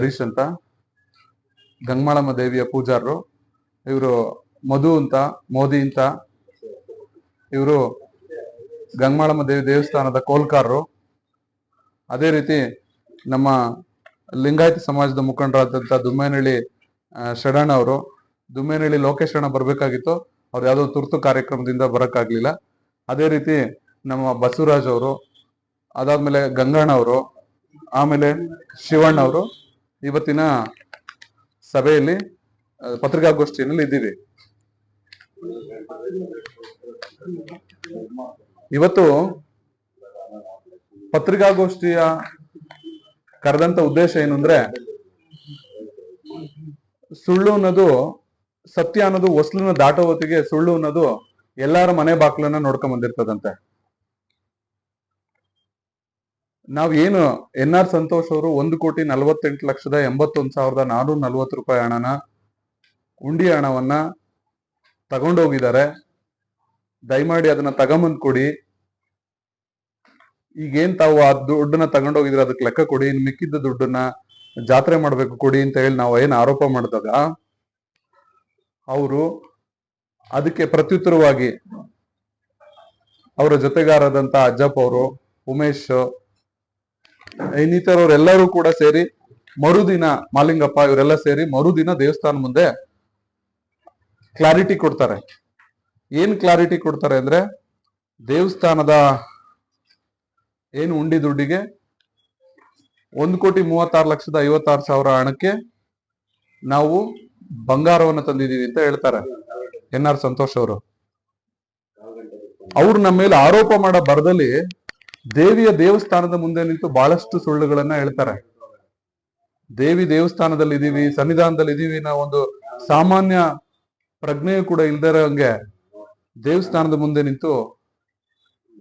ಹರೀಶ್ ಅಂತ, ಗಂಗಮಾಳಮ್ಮ ದೇವಿಯ ಪೂಜಾರರು. ಇವರು ಮಧು ಅಂತ, ಮೋದಿ ಅಂತ, ಇವರು ಗಂಗಮಾಳಮ್ಮ ದೇವಿ ದೇವಸ್ಥಾನದ ಕೋಲ್ಕಾರರು. ಅದೇ ರೀತಿ ನಮ್ಮ ಲಿಂಗಾಯತ ಸಮಾಜದ ಮುಖಂಡರಾದಂಥ ದುಮ್ಮೇನಹಳ್ಳಿ ಶರಣ ಅವರು. ದುಮ್ಮೇನಹಳ್ಳಿ ಲೋಕೇಶ್ ಅಣ್ಣ ಬರ್ಬೇಕಾಗಿತ್ತು, ಅವ್ರು ಯಾವುದೋ ತುರ್ತು ಕಾರ್ಯಕ್ರಮದಿಂದ ಬರೋಕ್ಕಾಗ್ಲಿಲ್ಲ. ಅದೇ ರೀತಿ ನಮ್ಮ ಬಸವರಾಜ್ ಅವರು, ಅದಾದ್ಮೇಲೆ ಗಂಗಣ್ಣ ಅವರು, ಆಮೇಲೆ ಶಿವಣ್ಣ ಅವರು ಇವತ್ತಿನ ಸಭೆಯಲ್ಲಿ ಪತ್ರಿಕಾಗೋಷ್ಠಿಯಲ್ಲಿ ಇದ್ದೀವಿ. ಇವತ್ತು ಪತ್ರಿಕಾಗೋಷ್ಠಿಯ ಕರೆದಂತ ಉದ್ದೇಶ ಏನು ಅಂದ್ರೆ, ಸುಳ್ಳು ಅನ್ನೋದು, ಸತ್ಯ ಅನ್ನೋದು ಹೊಸ್ಲನ್ನ ದಾಟೋ ಹೊತ್ತಿಗೆ ಸುಳ್ಳು ಅನ್ನೋದು ಎಲ್ಲಾರ ಮನೆ ಬಾಕ್ಲನ್ನ ನೋಡ್ಕೊಂಡ್ ಬಂದಿರ್ತದಂತೆ. ನಾವ್ ಏನು NR ಸಂತೋಷ್ ಅವರು 1,48,81,440 ರೂಪಾಯಿ ಹಣನ, ಉಂಡಿ ಹಣವನ್ನ ತಗೊಂಡೋಗಿದ್ದಾರೆ. ದಯಮಾಡಿ ಅದನ್ನ ತಗೊಂಬಂದ್ ಕೊಡಿ. ಈಗೇನ್ ತಾವು ಆ ದುಡ್ಡನ್ನ ತಗೊಂಡೋಗಿದ್ರೆ ಅದಕ್ಕೆ ಲೆಕ್ಕ ಕೊಡಿ, ಇನ್ ಮಿಕ್ಕಿದ್ದ ದುಡ್ಡನ್ನ ಜಾತ್ರೆ ಮಾಡ್ಬೇಕು ಕೊಡಿ ಅಂತ ಹೇಳಿ ನಾವು ಏನ್ ಆರೋಪ ಮಾಡಿದಾಗ, ಅವರು ಅದಕ್ಕೆ ಪ್ರತ್ಯುತ್ತರವಾಗಿ ಅವರ ಜೊತೆಗಾರದಂತ ಅಜ್ಜಪ್ಪ ಅವರು, ಉಮೇಶ್, ಇನ್ನಿತರವರೆಲ್ಲರೂ ಕೂಡ ಸೇರಿ ಮರುದಿನ, ಮಾಲಿಂಗಪ್ಪ ಇವರೆಲ್ಲ ಸೇರಿ ಮರುದಿನ ದೇವಸ್ಥಾನ ಮುಂದೆ ಕ್ಲಾರಿಟಿ ಕೊಡ್ತಾರೆ. ಏನ್ ಕ್ಲಾರಿಟಿ ಕೊಡ್ತಾರೆ ಅಂದ್ರೆ, ದೇವಸ್ಥಾನದ ಏನು ಉಂಡಿ ದುಡ್ಡಿಗೆ 1,36,56,000 ಹಣಕ್ಕೆ ನಾವು ಬಂಗಾರವನ್ನು ತಂದಿದ್ದೀವಿ ಅಂತ ಹೇಳ್ತಾರೆ NR ಸಂತೋಷ್ ಅವರು. ಅವ್ರು ನಮ್ಮ ಮೇಲೆ ಆರೋಪ ಮಾಡೋ ಬರದಲ್ಲಿ ದೇವಿಯ ದೇವಸ್ಥಾನದ ಮುಂದೆ ನಿಂತು ಬಹಳಷ್ಟು ಸುಳ್ಳುಗಳನ್ನ ಹೇಳ್ತಾರೆ. ದೇವಿ ದೇವಸ್ಥಾನದಲ್ಲಿ ಇದೀವಿ, ಸನ್ನಿಧಾನದಲ್ಲಿ ಇದೀವಿ ನಾವು ಒಂದು ಸಾಮಾನ್ಯ ಪ್ರಜ್ಞೆಯು ಕೂಡ ಇಲ್ದಿರೋಂಗೆ ದೇವಸ್ಥಾನದ ಮುಂದೆ ನಿಂತು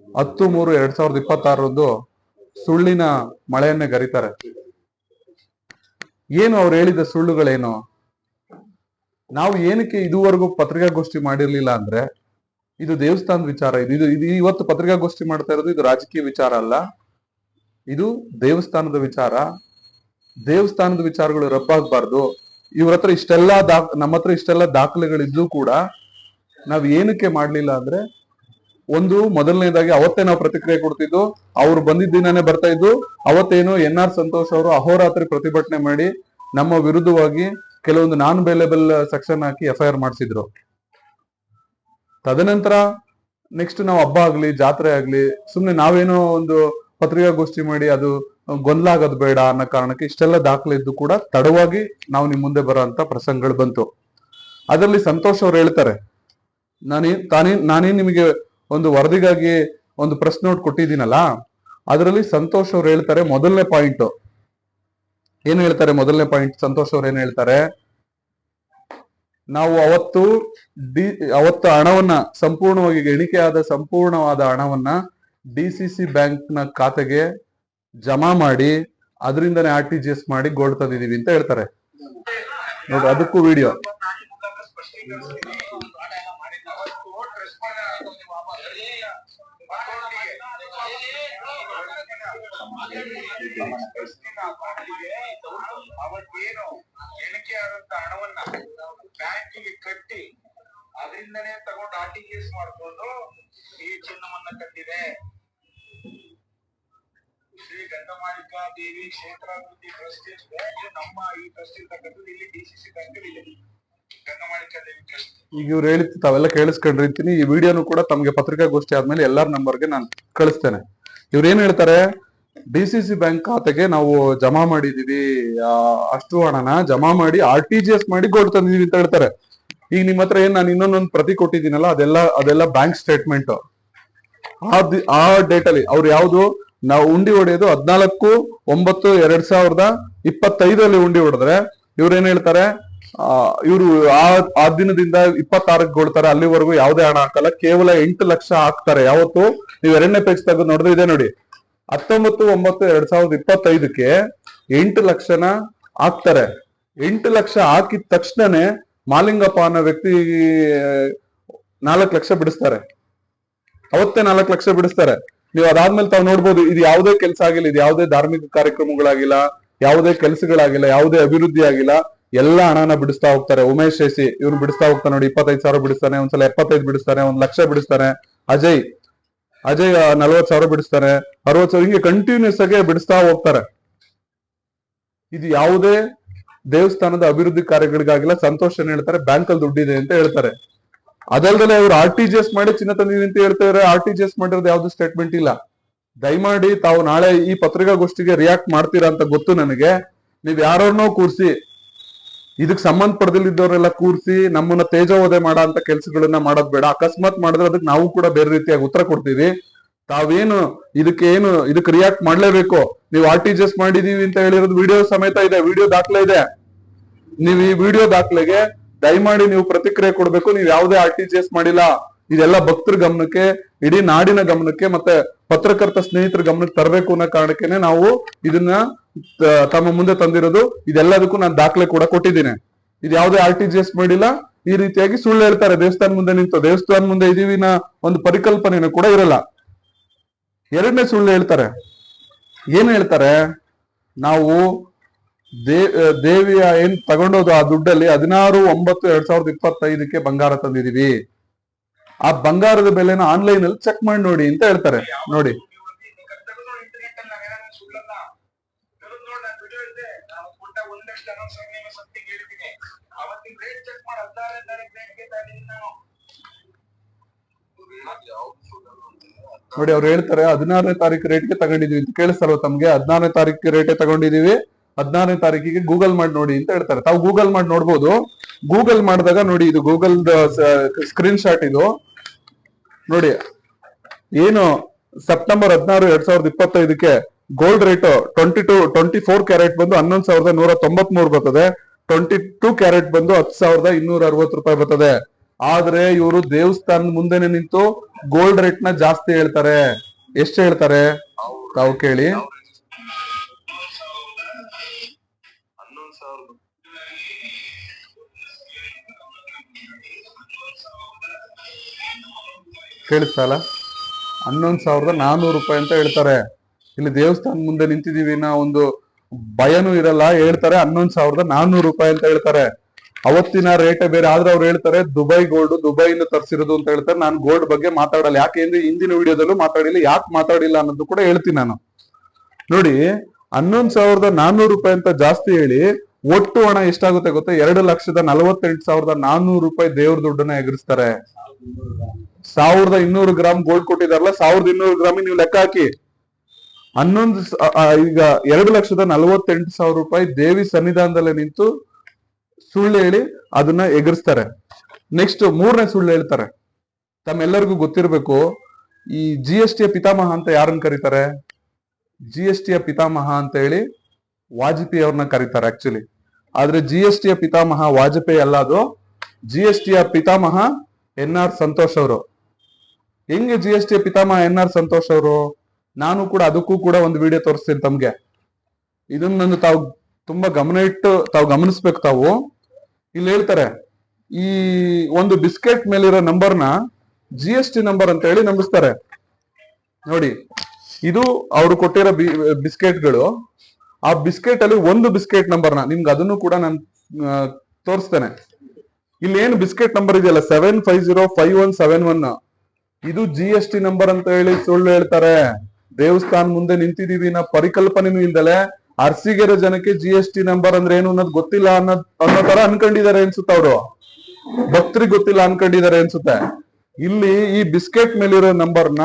10/3/2026 ಸುಳ್ಳಿನ ಮಳೆಯನ್ನೇ ಗರಿತಾರೆ. ಏನು ಅವ್ರು ಹೇಳಿದ ಸುಳ್ಳುಗಳೇನು? ನಾವು ಏನಕ್ಕೆ ಇದುವರೆಗೂ ಪತ್ರಿಕಾಗೋಷ್ಠಿ ಮಾಡಿರ್ಲಿಲ್ಲ ಅಂದ್ರೆ, ಇದು ದೇವಸ್ಥಾನದ ವಿಚಾರ. ಇದು ಇವತ್ತು ಪತ್ರಿಕಾಗೋಷ್ಠಿ ಮಾಡ್ತಾ ಇರೋದು ಇದು ರಾಜಕೀಯ ವಿಚಾರ ಅಲ್ಲ, ಇದು ದೇವಸ್ಥಾನದ ವಿಚಾರ. ದೇವಸ್ಥಾನದ ವಿಚಾರಗಳು ರಬ್ಬಾಗಬಾರ್ದು. ಇವ್ರ ಹತ್ರ ಇಷ್ಟೆಲ್ಲಾ ನಮ್ಮ ಹತ್ರ ಇಷ್ಟೆಲ್ಲ ದಾಖಲೆಗಳಿದ್ದು ಕೂಡ ನಾವ್ ಏನಕ್ಕೆ ಮಾಡ್ಲಿಲ್ಲ ಅಂದ್ರೆ, ಒಂದು ಮೊದಲನೇದಾಗಿ ಅವತ್ತೇ ನಾವು ಪ್ರತಿಕ್ರಿಯೆ ಕೊಡ್ತಿದ್ದು, ಅವ್ರು ಬಂದಿದ್ದ ದಿನಾನೇ ಬರ್ತಾ ಇದ್ದು. ಅವತ್ತೇನು NR ಸಂತೋಷ್ ಅವರು ಅಹೋರಾತ್ರಿ ಪ್ರತಿಭಟನೆ ಮಾಡಿ ನಮ್ಮ ವಿರುದ್ಧವಾಗಿ ಕೆಲವೊಂದು ನಾನ್ ಬೇಲೆಬಲ್ ಸೆಕ್ಷನ್ ಹಾಕಿ FIR ಮಾಡಿಸಿದ್ರು. ತದನಂತರ ನೆಕ್ಸ್ಟ್ ನಾವು ಹಬ್ಬ ಆಗ್ಲಿ ಜಾತ್ರೆ ಆಗ್ಲಿ ಸುಮ್ನೆ ನಾವೇನೋ ಒಂದು ಪತ್ರಿಕಾಗೋಷ್ಠಿ ಮಾಡಿ ಅದು ಗೊಂದಲ ಆಗೋದು ಬೇಡ ಅನ್ನೋ ಕಾರಣಕ್ಕೆ ಇಷ್ಟೆಲ್ಲ ದಾಖಲೆ ಇದ್ದು ಕೂಡ ತಡವಾಗಿ ನಾವು ನಿಮ್ ಮುಂದೆ ಬರೋ ಅಂತ ಪ್ರಸಂಗಗಳು ಬಂತು. ಅದರಲ್ಲಿ ಸಂತೋಷ್ ಅವ್ರು ಹೇಳ್ತಾರೆ, ನಾನೇ ನಿಮಗೆ ಒಂದು ವರದಿಗಾಗಿ ಒಂದು ಪ್ರೆಸ್ ನೋಟ್ ಕೊಟ್ಟಿದ್ದೀನಲ್ಲ, ಅದರಲ್ಲಿ ಸಂತೋಷ್ ಅವ್ರು ಹೇಳ್ತಾರೆ ಮೊದಲನೇ ಪಾಯಿಂಟ್ ಏನ್ ಹೇಳ್ತಾರೆ, ಮೊದಲನೇ ಪಾಯಿಂಟ್ ಸಂತೋಷ್ ಅವ್ರು ಏನ್ ಹೇಳ್ತಾರೆ, ನಾವು ಅವತ್ತು ಹಣವನ್ನ ಸಂಪೂರ್ಣವಾಗಿ ಎಣಿಕೆಯಾದ ಸಂಪೂರ್ಣವಾದ ಹಣವನ್ನ DCC ಬ್ಯಾಂಕ್ ನ ಖಾತೆಗೆ ಜಮಾ ಮಾಡಿ ಅದರಿಂದನೇ RTGS ಮಾಡಿ ಗೋಲ್ಡ್ ತಂದಿದೀವಿ ಅಂತ ಹೇಳ್ತಾರೆ. ನೋಡಿ, ಅದಕ್ಕೂ ವಿಡಿಯೋ. ಅವತ್ತೇನು ಎಣಿಕೆ ಆದಂತ ಹಣವನ್ನ ಬ್ಯಾಂಕಿಗೆ ಕಟ್ಟಿ ಅದರಿಂದನೇ ತಗೊಂಡು RTGS ಮಾಡ್ಕೊಂಡು ಈ ಚಿನ್ನವನ್ನ ಕಟ್ಟಿದೆ. ಶ್ರೀ ಗಂಗಮಾಳಿಕಾ ದೇವಿ ಕ್ಷೇತ್ರಾಭಿವೃದ್ಧಿ ಟ್ರಸ್ಟ್ ಇದೆ, ನಮ್ಮ ಈ ಟ್ರಸ್ಟ್ ಇರ್ತಕ್ಕಂಥದ್ದು ಇಲ್ಲಿ DCC ಬ್ಯಾಂಕ್ ಇದೆ, ಗಂಗಮಾಳಿಕಾ ದೇವಿ ಟ್ರಸ್ಟ್. ಈಗ ಇವ್ರು ಹೇಳಿದ್ದು ತಾವೆಲ್ಲ ಕೇಳಿಸ್ಕೊಂಡಿರ್ತೀನಿ. ಈ ವಿಡಿಯೋನು ಕೂಡ ತಮ್ಗೆ ಪತ್ರಿಕಾಗೋಷ್ಠಿ ಆದ್ಮೇಲೆ ಎಲ್ಲಾರ ನಂಬರ್ಗೆ ನಾನು ಕಳಿಸ್ತೇನೆ. ಇವ್ರು ಏನ್ ಹೇಳ್ತಾರೆ, DCC ಬ್ಯಾಂಕ್ ಖಾತೆಗೆ ನಾವು ಜಮಾ ಮಾಡಿದೀವಿ, ಅಷ್ಟು ಹಣನ ಜಮಾ ಮಾಡಿ RTGS ಮಾಡಿ ಗೋಲ್ಡ್ ತಂದಿದೀವಿ ಅಂತ ಹೇಳ್ತಾರೆ. ಈಗ ನಿಮ್ ಹತ್ರ ಏನ್ ನಾನು ಇನ್ನೊಂದೊಂದು ಪ್ರತಿ ಕೊಟ್ಟಿದ್ದೀನಲ್ಲ, ಅದೆಲ್ಲ ಬ್ಯಾಂಕ್ ಸ್ಟೇಟ್ಮೆಂಟ್. ಆ ಡೇಟ್ ಅಲ್ಲಿ ಅವ್ರು ಯಾವ್ದು ನಾವು ಉಂಡಿ ಹೊಡೆಯೋದು 14/9/2025 ಉಂಡಿ ಹೊಡೆದ್ರೆ, ಇವ್ರು ಏನ್ ಹೇಳ್ತಾರೆ, ಇವರು ಆ ದಿನದಿಂದ 26ಕ್ಕೆ ಕೊಡ್ತಾರೆ, ಅಲ್ಲಿವರೆಗೂ ಯಾವುದೇ ಹಣ ಹಾಕಲ್ಲ, ಕೇವಲ 8 ಲಕ್ಷ ಹಾಕ್ತಾರೆ. ಯಾವತ್ತು ನೀವು ಎರಡನೇ ಪೇಜ್ ತೆಗೆದು ನೋಡಿದ್ರೆ ಇದೆ ನೋಡಿ, 19/9/2025ಕ್ಕೆ 8 ಲಕ್ಷನ ಹಾಕ್ತಾರೆ. 8 ಲಕ್ಷ ಹಾಕಿದ ತಕ್ಷಣನೇ ಮಾಲಿಂಗಪ್ಪ ಅನ್ನೋ ವ್ಯಕ್ತಿ 4 ಲಕ್ಷ ಬಿಡಿಸ್ತಾರೆ. ಅವತ್ತೇ 4 ಲಕ್ಷ ಬಿಡಿಸ್ತಾರೆ. ನೀವು ಅದಾದ್ಮೇಲೆ ತಾವು ನೋಡ್ಬೋದು, ಇದು ಯಾವುದೇ ಕೆಲಸ ಆಗಿಲ್ಲ, ಇದು ಯಾವುದೇ ಧಾರ್ಮಿಕ ಕಾರ್ಯಕ್ರಮಗಳಾಗಿಲ್ಲ, ಯಾವುದೇ ಕೆಲಸಗಳಾಗಿಲ್ಲ, ಯಾವುದೇ ಅಭಿವೃದ್ಧಿ ಆಗಿಲ್ಲ. ಎಲ್ಲ ಹಣನ ಬಿಡಿಸ್ತಾ ಹೋಗ್ತಾರೆ. ಉಮೇಶ್ ಎಸಿ ಇವ್ನು ಬಿಡಿಸ್ತಾ ಹೋಗ್ತಾನೆ ನೋಡಿ, 25,000 ಬಿಡಿಸ್ತಾನೆ, ಒಂದ್ಸಲ 75 ಬಿಡಿಸ್ತಾನೆ, 1,00,000 ಬಿಡಿಸ್ತಾನೆ. ಅಜಯ್ 40,000 ಬಿಡಿಸ್ತಾನೆ, 60,000, ಹಿಂಗೆ ಕಂಟಿನ್ಯೂಸ್ ಆಗಿ ಬಿಡಿಸ್ತಾ ಹೋಗ್ತಾರೆ. ಇದು ಯಾವುದೇ ದೇವಸ್ಥಾನದ ಅಭಿವೃದ್ಧಿ ಕಾರ್ಯಗಳಿಗಾಗಿಲ್ಲ. ಸಂತೋಷ್ ಏನ್ ಹೇಳ್ತಾರೆ, ಬ್ಯಾಂಕ್ ಅಲ್ಲಿ ದುಡ್ಡಿದೆ ಅಂತ ಹೇಳ್ತಾರೆ. ಅದಲ್ದಲೆ ಅವ್ರು RTGS ಮಾಡಿ ಚಿನ್ನ ತಂದಿದೆ ಅಂತ ಹೇಳ್ತಾರೆ. RTGS ಮಾಡಿರೋದು ಯಾವ್ದು ಸ್ಟೇಟ್ಮೆಂಟ್ ಇಲ್ಲ. ದಯಮಾಡಿ ತಾವು ನಾಳೆ ಈ ಪತ್ರಿಕಾಗೋಷ್ಠಿಗೆ ರಿಯಾಕ್ಟ್ ಮಾಡ್ತೀರಾ ಅಂತ ಗೊತ್ತು ನನಗೆ. ನೀವ್ ಯಾರನ್ನೋ ಕೂರ್ಸಿ, ಇದಕ್ ಸಂಬಂಧಪಡದಿದ್ದವರೆಲ್ಲ ಕೂರ್ಸಿ ನಮ್ಮನ್ನ ತೇಜೋವಧೆ ಮಾಡೋ ಅಂತ ಕೆಲ್ಸಗಳನ್ನ ಮಾಡೋದ್ ಬೇಡ. ಅಕಸ್ಮಾತ್ ಮಾಡಿದ್ರೆ ಅದಕ್ಕೆ ನಾವು ಕೂಡ ಬೇರೆ ರೀತಿಯಾಗಿ ಉತ್ತರ ಕೊಡ್ತೀವಿ. ತಾವೇನು ಇದಕ್ಕೆ ರಿಯಾಕ್ಟ್ ಮಾಡ್ಲೇಬೇಕು. ನೀವು RTGS ಮಾಡಿದೀವಿ ಅಂತ ಹೇಳಿರೋದು ವಿಡಿಯೋ ಸಮೇತ ಇದೆ, ವಿಡಿಯೋ ದಾಖಲೆ ಇದೆ. ನೀವು ಈ ವಿಡಿಯೋ ದಾಖಲೆಗೆ ದಯಮಾಡಿ ನೀವು ಪ್ರತಿಕ್ರಿಯೆ ಕೊಡ್ಬೇಕು. ನೀವು ಯಾವುದೇ RTGS ಮಾಡಿಲ್ಲ, ಇದೆಲ್ಲ ಭಕ್ತರ ಗಮನಕ್ಕೆ, ಇಡೀ ನಾಡಿನ ಗಮನಕ್ಕೆ, ಮತ್ತೆ ಪತ್ರಕರ್ತ ಸ್ನೇಹಿತರ ಗಮನಕ್ಕೆ ತರಬೇಕು ಅನ್ನೋ ಕಾರಣಕ್ಕೇನೆ ನಾವು ಇದನ್ನ ತಮ್ಮ ಮುಂದೆ ತಂದಿರೋದು. ಇದೆಲ್ಲದಕ್ಕೂ ನಾನು ದಾಖಲೆ ಕೂಡ ಕೊಟ್ಟಿದ್ದೀನಿ. ಇದು ಯಾವುದೇ RTGS ಮಾಡಿಲ್ಲ. ಈ ರೀತಿಯಾಗಿ ಸುಳ್ಳು ಹೇಳ್ತಾರೆ. ದೇವಸ್ಥಾನ ಮುಂದೆ ನಿಂತು ದೇವಸ್ಥಾನ ಮುಂದೆ ಇದೀವಿ ಒಂದು ಪರಿಕಲ್ಪನೆನೂ ಕೂಡ ಇರಲ್ಲ. ಎರಡನೇ ಸುಳ್ಳು ಹೇಳ್ತಾರೆ. ಏನ್ ಹೇಳ್ತಾರೆ, ನಾವು ದೇವಿಯ ಏನ್ ತಗೊಂಡೋದು ಆ ದುಡ್ಡಲ್ಲಿ 16/9/2025 ಬಂಗಾರ ತಂದಿದೀವಿ. ಆ ಬಂಗಾರದ ಬೆಲೆನ ಆನ್ಲೈನ್ ಅಲ್ಲಿ ಚೆಕ್ ಮಾಡಿ ನೋಡಿ ಅಂತ ಹೇಳ್ತಾರೆ. ನೋಡಿ, ನೋಡಿ ಅವ್ರು ಹೇಳ್ತಾರೆ 16ನೇ ತಾರೀಕು ರೇಟ್ಗೆ ತಗೊಂಡಿದೀವಿ ಅಂತ. ಕೇಳಿಸ್ತಲ್ವ ತಮ್ಗೆ? 16ನೇ ತಾರೀಕು ರೇಟೇ ತಗೊಂಡಿದೀವಿ, 16ನೇ ತಾರೀಕಿಗೆ ಗೂಗಲ್ ಮಾಡಿ ನೋಡಿ ಅಂತ ಹೇಳ್ತಾರೆ. ತಾವು ಗೂಗಲ್ ಮಾಡಿ ನೋಡ್ಬೋದು. ಗೂಗಲ್ ಮಾಡಿದಾಗ ನೋಡಿ, ಇದು ಗೂಗಲ್ ಸ್ಕ್ರೀನ್ ಶಾಟ್ ಇದು ನೋಡಿ. ಏನು ಸೆಪ್ಟೆಂಬರ್ 16, 2025 ಗೋಲ್ಡ್ ರೇಟ್ 24 ಕ್ಯಾರೆಟ್ ಬಂದು 11,193 ಬರ್ತದೆ. 22 ಕ್ಯಾರೆಟ್ ಬಂದು 10,260 ರೂಪಾಯಿ ಬರ್ತದೆ. ಆದ್ರೆ ಇವರು ದೇವಸ್ಥಾನದ ಮುಂದೆನೆ ನಿಂತು ಗೋಲ್ಡ್ ರೇಟ್ ನ ಜಾಸ್ತಿ ಹೇಳ್ತಾರೆ. ಎಷ್ಟು ಹೇಳ್ತಾರೆ ತಾವು ಕೇಳಿ. ಕೇಳಿಸ್ತಲ್ಲ? 11,400 ರೂಪಾಯಿ ಅಂತ ಹೇಳ್ತಾರೆ. ಇಲ್ಲಿ ದೇವಸ್ಥಾನ ಮುಂದೆ ನಿಂತಿದೀವಿ ನಾ ಒಂದು ಭಯನೂ ಇರಲ್ಲ, ಹೇಳ್ತಾರೆ 11,400 ರೂಪಾಯಿ ಅಂತ ಹೇಳ್ತಾರೆ. ಅವತ್ತಿನ ರೇಟೇ ಬೇರೆ. ಆದ್ರೆ ಅವ್ರು ಹೇಳ್ತಾರೆ ದುಬೈ ಗೋಲ್ಡ್, ದುಬೈಯಿಂದ ತರಿಸಿರೋದು ಅಂತ ಹೇಳ್ತಾರೆ. ನಾನು ಗೋಲ್ಡ್ ಬಗ್ಗೆ ಮಾತಾಡಲ್ಲ. ಯಾಕೆ ಅಂದ್ರೆ ಹಿಂದಿನ ವಿಡಿಯೋದಲ್ಲೂ ಮಾತಾಡಿಲ್ಲ. ಯಾಕೆ ಮಾತಾಡಿಲ್ಲ ಅನ್ನೋದು ಕೂಡ ಹೇಳ್ತೀನಿ ನಾನು. ನೋಡಿ, 11,400 ರೂಪಾಯಿ ಅಂತ ಜಾಸ್ತಿ ಹೇಳಿ ಒಟ್ಟು ಹಣ ಎಷ್ಟಾಗುತ್ತೆ ಗೊತ್ತಾ? 2,48,400 ರೂಪಾಯಿ ದೇವ್ರ ದುಡ್ಡನ್ನ ಎಗರಿಸ್ತಾರೆ. 1,200 ಗ್ರಾಮ್ ಗೋಲ್ಡ್ ಕೊಟ್ಟಿದಾರಲ್ಲ, 1,200 ಗ್ರಾಮ್ ನೀವು ಲೆಕ್ಕ ಹಾಕಿ. ಈಗ 2,48,000 ರೂಪಾಯಿ ದೇವಿ ಸನ್ನಿಧಾನದಲ್ಲೇ ನಿಂತು ಸುಳ್ಳು ಹೇಳಿ ಅದನ್ನ ಎಗರಿಸ್ತಾರೆ. ನೆಕ್ಸ್ಟ್ 3ನೇ ಸುಳ್ಳು ಹೇಳ್ತಾರೆ. ತಮ್ಮೆಲ್ಲರಿಗೂ ಗೊತ್ತಿರ್ಬೇಕು, ಈ GST ಪಿತಾಮಹ ಅಂತ ಯಾರನ್ನ ಕರೀತಾರೆ? GST ಪಿತಾಮಹ ಅಂತ ಹೇಳಿ ವಾಜಪೇಯಿ ಅವ್ರನ್ನ ಕರೀತಾರೆ ಆಕ್ಚುಲಿ. ಆದ್ರೆ GST ಪಿತಾಮಹ ವಾಜಪೇಯಿ ಅಲ್ಲ, ಅದು GST ಪಿತಾಮಹ NR ಸಂತೋಷ್ ಅವರು. ಹೆಂಗೆ GST ಪಿತಾಮಹ NR ಸಂತೋಷ್ ಅವರು? ನಾನು ಕೂಡ ಅದಕ್ಕೂ ಕೂಡ ಒಂದು ವಿಡಿಯೋ ತೋರಿಸ್ತೀನಿ ತಮ್ಗೆ. ಇದನ್ನ ತಾವು ತುಂಬಾ ಗಮನ ಇಟ್ಟು ತಾವು ಗಮನಿಸ್ಬೇಕು. ತಾವು ಇಲ್ಲಿ ಹೇಳ್ತಾರೆ, ಈ ಒಂದು ಬಿಸ್ಕೆಟ್ ಮೇಲಿರೋ ನಂಬರ್ನ GST ನಂಬರ್ ಅಂತ ಹೇಳಿ ನಂಬಿಸ್ತಾರೆ. ನೋಡಿ, ಇದು ಅವರು ಕೊಟ್ಟಿರೋ ಬಿಸ್ಕೆಟ್ಗಳು. ಆ ಬಿಸ್ಕೆಟ್ ಅಲ್ಲಿ ಒಂದು ಬಿಸ್ಕೆಟ್ ನಂಬರ್ನ ನಿಮ್ಗೆ ಅದನ್ನು ಕೂಡ ನಾನು ತೋರಿಸ್ತೇನೆ. ಇಲ್ಲಿ ಏನು ಬಿಸ್ಕೆಟ್ ನಂಬರ್ ಇದೆಯಲ್ಲ 7505171, ಇದು GST ನಂಬರ್ ಅಂತ ಹೇಳಿ ಸುಳ್ಳು ಹೇಳ್ತಾರೆ. ದೇವಸ್ಥಾನ ಮುಂದೆ ನಿಂತಿದೀವಿ ನಾ ಪರಿಕಲ್ಪನೆನೂ ಇಲ್ದಲೆ ಅರ್ಸಿಗೆರೆ ಜನಕ್ಕೆ GST ನಂಬರ್ ಅಂದ್ರೆ ಏನು ಅನ್ನೋದು ಗೊತ್ತಿಲ್ಲ ಅನ್ನೋ ತರ ಅನ್ಕೊಂಡಿದ್ದಾರೆ ಅನ್ಸುತ್ತೆ. ಅವರು ಭಕ್ತರಿಗೆ ಗೊತ್ತಿಲ್ಲ ಅನ್ಕೊಂಡಿದ್ದಾರೆ ಅನ್ಸುತ್ತೆ. ಇಲ್ಲಿ ಈ ಬಿಸ್ಕೆಟ್ ಮೇಲಿರೋ ನಂಬರ್ನ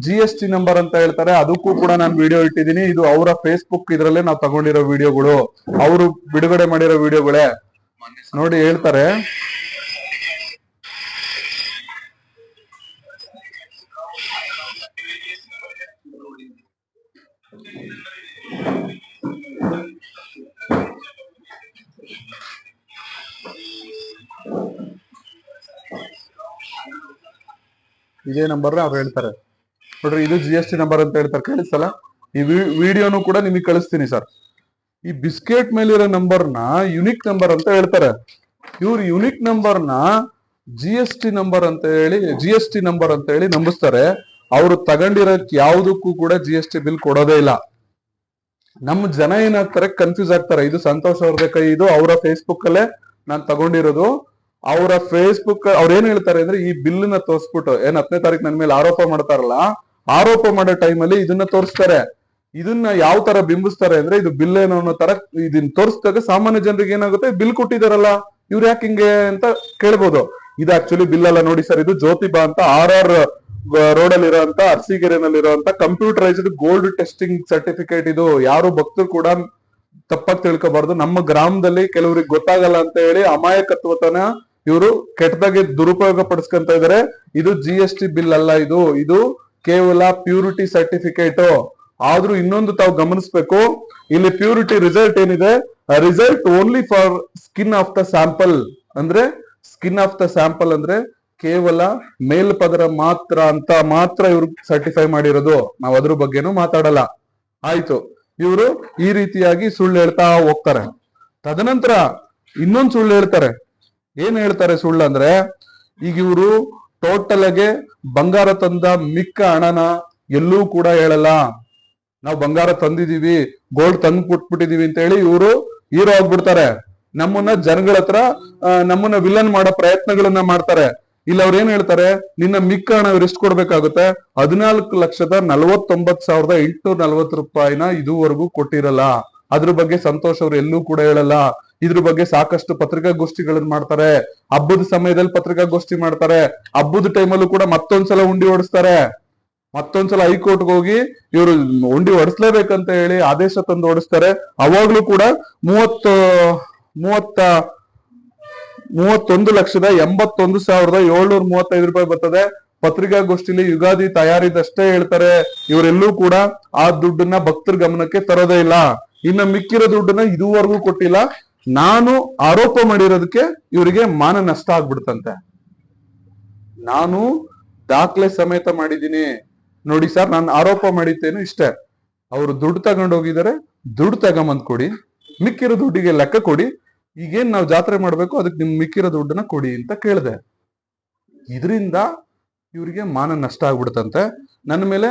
GST ನಂಬರ್ ಅಂತ ಹೇಳ್ತಾರೆ. ಅದಕ್ಕೂ ಕೂಡ ನಾನು ವಿಡಿಯೋ ಇಟ್ಟಿದ್ದೀನಿ. ಇದು ಅವರ ಫೇಸ್ಬುಕ್ ಇದ್ರಲ್ಲೇ ನಾವು ತಗೊಂಡಿರೋ ವಿಡಿಯೋಗಳು, ಅವರು ಬಿಡುಗಡೆ ಮಾಡಿರೋ ವಿಡಿಯೋಗಳೇ. ನೋಡಿ ಹೇಳ್ತಾರೆ, ಇದೇ ನಂಬರ್ ಅವ್ರು ಹೇಳ್ತಾರೆ. ನೋಡ್ರಿ, ಇದು GST ನಂಬರ್ ಅಂತ ಹೇಳ್ತಾರೆ. ಕೇಳಿಸಲ್ಲ? ಈ ವಿಡಿಯೋನು ಕೂಡ ನಿಮಗೆ ಕಳಿಸ್ತೀನಿ ಸರ್. ಈ ಬಿಸ್ಕೆಟ್ ಮೇಲಿರೋ ನಂಬರ್ನ ಯುನಿಕ್ ನಂಬರ್ ಅಂತ ಹೇಳ್ತಾರೆ. ಇವ್ರು ಯುನಿಕ್ ನಂಬರ್ನ GST ನಂಬರ್ ಅಂತ ಹೇಳಿ ನಂಬಿಸ್ತಾರೆ. ಅವರು ತಗೊಂಡಿರೋಕ್ ಯಾವುದಕ್ಕೂ ಕೂಡ GST ಬಿಲ್ ಕೊಡೋದೇ ಇಲ್ಲ. ನಮ್ಮ ಜನ ಏನಾಗ್ತಾರೆ, ಕನ್ಫ್ಯೂಸ್ ಆಗ್ತಾರೆ. ಇದು ಸಂತೋಷ್ ಅವ್ರದೇ ಕೈ, ಇದು ಅವರ ಫೇಸ್ಬುಕ್ ಅಲ್ಲೇ ನಾನ್ ತಗೊಂಡಿರೋದು. ಅವರ ಫೇಸ್ಬುಕ್ ಅವ್ರ ಏನ್ ಹೇಳ್ತಾರೆ ಅಂದ್ರೆ, ಈ ಬಿಲ್ ನ ತೋರ್ಸ್ಬಿಟ್ಟು ಏನ್ 10ನೇ ತಾರೀಕು ನನ್ ಮೇಲೆ ಆರೋಪ ಮಾಡ್ತಾರಲ್ಲ, ಆರೋಪ ಮಾಡೋ ಟೈಮಲ್ಲಿ ಇದನ್ನ ತೋರಿಸ್ತಾರೆ. ಇದನ್ನ ಯಾವ ತರ ಬಿಂಬಿಸ್ತಾರೆ ಅಂದ್ರೆ, ಇದು ಬಿಲ್ ಏನೋ ಅನ್ನೋ ತರ ಇದನ್ನ ತೋರಿಸಿದಾಗ ಸಾಮಾನ್ಯ ಜನರಿಗೆ ಏನಾಗುತ್ತೆ, ಬಿಲ್ ಕೊಟ್ಟಿದಾರಲ್ಲ ಇವ್ರು ಯಾಕೆ ಹಿಂಗೆ ಅಂತ ಕೇಳ್ಬೋದು. ಇದು ಆಕ್ಚುಲಿ ಬಿಲ್ ಅಲ್ಲ ನೋಡಿ ಸರ್, ಇದು ಜ್ಯೋತಿಬಾ ಅಂತ RR ರೋಡ್ ಅಲ್ಲಿ ಇರುವಂತ ಅರಸೀಕೆರೆನಲ್ಲಿ ಇರುವಂತ ಕಂಪ್ಯೂಟರೈಸ್ಡ್ ಗೋಲ್ಡ್ ಟೆಸ್ಟಿಂಗ್ ಸರ್ಟಿಫಿಕೇಟ್. ಇದು ಯಾರು ಭಕ್ತರು ಕೂಡ ತಪ್ಪಾಗಿ ತಿಳ್ಕೊಬಾರ್ದು. ನಮ್ಮ ಗ್ರಾಮದಲ್ಲಿ ಕೆಲವ್ರಿಗೆ ಗೊತ್ತಾಗಲ್ಲ ಅಂತ ಹೇಳಿ ಅಮಾಯಕತ್ವತನ ಇವರು ಕೆಟ್ಟದಾಗಿ ದುರುಪಯೋಗ ಪಡಿಸ್ಕೊಂತ ಇದಾರೆ. ಇದು GST ಬಿಲ್ ಅಲ್ಲ, ಇದು ಕೇವಲ ಪ್ಯೂರಿಟಿ ಸರ್ಟಿಫಿಕೇಟ್. ಆದ್ರೂ ಇನ್ನೊಂದು ತಾವು ಗಮನಿಸ್ಬೇಕು, ಇಲ್ಲಿ ಪ್ಯೂರಿಟಿ ರಿಸಲ್ಟ್ ಏನಿದೆ, result only for skin of the sample. ಅಂದ್ರೆ ಸ್ಕಿನ್ ಆಫ್ ದ ಸ್ಯಾಂಪಲ್ ಅಂದ್ರೆ ಕೇವಲ ಮೇಲ್ಪದರ ಮಾತ್ರ ಇವ್ರು ಸರ್ಟಿಫೈ ಮಾಡಿರೋದು. ನಾವು ಅದ್ರ ಬಗ್ಗೆನೂ ಮಾತಾಡಲ್ಲ. ಆಯ್ತು, ಇವರು ಈ ರೀತಿಯಾಗಿ ಸುಳ್ಳು ಹೇಳ್ತಾ ಹೋಗ್ತಾರೆ. ತದನಂತರ ಇನ್ನೊಂದು ಸುಳ್ಳು ಹೇಳ್ತಾರೆ. ಏನ್ ಹೇಳ್ತಾರೆ ಸುಳ್ಳು ಅಂದ್ರೆ, ಈಗ ಇವರು ಟೋಟಲ್ ಆಗಿ ಬಂಗಾರ ತಂದ ಮಿಕ್ಕ ಹಣನ ಎಲ್ಲೂ ಕೂಡ ಹೇಳಲ್ಲ. ನಾವು ಬಂಗಾರ ತಂದಿದೀವಿ, ಗೋಲ್ಡ್ ತಂದು ಕೊಟ್ಬಿಟ್ಟಿದೀವಿ ಅಂತ ಹೇಳಿ ಇವರು ಹೀರೋ ಆಗ್ಬಿಡ್ತಾರೆ. ನಮ್ಮನ್ನ ಜನಗಳ ಹತ್ರ ನಮ್ಮನ್ನ ವಿಲನ್ ಮಾಡೋ ಪ್ರಯತ್ನಗಳನ್ನ ಮಾಡ್ತಾರೆ. ಇಲ್ಲ ಅವ್ರು ಏನ್ ಹೇಳ್ತಾರೆ, ನಿನ್ನ ಮಿಕ್ಕ ಹಣ ಇವ್ರು ಎಷ್ಟು ಕೊಡ್ಬೇಕಾಗುತ್ತೆ, 14,49,840 ರೂಪಾಯಿನ ಇದುವರೆಗೂ ಕೊಟ್ಟಿರಲ್ಲ. ಅದ್ರ ಬಗ್ಗೆ ಸಂತೋಷ್ ಅವ್ರು ಎಲ್ಲೂ ಕೂಡ ಹೇಳಲ್ಲ. ಇದ್ರ ಬಗ್ಗೆ ಸಾಕಷ್ಟು ಪತ್ರಿಕಾಗೋಷ್ಠಿಗಳನ್ನ ಮಾಡ್ತಾರೆ. ಹಬ್ಬದ ಸಮಯದಲ್ಲಿ ಪತ್ರಿಕಾಗೋಷ್ಠಿ ಮಾಡ್ತಾರೆ. ಹಬ್ಬದ ಟೈಮಲ್ಲೂ ಕೂಡ ಮತ್ತೊಂದ್ಸಲ ಉಂಡಿ ಓಡಿಸ್ತಾರೆ. ಮತ್ತೊಂದ್ಸಲ ಹೈಕೋರ್ಟ್ಗೆ ಹೋಗಿ ಇವರು ಉಂಡಿ ಹೊಡಿಸ್ಲೇಬೇಕಂತ ಹೇಳಿ ಆದೇಶ ತಂದು ಓಡಿಸ್ತಾರೆ. ಅವಾಗ್ಲೂ ಕೂಡ 31,81,735 ರೂಪಾಯಿ ಬರ್ತದೆ. ಪತ್ರಿಕಾಗೋಷ್ಠಿಲಿ ಯುಗಾದಿ ತಯಾರಿದಷ್ಟೇ ಹೇಳ್ತಾರೆ. ಇವರೆಲ್ಲೂ ಕೂಡ ಆ ದುಡ್ಡನ್ನ ಭಕ್ತರ ಗಮನಕ್ಕೆ ತರೋದೇ ಇಲ್ಲ. ಇನ್ನ ಮಿಕ್ಕಿರೋ ದುಡ್ಡನ್ನ ಇದುವರೆಗೂ ಕೊಟ್ಟಿಲ್ಲ. ನಾನು ಆರೋಪ ಮಾಡಿರೋದಕ್ಕೆ ಇವರಿಗೆ ಮಾನ ನಷ್ಟ ಆಗ್ಬಿಡ್ತಂತೆ. ನಾನು ದಾಖಲೆ ಸಮೇತ ಮಾಡಿದ್ದೀನಿ ನೋಡಿ ಸರ್, ನಾನು ಆರೋಪ ಮಾಡಿದ್ದೇನು ಇಷ್ಟೇ, ಅವರು ದುಡ್ಡು ತಗೊಂಡು ಹೋಗಿದ್ದಾರೆ, ದುಡ್ಡು ತಗೊಂಬಂದ್ ಕೊಡಿ, ಮಿಕ್ಕಿರೋ ದುಡ್ಡಿಗೆ ಲೆಕ್ಕ ಕೊಡಿ, ಈಗೇನ್ ನಾವು ಜಾತ್ರೆ ಮಾಡ್ಬೇಕು ಅದಕ್ಕೆ ನಿಮ್ ಮಿಕ್ಕಿರೋ ದುಡ್ಡನ್ನ ಕೊಡಿ ಅಂತ ಕೇಳಿದೆ. ಇದರಿಂದ ಇವರಿಗೆ ಮಾನ ನಷ್ಟ ಆಗ್ಬಿಡ್ತಂತೆ. ನನ್ನ ಮೇಲೆ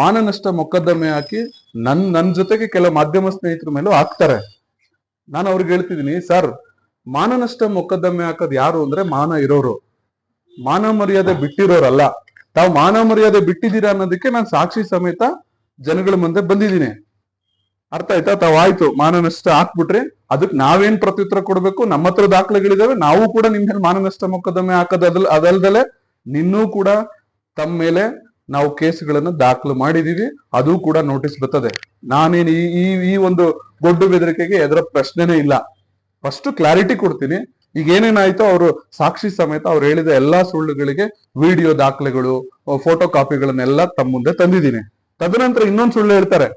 ಮಾನ ನಷ್ಟ ಮೊಕದ್ದಮೆ ಹಾಕಿ ನನ್ ಜೊತೆಗೆ ಕೆಲವು ಮಾಧ್ಯಮ ಸ್ನೇಹಿತರ ಮೇಲೂ ಹಾಕ್ತಾರೆ. ನಾನು ಅವ್ರಿಗೆ ಹೇಳ್ತಿದ್ದೀನಿ, ಸರ್ ಮಾನ ನಷ್ಟ ಮೊಕದ್ದಮೆ ಹಾಕೋದು ಯಾರು ಅಂದ್ರೆ ಮಾನ ಇರೋರು, ಮಾನ ಮರ್ಯಾದೆ ಬಿಟ್ಟಿರೋರಲ್ಲ. ತಾವು ಮಾನ ಮರ್ಯಾದೆ ಬಿಟ್ಟಿದ್ದೀರಾ ಅನ್ನೋದಕ್ಕೆ ನಾನು ಸಾಕ್ಷಿ ಸಮೇತ ಜನಗಳ ಮುಂದೆ ಬಂದಿದ್ದೀನಿ. ಅರ್ಥ ಆಯ್ತಾ? ತಾವ್ ಆಯ್ತು ಮಾನ ನಷ್ಟ ಹಾಕ್ಬಿಟ್ರಿ, ಅದಕ್ಕೆ ನಾವೇನ್ ಪ್ರತ್ಯುತ್ತರ ಕೊಡ್ಬೇಕು, ನಮ್ಮ ಹತ್ರ ದಾಖಲೆಗಳಿದಾವೆ, ನಾವು ಕೂಡ ನಿಮ್ ಮೇಲೆ ಮಾನ ನಷ್ಟ ಮೊಕದ್ದಮೆ ಹಾಕೋದು ಅದಲ್ದಲೆ ನಿನ್ನೂ ಕೂಡ ತಮ್ಮ ಮೇಲೆ ನಾವು ಕೇಸ್ಗಳನ್ನ ದಾಖಲು ಮಾಡಿದೀವಿ, ಅದು ಕೂಡ ನೋಟಿಸ್ ಬರ್ತದೆ. ನಾನೇನು ಈ ಒಂದು ಗೊಡ್ಡು ಬೆದರಿಕೆಗೆ ಎದುರ ಪ್ರಶ್ನೆನೇ ಇಲ್ಲ. ಫಸ್ಟ್ ಕ್ಲಾರಿಟಿ ಕೊಡ್ತೀನಿ. ಈಗ ಏನೇನಾಯ್ತು, ಅವರು ಸಾಕ್ಷಿ ಸಮೇತ ಅವ್ರು ಹೇಳಿದ ಎಲ್ಲಾ ಸುಳ್ಳುಗಳಿಗೆ ವಿಡಿಯೋ ದಾಖಲೆಗಳು, ಫೋಟೋ ಕಾಪಿಗಳನ್ನೆಲ್ಲ ತಮ್ಮ ಮುಂದೆ ತಂದಿದ್ದೀನಿ. ತದನಂತರ ಇನ್ನೊಂದು ಸುಳ್ಳು ಹೇಳ್ತಾರೆ.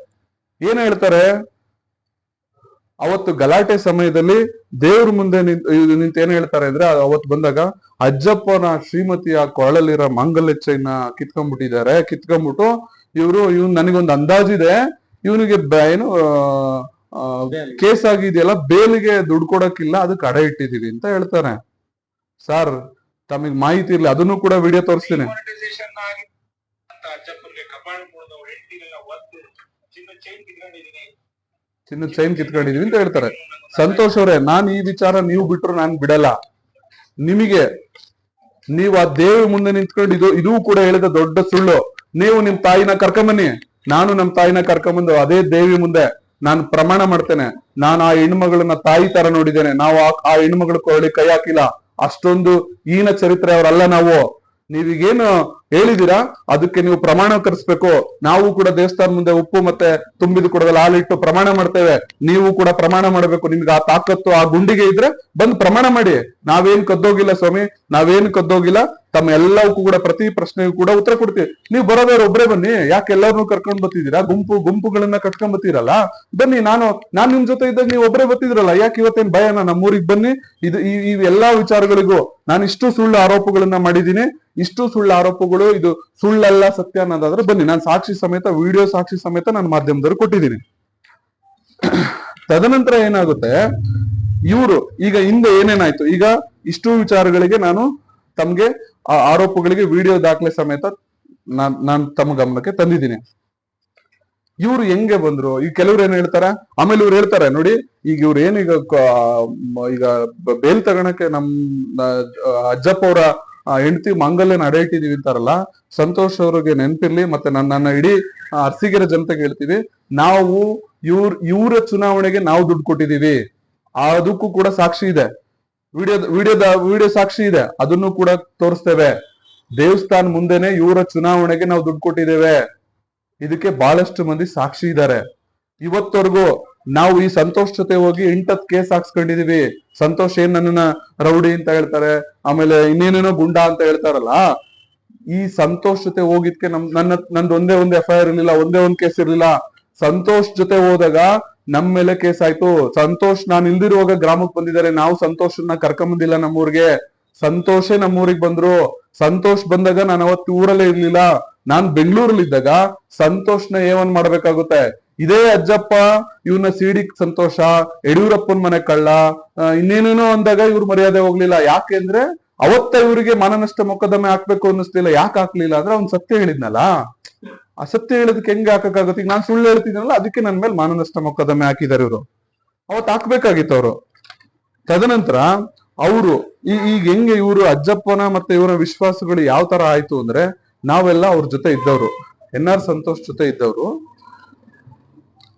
ಏನ್ ಹೇಳ್ತಾರೆ, ಅವತ್ತು ಗಲಾಟೆ ಸಮಯದಲ್ಲಿ ದೇವ್ರ ಮುಂದೆ ನಿಂತ ಏನ್ ಹೇಳ್ತಾರೆ ಅಂದ್ರೆ, ಅವತ್ತು ಬಂದಾಗ ಅಜ್ಜಪ್ಪನ ಶ್ರೀಮತಿಯ ಕೊಳಲಿರೋ ಮಾಂಗಲ್ಯ ಚೈನ ಕಿತ್ಕೊಂಡ್ಬಿಟ್ಟು ಇವ್ನು ನನಗೊಂದು ಅಂದಾಜಿದೆ, ಇವನಿಗೆ ಏನು ಕೇಸ್ ಆಗಿದೆಯಲ್ಲ, ಬೇಲಿಗೆ ದುಡ್ಡು ಕೊಡಕ್ಕಿಲ್ಲ, ಅದಕ್ಕೆ ಅಡ ಇಟ್ಟಿದೀವಿ ಅಂತ ಹೇಳ್ತಾನೆ. ಸರ್ ತಮಗ್ ಮಾಹಿತಿ ಇರ್ಲಿ, ಅದನ್ನು ಕೂಡ ವಿಡಿಯೋ ತೋರಿಸ್ತೀನಿ. ಚಿನ್ನದ ಚೈನ್ ಕಿತ್ಕೊಂಡಿದೀವಿ ಅಂತ ಹೇಳ್ತಾರೆ. ಸಂತೋಷ್ ಅವರೇ, ನಾನ್ ಈ ವಿಚಾರ ನೀವು ಬಿಟ್ರು ನಾನ್ ಬಿಡಲ್ಲ. ನಿಮಗೆ ನೀವು ಆ ದೇವಿ ಮುಂದೆ ನಿಂತ್ಕೊಂಡು ಇದು ಕೂಡ ಹೇಳಿದ ದೊಡ್ಡ ಸುಳ್ಳು. ನೀವು ನಿಮ್ ತಾಯಿನ ಕರ್ಕೊಂಬನ್ನಿ, ನಾನು ನಮ್ ತಾಯಿನ ಕರ್ಕೊಂಬಂದು ಅದೇ ದೇವಿ ಮುಂದೆ ನಾನು ಪ್ರಮಾಣ ಮಾಡ್ತೇನೆ, ನಾನು ಆ ಹೆಣ್ಮಗಳನ್ನ ತಾಯಿ ತರ ನೋಡಿದ್ದೇನೆ, ನಾವು ಆ ಹೆಣ್ಮಗಳು ಕೊರಳಿ ಕೈ ಹಾಕಿಲ್ಲ, ಅಷ್ಟೊಂದು ಹೀನ ಚರಿತ್ರೆ ಅವರಲ್ಲ ನಾವು. ನೀವೀಗೇನು ಹೇಳಿದೀರಾ ಅದಕ್ಕೆ ನೀವು ಪ್ರಮಾಣ ಕರೆಸ್ಬೇಕು. ನಾವು ಕೂಡ ದೇವಸ್ಥಾನ ಮುಂದೆ ಉಪ್ಪು ಮತ್ತೆ ತುಂಬಿದ ಕೊಡದಲ್ಲಿ ಹಾಲಿಟ್ಟು ಪ್ರಮಾಣ ಮಾಡ್ತೇವೆ, ನೀವು ಕೂಡ ಪ್ರಮಾಣ ಮಾಡ್ಬೇಕು. ನಿಮ್ಗೆ ಆ ತಾಕತ್ತು ಆ ಗುಂಡಿಗೆ ಇದ್ರೆ ಬಂದು ಪ್ರಮಾಣ ಮಾಡಿ. ನಾವೇನ್ ಕದ್ದೋಗಿಲ್ಲ ಸ್ವಾಮಿ, ನಾವೇನ್ ಕದ್ದೋಗಿಲ್ಲ. ತಮ್ಮ ಎಲ್ಲವಕ್ಕೂ ಕೂಡ ಪ್ರತಿ ಪ್ರಶ್ನೆಗೂ ಕೂಡ ಉತ್ತರ ಕೊಡ್ತೀವಿ. ನೀವು ಬರೋದವ್ರು ಒಬ್ಬರೇ ಬನ್ನಿ, ಯಾಕೆ ಎಲ್ಲರನ್ನೂ ಕರ್ಕೊಂಡ್ ಬರ್ತಿದ್ದೀರಾ? ಗುಂಪುಗಳನ್ನ ಕಟ್ಕೊಂಡ್ ಬರ್ತೀರಲ್ಲ, ಬನ್ನಿ. ನಾನ್ ನಿಮ್ ಜೊತೆ ಇದ್ದಾಗ ನೀವು ಒಬ್ಬರೇ ಬರ್ತಿದ್ರಲ್ಲ, ಯಾಕೆ ಇವತ್ತೇನ್ ಭಯನ? ನಮ್ಮೂರಿಗೆ ಬನ್ನಿ. ಈ ಎಲ್ಲಾ ವಿಚಾರಗಳಿಗೂ ನಾನು ಇಷ್ಟು ಸುಳ್ಳು ಆರೋಪಗಳನ್ನ ಮಾಡಿದ್ದೀನಿ. ಇಷ್ಟು ಸುಳ್ಳು ಆರೋಪಗಳು ಇದು ಸುಳ್ಳಲ್ಲ ಸತ್ಯ ಅನ್ನೋದಾದ್ರೆ ಬನ್ನಿ, ನಾನು ಸಾಕ್ಷಿ ಸಮೇತ ವಿಡಿಯೋ ಸಾಕ್ಷಿ ಸಮೇತ ನಾನು ಮಾಧ್ಯಮದವ್ರು ಕೊಟ್ಟಿದ್ದೀನಿ. ತದನಂತರ ಏನಾಗುತ್ತೆ, ಇವರು ಈಗ ಹಿಂದೆ ಏನೇನಾಯ್ತು, ಈಗ ಇಷ್ಟು ವಿಚಾರಗಳಿಗೆ ನಾನು ತಮ್ಗೆ ಆ ಆರೋಪಗಳಿಗೆ ವಿಡಿಯೋ ದಾಖಲೆ ಸಮೇತ ನಾನು ತಮ್ಮ ಗಮನಕ್ಕೆ ತಂದಿದ್ದೀನಿ. ಇವ್ರು ಹೆಂಗೆ ಬಂದ್ರು? ಈಗ ಕೆಲವ್ರು ಏನ್ ಹೇಳ್ತಾರೆ, ಆಮೇಲೆ ಇವ್ರು ಹೇಳ್ತಾರೆ ನೋಡಿ, ಈಗ ಇವ್ರು ಏನೀಗ ಈಗ ಬೇಲ್ ತಗೊಳಕ್ಕೆ ಅಜ್ಜಪ್ಪ ಅವರ ಹೆಂಡತಿ ಮಾಂಗಲ್ಯನ ಅಡೆ ಇಟ್ಟಿದೀವಿ ಅಂತಾರಲ್ಲ, ಸಂತೋಷ್ ಅವ್ರಿಗೆ ನೆನ್ಪಿರ್ಲಿ, ಮತ್ತೆ ನನ್ನ ಇಡೀ ಅರಸೀಕೆರೆ ಜನತೆಗೆ ಹೇಳ್ತೀವಿ, ನಾವು ಇವ್ರ ಚುನಾವಣೆಗೆ ನಾವು ದುಡ್ಡು ಕೊಟ್ಟಿದೀವಿ, ಅದಕ್ಕೂ ಕೂಡ ಸಾಕ್ಷಿ ಇದೆ, ವಿಡಿಯೋ ಸಾಕ್ಷಿ ಇದೆ, ಅದನ್ನು ಕೂಡ ತೋರಿಸ್ತೇವೆ. ದೇವಸ್ಥಾನ ಮುಂದೆನೆ ಇವರ ಚುನಾವಣೆಗೆ ನಾವು ದುಡ್ಡು ಕೊಟ್ಟಿದ್ದೇವೆ, ಇದಕ್ಕೆ ಬಹಳಷ್ಟು ಮಂದಿ ಸಾಕ್ಷಿ ಇದ್ದಾರೆ. ಇವತ್ತವರೆಗೂ ನಾವು ಈ ಸಂತೋಷ್ ಜೊತೆ ಹೋಗಿ 8 ಕೇಸ್ ಹಾಕ್ಸ್ಕೊಂಡಿದೀವಿ. ಸಂತೋಷ್ ಏನ್ ನನ್ನನ್ನ ರೌಡಿ ಅಂತ ಹೇಳ್ತಾರೆ, ಆಮೇಲೆ ಇನ್ನೇನೇನೋ ಗುಂಡ ಅಂತ ಹೇಳ್ತಾರಲ್ಲ, ಈ ಸಂತೋಷ್ ಜೊತೆ ಹೋಗಿದ್ಕೆ ನಂದು ಒಂದೇ ಒಂದು FIR ಇರ್ಲಿಲ್ಲ, ಒಂದೇ ಒಂದು ಕೇಸ್ ಇರ್ಲಿಲ್ಲ. ಸಂತೋಷ್ ಜೊತೆ ಹೋದಾಗ ನಮ್ ಮೇಲೆ ಕೇಸ್ ಆಯ್ತು. ಸಂತೋಷ್ ನಾನು ಇಲ್ದಿರುವಾಗ ಗ್ರಾಮಕ್ಕೆ ಬಂದಿದ್ದಾರೆ, ನಾವು ಸಂತೋಷನ್ನ ಕರ್ಕೊಂಬಂದಿಲ್ಲ ನಮ್ಮೂರ್ಗೆ, ಸಂತೋಷೇ ನಮ್ಮೂರಿಗೆ ಬಂದ್ರು. ಸಂತೋಷ್ ಬಂದಾಗ ನಾನು ಅವತ್ತು ಊರಲ್ಲೇ ಇರ್ಲಿಲ್ಲ, ನಾನ್ ಬೆಂಗಳೂರಲ್ಲಿ ಇದ್ದಾಗ ಸಂತೋಷ್ನ ಏವನ್ ಮಾಡ್ಬೇಕಾಗುತ್ತೆ. ಇದೇ ಅಜ್ಜಪ್ಪ ಇವನ್ನ ಸಿಡಿ ಸಂತೋಷ, ಯಡಿಯೂರಪ್ಪನ ಮನೆ ಕಳ್ಳ, ಇನ್ನೇನೇನೋ ಅಂದಾಗ ಇವ್ರು ಮರ್ಯಾದೆ ಹೋಗ್ಲಿಲ್ಲ. ಯಾಕೆಂದ್ರೆ ಅವತ್ತ ಇವ್ರಿಗೆ ಮಾನನಷ್ಟ ಮೊಕದ್ದಮೆ ಹಾಕ್ಬೇಕು ಅನ್ನಿಸ್ಲಿಲ್ಲ. ಯಾಕೆ ಹಾಕ್ಲಿಲ್ಲ ಅಂದ್ರೆ ಅವ್ನ್ ಸತ್ಯ ಹೇಳಿದ್ನಲ್ಲ, ಆ ಸತ್ಯ ಹೇಳೋದಕ್ಕೆ ಹೆಂಗೆ ಹಾಕಕ್ಕಾಗುತ್ತೆ? ಈಗ ನಾನ್ ಸುಳ್ಳು ಹೇಳ್ತಿದ್ದೀನಲ್ಲ, ಅದಕ್ಕೆ ನನ್ ಮೇಲೆ ಮಾನನಷ್ಟ ಮೊಕದ್ದಮೆ ಹಾಕಿದಾರೆ ಇವರು. ಅವತ್ ಹಾಕ್ಬೇಕಾಗಿತ್ತು ಅವರು. ತದನಂತರ ಅವರು ಈಗ ಹೆಂಗೆ ಇವರು ಅಜ್ಜಪ್ಪನ ಮತ್ತೆ ಇವರ ವಿಶ್ವಾಸಗಳು ಯಾವ ತರ ಆಯ್ತು ಅಂದ್ರೆ, ನಾವೆಲ್ಲ ಅವ್ರ ಜೊತೆ ಇದ್ದವ್ರು, NR ಸಂತೋಷ್ ಜೊತೆ ಇದ್ದವ್ರು.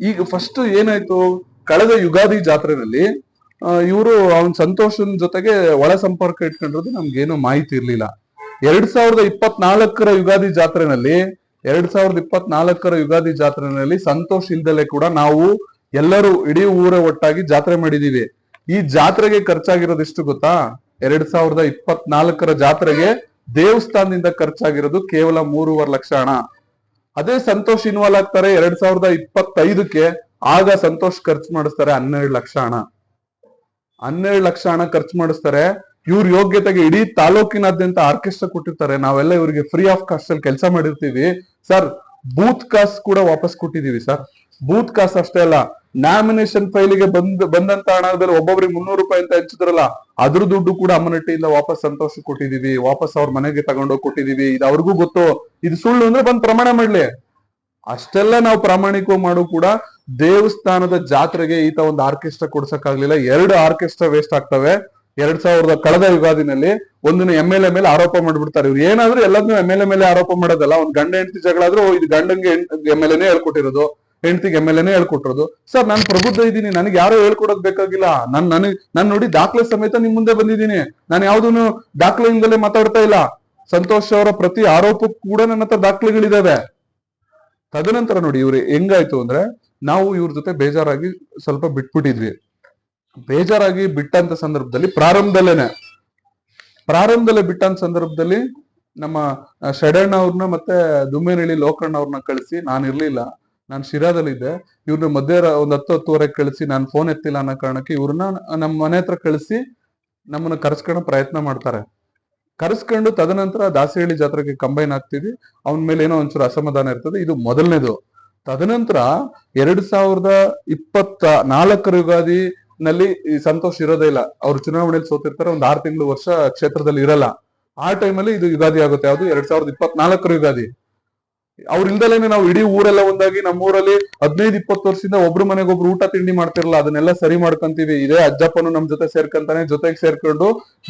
ಈಗ ಫಸ್ಟ್ ಏನಾಯ್ತು, ಕಳೆದ ಯುಗಾದಿ ಜಾತ್ರೆನಲ್ಲಿ ಇವರು ಅವನ್ ಸಂತೋಷನ್ ಜೊತೆಗೆ ಒಳ ಸಂಪರ್ಕ ಇಟ್ಕೊಂಡಿರೋದು ನಮ್ಗೇನು ಮಾಹಿತಿ ಇರ್ಲಿಲ್ಲ. 2024ರ ಯುಗಾದಿ ಜಾತ್ರೆನಲ್ಲಿ 2024ರ ಯುಗಾದಿ ಜಾತ್ರೆನಲ್ಲಿ ಸಂತೋಷ್ ಇಲ್ದಲೆ ಕೂಡ ನಾವು ಎಲ್ಲರೂ ಇಡೀ ಊರ ಒಟ್ಟಾಗಿ ಜಾತ್ರೆ ಮಾಡಿದೀವಿ. ಈ ಜಾತ್ರೆಗೆ ಖರ್ಚಾಗಿರೋದು ಎಷ್ಟು ಗೊತ್ತಾ? 2024ರ ಜಾತ್ರೆಗೆ ದೇವಸ್ಥಾನದಿಂದ ಖರ್ಚಾಗಿರೋದು ಕೇವಲ 3.5 ಲಕ್ಷ ಹಣ. ಅದೇ ಸಂತೋಷ್ ಇನ್ವಾಲ್ವ್ ಆಗ್ತಾರೆ 2025ಕ್ಕೆ, ಆಗ ಸಂತೋಷ್ ಖರ್ಚು ಮಾಡಿಸ್ತಾರೆ 12 ಲಕ್ಷ ಹಣ. 12 ಲಕ್ಷ ಹಣ ಖರ್ಚು ಮಾಡಿಸ್ತಾರೆ. ಇವ್ರ ಯೋಗ್ಯತೆಗೆ ಇಡೀ ತಾಲೂಕಿನಾದ್ಯಂತ ಆರ್ಕೆಸ್ಟ್ರಾ ಕೊಟ್ಟಿರ್ತಾರೆ. ನಾವೆಲ್ಲ ಇವರಿಗೆ ಫ್ರೀ ಆಫ್ ಕಾಸ್ಟ್ ಅಲ್ಲಿ ಕೆಲಸ ಮಾಡಿರ್ತೀವಿ ಸರ್. ಬೂತ್ ಕಾಸ್ಟ್ ಕೂಡ ವಾಪಸ್ ಕೊಟ್ಟಿದೀವಿ ಸರ್. ಬೂತ್ ಕಾಸ್ಟ್ ಅಷ್ಟೇ ಅಲ್ಲ, ನಾಮಿನೇಷನ್ ಫೈಲಿಗೆ ಬಂದಂತ ಹಣದಲ್ಲಿ ಒಬ್ಬೊಬ್ರಿಗೆ 300 ರೂಪಾಯಿ ಅಂತ ಹಂಚಿದ್ರಲ್ಲ, ಅದ್ರ ದುಡ್ಡು ಕೂಡ ಅಮ್ಮನಟ್ಟಿಯಿಂದ ವಾಪಸ್ ಸಂತೋಷ ಕೊಟ್ಟಿದೀವಿ, ವಾಪಸ್ ಅವ್ರ ಮನೆಗೆ ತಗೊಂಡೋಗಿ ಕೊಟ್ಟಿದೀವಿ. ಇದು ಅವ್ರಿಗೂ ಗೊತ್ತು. ಇದು ಸುಳ್ಳು ಅಂದ್ರೆ ಬಂದ್ ಪ್ರಮಾಣ ಮಾಡ್ಲಿ. ಅಷ್ಟೆಲ್ಲ ನಾವು ಪ್ರಾಮಾಣಿಕವಾಗಿ ಮಾಡು ಕೂಡ ದೇವಸ್ಥಾನದ ಜಾತ್ರೆಗೆ ಈತ ಒಂದು ಆರ್ಕೆಸ್ಟ್ರಾ ಕೊಡ್ಸಕ್ಕಾಗ್ಲಿಲ್ಲ. 2 ಆರ್ಕೆಸ್ಟ್ರಾ ವೇಸ್ಟ್ ಆಗ್ತವೆ. 2000 ಕಳೆದ ಯುಗಾದಿನಲ್ಲಿ ಒಂದನ್ನ MLA ಮೇಲೆ ಆರೋಪ ಮಾಡ್ಬಿಡ್ತಾರೆ. ಇವ್ರು ಏನಾದ್ರೂ ಎಲ್ಲದನ್ನೂ MLA ಮೇಲೆ ಆರೋಪ ಮಾಡೋದಲ್ಲ. ಒಂದ್ ಗಂಡ ಹೆಂಡತಿ ಜಗಳ ಆದ್ರೂ ಇದು ಗಂಡಂಗೆ MLAನೇ ಹೇಳ್ಕೊಟ್ಟಿರೋದು, ಹೆಂಡತಿಗೆ MLAನೇ ಹೇಳ್ಕೊಟ್ಟಿರೋದು. ಸರ್ ನಾನು ಪ್ರಬುದ್ಧ ಇದ್ದೀನಿ, ನನಗೆ ಯಾರೋ ಹೇಳ್ಕೊಡೋದ್ ಬೇಕಾಗಿಲ್ಲ. ನಾನ್ ನೋಡಿ ದಾಖಲೆ ಸಮೇತ ನಿಮ್ ಮುಂದೆ ಬಂದಿದ್ದೀನಿ. ನಾನು ಯಾವ್ದೂನು ದಾಖಲೆಯಿಂದಲೇ ಮಾತಾಡ್ತಾ ಇಲ್ಲ. ಸಂತೋಷ್ ಅವರ ಪ್ರತಿ ಆರೋಪಕ್ಕೂ ಕೂಡ ನನ್ನ ಹತ್ರ ದಾಖಲೆಗಳಿದಾವೆ. ತದನಂತರ ನೋಡಿ ಇವ್ರು ಹೆಂಗಾಯ್ತು ಅಂದ್ರೆ, ನಾವು ಇವ್ರ ಜೊತೆ ಬೇಜಾರಾಗಿ ಸ್ವಲ್ಪ ಬಿಟ್ಬಿಟ್ಟಿದ್ವಿ. ಬೇಜಾರಾಗಿ ಬಿಟ್ಟಂತ ಸಂದರ್ಭದಲ್ಲಿ ಪ್ರಾರಂಭದಲ್ಲೇ ಬಿಟ್ಟಂತ ಸಂದರ್ಭದಲ್ಲಿ ನಮ್ಮ ಶಡಣ್ಣ ಅವ್ರನ್ನ ಮತ್ತೆ ದುಮ್ಮೇನಹಳ್ಳಿ ಲೋಕಣ್ಣ ಅವ್ರನ್ನ ಕಳಿಸಿ, ನಾನು ಇರ್ಲಿಲ್ಲ, ನಾನು ಶಿರಾದಲ್ಲಿದ್ದೆ, ಇವ್ರನ್ನ ಮಧ್ಯ ಒಂದ್ 10-10:30 ಕಳಿಸಿ ನಾನು ಫೋನ್ ಎತ್ತಿಲ್ಲ ಅನ್ನೋ ಕಾರಣಕ್ಕೆ ಇವ್ರನ್ನ ನಮ್ಮ ಮನೆ ಹತ್ರ ಕಳಿಸಿ ನಮ್ಮನ್ನ ಕರ್ಸ್ಕೊಳ್ಳೋ ಪ್ರಯತ್ನ ಮಾಡ್ತಾರೆ. ಕರೆಸ್ಕೊಂಡು ತದನಂತರ ದಾಸರಹಳ್ಳಿ ಜಾತ್ರೆಗೆ ಕಂಬೈನ್ ಆಗ್ತೀವಿ. ಅವನ ಮೇಲೆ ಏನೋ ಒಂಚೂರು ಅಸಮಾಧಾನ ಇರ್ತದೆ. ಇದು ಮೊದಲನೇದು. ತದನಂತರ 2024ರ ಯುಗಾದಿನಲ್ಲಿ ಈ ಸಂತೋಷ್ ಇರೋದೇ ಇಲ್ಲ. ಅವ್ರು ಚುನಾವಣೆಯಲ್ಲಿ ಸೋತಿರ್ತಾರೆ. ಒಂದ್ 6 ತಿಂಗಳು ವರ್ಷ ಕ್ಷೇತ್ರದಲ್ಲಿ ಇರಲ್ಲ. ಆ ಟೈಮಲ್ಲಿ ಇದು ಯುಗಾದಿ ಆಗುತ್ತೆ. ಯಾವ್ದು 2024ರ ಯುಗಾದಿ. ಅವ್ರ ಇಲ್ದಲೇನೆ ನಾವು ಇಡೀ ಊರೆಲ್ಲ ಒಂದಾಗಿ ನಮ್ಮೂರಲ್ಲಿ 15-20 ವರ್ಷದಿಂದ ಒಬ್ರು ಮನೆಗೊಬ್ರು ಊಟ ತಿಂಡಿ ಮಾಡ್ತಿರಲ್ಲ, ಅದನ್ನೆಲ್ಲ ಸರಿ ಮಾಡ್ಕೊಂತೀವಿ. ಇದೇ ಅಜ್ಜಪ್ಪನು ನಮ್ ಜೊತೆ ಸೇರ್ಕೊಂತಾನೆ, ಜೊತೆಗೆ ಸೇರ್ಕೊಂಡು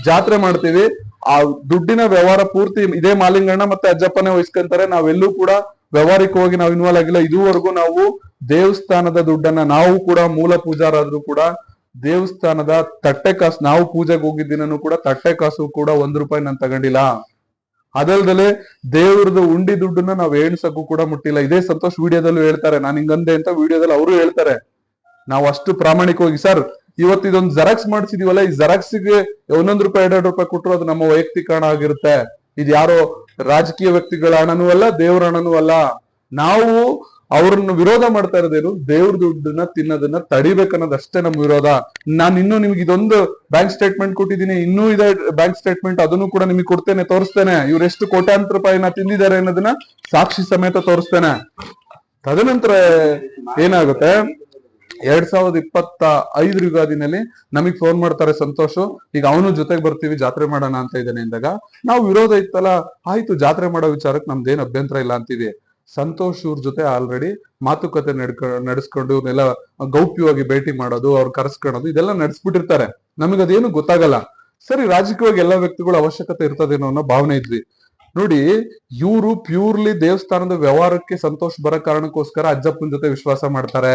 ಜಾತ್ರೆ ಮಾಡ್ತೀವಿ. ಆ ದುಡ್ಡಿನ ವ್ಯವಹಾರ ಪೂರ್ತಿ ಇದೇ ಮಾಲಿಂಗಣ್ಣ ಮತ್ತೆ ಅಜ್ಜಪ್ಪನೇ ವಹಿಸ್ಕೊಂತಾರೆ. ನಾವೆಲ್ಲೂ ಕೂಡ ವ್ಯವಹಾರಿಕವಾಗಿ ನಾವು ಇನ್ವಾಲ್ವ್ ಆಗಿಲ್ಲ. ಇದುವರೆಗೂ ನಾವು ದೇವಸ್ಥಾನದ ದುಡ್ಡನ್ನ, ನಾವು ಕೂಡ ಮೂಲ ಪೂಜಾರಾದ್ರೂ ಕೂಡ ದೇವಸ್ಥಾನದ ತಟ್ಟೆ ಕಾಸು, ನಾವು ಪೂಜೆಗೆ ಹೋಗಿದ್ದಿನೂ ಕೂಡ ತಟ್ಟೆ ಕಾಸು ಕೂಡ 1 ರೂಪಾಯಿ ನಾನು ತಗೊಂಡಿಲ್ಲ. ಅದಲ್ದಲೆ ದೇವ್ರದ್ದು ಉಂಡಿ ದುಡ್ಡನ್ನ ನಾವು ಎಣಿಸಕ್ಕೂ ಕೂಡ ಮುಟ್ಟಿಲ್ಲ. ಇದೇ ಸಂತೋಷ್ ವಿಡಿಯೋದಲ್ಲೂ ಹೇಳ್ತಾರೆ, ನಾನು ಹಿಂಗಂದೆ ಅಂತ ವಿಡಿಯೋದಲ್ಲಿ ಅವರು ಹೇಳ್ತಾರೆ. ನಾವು ಅಷ್ಟು ಪ್ರಾಮಾಣಿಕವಾಗಿ, ಸರ್ ಇವತ್ತು ಇದೊಂದು ಜೆರಾಕ್ಸ್ ಮಾಡಿಸಿದೀವಲ್ಲ, ಈ ಜೆರಾಕ್ಸ್ಗೆ 1 ರೂಪಾಯಿ 2 ರೂಪಾಯಿ ಕೊಟ್ಟರು ಅದು ನಮ್ಮ ವೈಯಕ್ತಿಕ ಹಣ ಆಗಿರುತ್ತೆ. ಇದು ಯಾರೋ ರಾಜಕೀಯ ವ್ಯಕ್ತಿಗಳ ಹಣನೂ ಅಲ್ಲ, ದೇವ್ರ ಹಣನೂ ಅಲ್ಲ. ನಾವು ಅವ್ರನ್ನ ವಿರೋಧ ಮಾಡ್ತಾ ಇರೋದೇನು, ದೇವ್ರ ದುಡ್ಡನ್ನ ತಿನ್ನೋದನ್ನ ತಡಿಬೇಕನ್ನೋದಷ್ಟೇ ನಮ್ಮ ವಿರೋಧ. ನಾನು ಇನ್ನೂ ನಿಮ್ಗೆ ಇದೊಂದು ಬ್ಯಾಂಕ್ ಸ್ಟೇಟ್ಮೆಂಟ್ ಕೊಟ್ಟಿದ್ದೀನಿ, ಇನ್ನೂ ಇದೆ ಬ್ಯಾಂಕ್ ಸ್ಟೇಟ್ಮೆಂಟ್, ಅದನ್ನು ಕೂಡ ನಿಮಗೆ ಕೊಡ್ತೇನೆ, ತೋರಿಸ್ತೇನೆ. ಇವ್ರು ಎಷ್ಟು ಕೋಟ್ಯಾಂತರ ರೂಪಾಯಿನ ತಿಂದಿದ್ದಾರೆ ಅನ್ನೋದನ್ನ ಸಾಕ್ಷಿ ಸಮೇತ ತೋರಿಸ್ತೇನೆ. ತದನಂತರ ಏನಾಗುತ್ತೆ, 2025 ಯುಗಾದಿನಲ್ಲಿ ನಮಗ್ ಫೋನ್ ಮಾಡ್ತಾರೆ ಸಂತೋಷ್, ಈಗ ಅವನು ಜೊತೆಗೆ ಬರ್ತೀವಿ ಜಾತ್ರೆ ಮಾಡೋಣ ಅಂತ ಇದ್ದಾನೆ ಅಂದಾಗ, ನಾವು ವಿರೋಧ ಇತ್ತಲ್ಲ, ಆಯ್ತು ಜಾತ್ರೆ ಮಾಡೋ ವಿಚಾರಕ್ಕೆ ನಮ್ದೇನ್ ಅಭ್ಯಂತರ ಇಲ್ಲ ಅಂತೀವಿ. ಸಂತೋಷ್ ಇವ್ರ ಜೊತೆ ಆಲ್ರೆಡಿ ಮಾತುಕತೆ ನಡೆಸ್ಕೊಂಡು ಇವ್ರನ್ನೆಲ್ಲ ಗೌಪ್ಯವಾಗಿ ಭೇಟಿ ಮಾಡೋದು, ಅವ್ರು ಕರೆಸ್ಕೊಳ್ಳೋದು, ಇದೆಲ್ಲ ನಡೆಸ್ಬಿಟ್ಟಿರ್ತಾರೆ. ನಮಗದೇನು ಗೊತ್ತಾಗಲ್ಲ. ಸರಿ, ರಾಜಕೀಯವಾಗಿ ಎಲ್ಲಾ ವ್ಯಕ್ತಿಗಳ ಅವಶ್ಯಕತೆ ಇರ್ತದೇನೋ ಅನ್ನೋ ಭಾವನೆ ಇದ್ವಿ. ನೋಡಿ, ಇವರು ಪ್ಯೂರ್ಲಿ ದೇವಸ್ಥಾನದ ವ್ಯವಹಾರಕ್ಕೆ ಸಂತೋಷ್ ಬರೋ ಕಾರಣಕ್ಕೋಸ್ಕರ ಅಜ್ಜಪ್ಪನ ಜೊತೆ ವಿಶ್ವಾಸ ಮಾಡ್ತಾರೆ.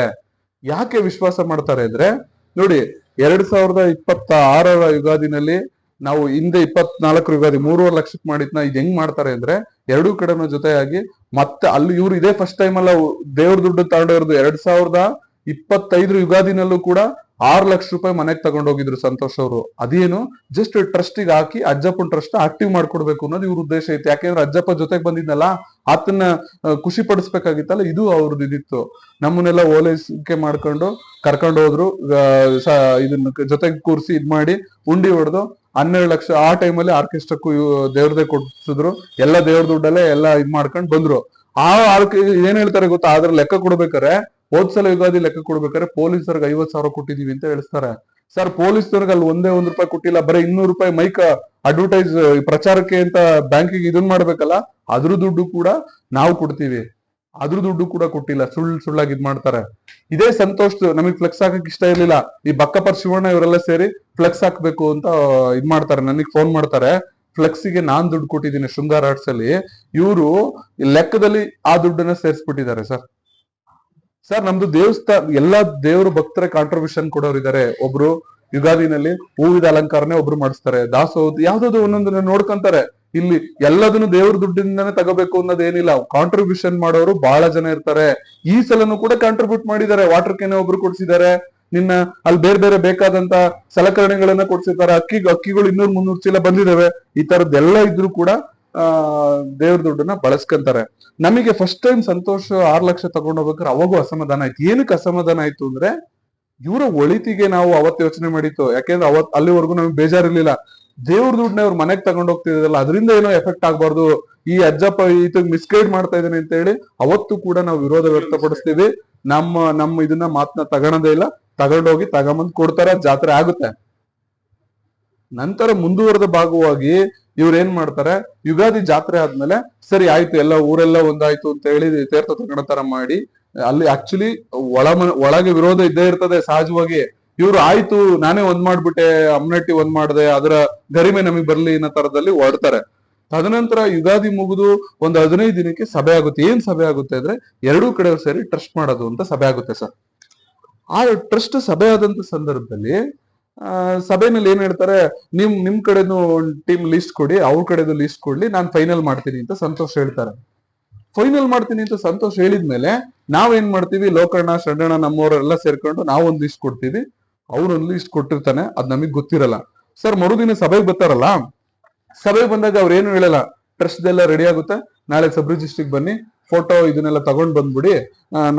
ಯಾಕೆ ವಿಶ್ವಾಸ ಮಾಡ್ತಾರೆ ಅಂದ್ರೆ, ನೋಡಿ, 2026ರ ಯುಗಾದಿನಲ್ಲಿ ನಾವು ಹಿಂದೆ 24 ಯುಗಾದಿ 3.5 ಲಕ್ಷಕ್ಕೆ ಮಾಡಿದ್ನ ಇದು ಹೆಂಗ್ ಮಾಡ್ತಾರೆ ಅಂದ್ರೆ, ಎರಡೂ ಕಡೆನೂ ಜೊತೆಯಾಗಿ ಮತ್ತೆ ಅಲ್ಲಿ ಇವ್ರು ಇದೇ ಫಸ್ಟ್ ಟೈಮ್ ಅಲ್ಲ ದೇವ್ರ ದುಡ್ಡು ತಗೊಂಡಿರೋದು. 2025 ಯುಗಾದಿನಲ್ಲೂ ಕೂಡ 6 ಲಕ್ಷ ರೂಪಾಯಿ ಮನೆಗೆ ತಗೊಂಡೋಗಿದ್ರು ಸಂತೋಷ್ ಅವರು. ಅದೇನು ಜಸ್ಟ್ ಟ್ರಸ್ಟಿಗೆ ಹಾಕಿ ಅಜ್ಜಪ್ಪನ್ ಟ್ರಸ್ಟ್ ಆಕ್ಟಿವ್ ಮಾಡ್ಕೊಡ್ಬೇಕು ಅನ್ನೋದು ಇವ್ರ ಉದ್ದೇಶ ಇತ್ತು. ಯಾಕೆಂದ್ರೆ ಅಜ್ಜಪ್ಪ ಜೊತೆಗೆ ಬಂದಿದ್ನಲ್ಲ, ಆತನ್ನ ಖುಷಿ ಪಡಿಸ್ಬೇಕಾಗಿತ್ತಲ್ಲ, ಇದು ಅವ್ರದ್ದು ಇದಿತ್ತು. ನಮ್ಮನ್ನೆಲ್ಲ ಓಲೈಸಿಕೆ ಮಾಡ್ಕೊಂಡು ಕರ್ಕೊಂಡು ಹೋದ್ರು, ಇದನ್ನ ಜೊತೆಗೆ ಕೂರಿಸಿ ಇದ್ ಮಾಡಿ ಉಂಡಿ ಹೊಡೆದು 12 ಲಕ್ಷ ಆ ಟೈಮಲ್ಲಿ ಆರ್ಕೆಸ್ಟ್ರಕ್ಕೂ ದೇವ್ರದೇ ಕೊಡ್ಸಿದ್ರು. ಎಲ್ಲ ದೇವ್ರ ದುಡ್ಡಲ್ಲೇ ಎಲ್ಲ ಇದ್ ಮಾಡ್ಕೊಂಡು ಬಂದ್ರು. ಏನ್ ಹೇಳ್ತಾರೆ ಗೊತ್ತಾ, ಅದ್ರ ಲೆಕ್ಕ ಕೊಡ್ಬೇಕಾರೆ, ಹೋದ್ಸಲ ಯುಗಾದಿ ಲೆಕ್ಕ ಕೊಡ್ಬೇಕಾದ್ರೆ ಪೊಲೀಸರಿಗೆ 50,000 ಕೊಟ್ಟಿದೀವಿ ಅಂತ ಹೇಳ್ತಾರೆ. ಸರ್, ಪೊಲೀಸರಿಗೆ ಅಲ್ಲಿ ಒಂದೇ 1 ರೂಪಾಯಿ ಕೊಟ್ಟಿಲ್ಲ, ಬರೀ 200 ರೂಪಾಯಿ ಮೈಕ್ ಅಡ್ವರ್ಟೈಸ್ ಪ್ರಚಾರಕ್ಕೆ ಅಂತ ಬ್ಯಾಂಕಿಗೆ ಇದನ್ ಮಾಡ್ಬೇಕಲ್ಲ, ಅದ್ರ ದುಡ್ಡು ಕೂಡ ನಾವು ಕೊಡ್ತೀವಿ. ಅದ್ರ ದುಡ್ಡು ಕೂಡ ಕೊಟ್ಟಿಲ್ಲ, ಸುಳ್ಳಾಗಿ ಇದ್ ಮಾಡ್ತಾರೆ. ಇದೇ ಸಂತೋಷ್ ನಮಗ್ ಫ್ಲೆಕ್ಸ್ ಹಾಕಕ್ ಇಷ್ಟ ಇರ್ಲಿಲ್ಲ. ಈ ಬಕ್ಕಪ್ಪರ್ ಶಿವಣ್ಣ ಇವರೆಲ್ಲ ಸೇರಿ ಫ್ಲೆಕ್ಸ್ ಹಾಕ್ಬೇಕು ಅಂತ ಇದ್ ಮಾಡ್ತಾರೆ. ನನಗ್ ಫೋನ್ ಮಾಡ್ತಾರೆ, ಫ್ಲೆಕ್ಸಿಗೆ ನಾನ್ ದುಡ್ಡು ಕೊಟ್ಟಿದ್ದೀನಿ ಶೃಂಗಾರ ಆರ್ಟ್ಸ್ ಅಲ್ಲಿ. ಇವರು ಲೆಕ್ಕದಲ್ಲಿ ಆ ದುಡ್ಡನ್ನ ಸೇರಿಸ್ಬಿಟ್ಟಿದ್ದಾರೆ. ಸರ್, ನಮ್ದು ದೇವಸ್ಥಾನ ಎಲ್ಲಾ ದೇವ್ರ ಭಕ್ತರ ಕಾಂಟ್ರಿಬ್ಯೂಷನ್ ಕೊಡೋರಿದ್ದಾರೆ. ಒಬ್ರು ಯುಗಾದಿನಲ್ಲಿ ಹೂವಿದ ಅಲಂಕಾರನೇ ಒಬ್ರು ಮಾಡಿಸ್ತಾರೆ, ದಾಸೋಹ ಯಾವ್ದಾದ್ರು ಒಂದೊಂದನ್ನ ನೋಡ್ಕೊಂತಾರೆ. ಇಲ್ಲಿ ಎಲ್ಲದನ್ನು ದೇವ್ರ ದುಡ್ಡಿಂದಾನೇ ತಗೋಬೇಕು ಅನ್ನೋದೇನಿಲ್ಲ. ಕಾಂಟ್ರಿಬ್ಯೂಷನ್ ಮಾಡೋರು ಬಹಳ ಜನ ಇರ್ತಾರೆ. ಈ ಸಲನು ಕೂಡ ಕಾಂಟ್ರಿಬ್ಯೂಟ್ ಮಾಡಿದ್ದಾರೆ. ವಾಟರ್ ಕ್ಯಾನ್ ಒಬ್ರು ಕೊಡ್ಸಿದ್ದಾರೆ, ನಿನ್ನ ಅಲ್ಲಿ ಬೇರೆ ಬೇರೆ ಬೇಕಾದಂತ ಸಲಕರಣೆಗಳನ್ನ ಕೊಡ್ಸಿರ್ತಾರೆ. ಅಕ್ಕಿಗಳು 200-300 ಚೀಲ ಬಂದಿದಾವೆ. ಈ ತರದ್ದೆಲ್ಲ ಇದ್ರು ಕೂಡ ದೇವ್ರ ದುಡ್ಡನ್ನ ಬಳಸ್ಕೊಂತಾರೆ. ನಮಗೆ ಫಸ್ಟ್ ಟೈಮ್ ಸಂತೋಷ್ 6 ಲಕ್ಷ ತಗೊಂಡೋಗ್ಬೇಕಾದ್ರೆ ಅವಾಗೂ ಅಸಮಾಧಾನ ಆಯ್ತು. ಏನಕ್ಕೆ ಅಸಮಾಧಾನ ಆಯ್ತು ಅಂದ್ರೆ, ಇವರ ಒಳಿತಿಗೆ ನಾವು ಅವತ್ತು ಯೋಚನೆ ಮಾಡಿತ್ತು. ಯಾಕೆಂದ್ರೆ ಅಲ್ಲಿವರೆಗೂ ನಮ್ಗೆ ಬೇಜಾರಿರ್ಲಿಲ್ಲ. ದೇವ್ರ ದುಡ್ಡನ್ನ ಅವ್ರ ಮನೆಗ್ ತಗೊಂಡ್ ಹೋಗ್ತಿದ್ರಲ್ಲ, ಅದರಿಂದ ಏನೋ ಎಫೆಕ್ಟ್ ಆಗ್ಬಾರ್ದು, ಈ ಅಜ್ಜಪ್ಪ ಈತಗ್ ಮಿಸ್ಗೈಡ್ ಮಾಡ್ತಾ ಇದ್ದಾನೆ ಅಂತ ಹೇಳಿ ಅವತ್ತು ಕೂಡ ನಾವು ವಿರೋಧ ವ್ಯಕ್ತಪಡಿಸ್ತೀವಿ. ನಮ್ಮ ಇದನ್ನ ಮಾತನ್ನ ತಗೊಳೋದೇ ಇಲ್ಲ. ತಗೊಂಡೋಗಿ ತಗೊಂಬಂದ್ ಕೊಡ್ತಾರೆ, ಜಾತ್ರೆ ಆಗುತ್ತೆ. ನಂತರ ಮುಂದುವರೆದ ಭಾಗವಾಗಿ ಇವ್ರು ಏನ್ ಮಾಡ್ತಾರೆ, ಯುಗಾದಿ ಜಾತ್ರೆ ಆದ್ಮೇಲೆ ಸರಿ ಆಯ್ತು, ಎಲ್ಲ ಊರೆಲ್ಲ ಒಂದಾಯ್ತು ಅಂತ ಹೇಳಿ ತೀರ್ಥ ತಗೊಂಡ ತರ ಮಾಡಿ, ಅಲ್ಲಿ ಆಕ್ಚುಲಿ ಒಳಗೆ ವಿರೋಧ ಇದ್ದೇ ಇರ್ತದೆ ಸಹಜವಾಗಿ. ಇವ್ರು ಆಯ್ತು ನಾನೇ ಒಂದ್ ಮಾಡ್ಬಿಟ್ಟೆ, ಅಮ್ನಟ್ಟಿ ಒಂದ್ ಮಾಡ್ದೆ, ಅದರ ಗರಿಮೆ ನಮಗ್ ಬರ್ಲಿ ಅನ್ನೋ ತರದಲ್ಲಿ ಹೊರಡ್ತಾರೆ. ತದನಂತರ ಯುಗಾದಿ ಮುಗಿದು ಒಂದು 15 ದಿನಕ್ಕೆ ಸಭೆ ಆಗುತ್ತೆ. ಏನ್ ಸಭೆ ಆಗುತ್ತೆ ಅಂದ್ರೆ, ಎರಡೂ ಕಡೆ ಸೇರಿ ಟ್ರಸ್ಟ್ ಮಾಡೋದು ಅಂತ ಸಭೆ ಆಗುತ್ತೆ ಸರ್. ಆ ಟ್ರಸ್ಟ್ ಸಭೆ ಆದಂತ ಸಂದರ್ಭದಲ್ಲಿ ಸಭೆನಲ್ಲಿ ಏನ್ ಹೇಳ್ತಾರೆ, ನಿಮ್ ಕಡೆನು ಒಂದ್ ಟೀಮ್ ಲಿಸ್ಟ್ ಕೊಡಿ, ಅವ್ರ ಕಡೆದು ಲಿಸ್ಟ್ ಕೊಡ್ಲಿ, ನಾನ್ ಫೈನಲ್ ಮಾಡ್ತೀನಿ ಅಂತ ಸಂತೋಷ್ ಹೇಳ್ತಾರೆ. ಫೈನಲ್ ಮಾಡ್ತೀನಿ ಅಂತ ಸಂತೋಷ್ ಹೇಳಿದ್ಮೇಲೆ ನಾವೇನ್ ಮಾಡ್ತೀವಿ, ಲೋಕಣ್ಣ, ಶರಣಣ್ಣ ನಮ್ಮವರೆಲ್ಲ ಸೇರ್ಕೊಂಡು ನಾವೊಂದ್ ಲಿಸ್ಟ್ ಕೊಡ್ತೀವಿ. ಅವ್ರೊಂದ್ ಲಿಸ್ಟ್ ಕೊಟ್ಟಿರ್ತಾನೆ, ಅದ್ ನಮಗ್ ಗೊತ್ತಿರಲ್ಲ. ಸರ್, ಮರುದಿನ ಸಭೆಗೆ ಬರ್ತಾರಲ್ಲ, ಸಭೆಗೆ ಬಂದಾಗ ಅವ್ರ ಏನು ಹೇಳಲ್ಲ, ಟ್ರಸ್ಟ್ ಎಲ್ಲ ರೆಡಿ ಆಗುತ್ತೆ, ನಾಳೆ ಸಬ್ ರಿಜಿಸ್ಟ್ರಿಗೆ ಬನ್ನಿ, ಫೋಟೋ ಇದನ್ನೆಲ್ಲ ತಗೊಂಡ್ ಬಂದ್ಬಿಡಿ,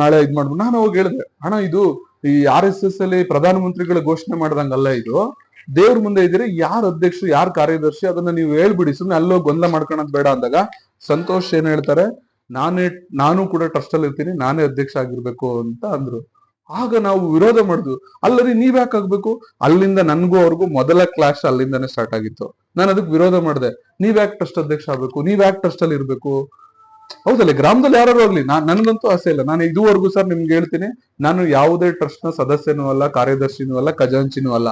ನಾಳೆ ಇದ್ ಮಾಡ್ಬಿಡಿ. ನಾನು ಹೋಗಿ ಹೇಳಿದೆ, ಅಣ್ಣ ಇದು ಈ RSS ಅಲ್ಲಿ ಪ್ರಧಾನಮಂತ್ರಿಗಳ ಘೋಷಣೆ ಮಾಡ್ದಂಗಲ್ಲ, ಇದು ದೇವ್ರ ಮುಂದೆ ಇದ್ದೀರಿ, ಯಾರ್ ಅಧ್ಯಕ್ಷರು ಯಾರ್ ಕಾರ್ಯದರ್ಶಿ ಅದನ್ನ ನೀವು ಹೇಳ್ಬಿಡಿ, ಸುಮ್ನೆ ಅಲ್ಲೋ ಗೊಂದಲ ಮಾಡ್ಕೊಳೋದ್ ಬೇಡ ಅಂದಾಗ ಸಂತೋಷ್ ಏನ್ ಹೇಳ್ತಾರೆ, ನಾನು ಕೂಡ ಟ್ರಸ್ಟ್ ಅಲ್ಲಿ ಇರ್ತೀನಿ, ನಾನೇ ಅಧ್ಯಕ್ಷ ಆಗಿರ್ಬೇಕು ಅಂತ ಅಂದ್ರು. ಆಗ ನಾವು ವಿರೋಧ ಮಾಡಿದ್ವು. ಅಲ್ಲರಿ ನೀವ್ ಯಾಕೆ ಆಗ್ಬೇಕು, ಅಲ್ಲಿಂದ ನನ್ಗೂ ಅವ್ರಿಗೂ ಮೊದಲ ಕ್ಲಾಶ್ ಅಲ್ಲಿಂದಾನೇ ಸ್ಟಾರ್ಟ್ ಆಗಿತ್ತು. ನಾನು ಅದಕ್ಕೆ ವಿರೋಧ ಮಾಡಿದೆ. ನೀವ್ ಯಾಕೆ ಟ್ರಸ್ಟ್ ಅಧ್ಯಕ್ಷ ಆಗ್ಬೇಕು, ನೀವ್ ಯಾಕೆ ಟ್ರಸ್ಟ್ ಅಲ್ಲಿ ಇರ್ಬೇಕು? ಹೌದಲ್ಲ, ಗ್ರಾಮದಲ್ಲಿ ಯಾರು ಆಗ್ಲಿ, ನನ್ಗಂತೂ ಆಸೆ ಇಲ್ಲ. ನಾನು ಇದುವರೆಗೂ ಸರ್ ನಿಮ್ಗೆ ಹೇಳ್ತೀನಿ, ನಾನು ಯಾವುದೇ ಟ್ರಸ್ಟ್ ನ ಸದಸ್ಯನೂ ಅಲ್ಲ, ಕಾರ್ಯದರ್ಶಿನೂ ಅಲ್ಲ, ಖಜಾಂಚಿನೂ ಅಲ್ಲ.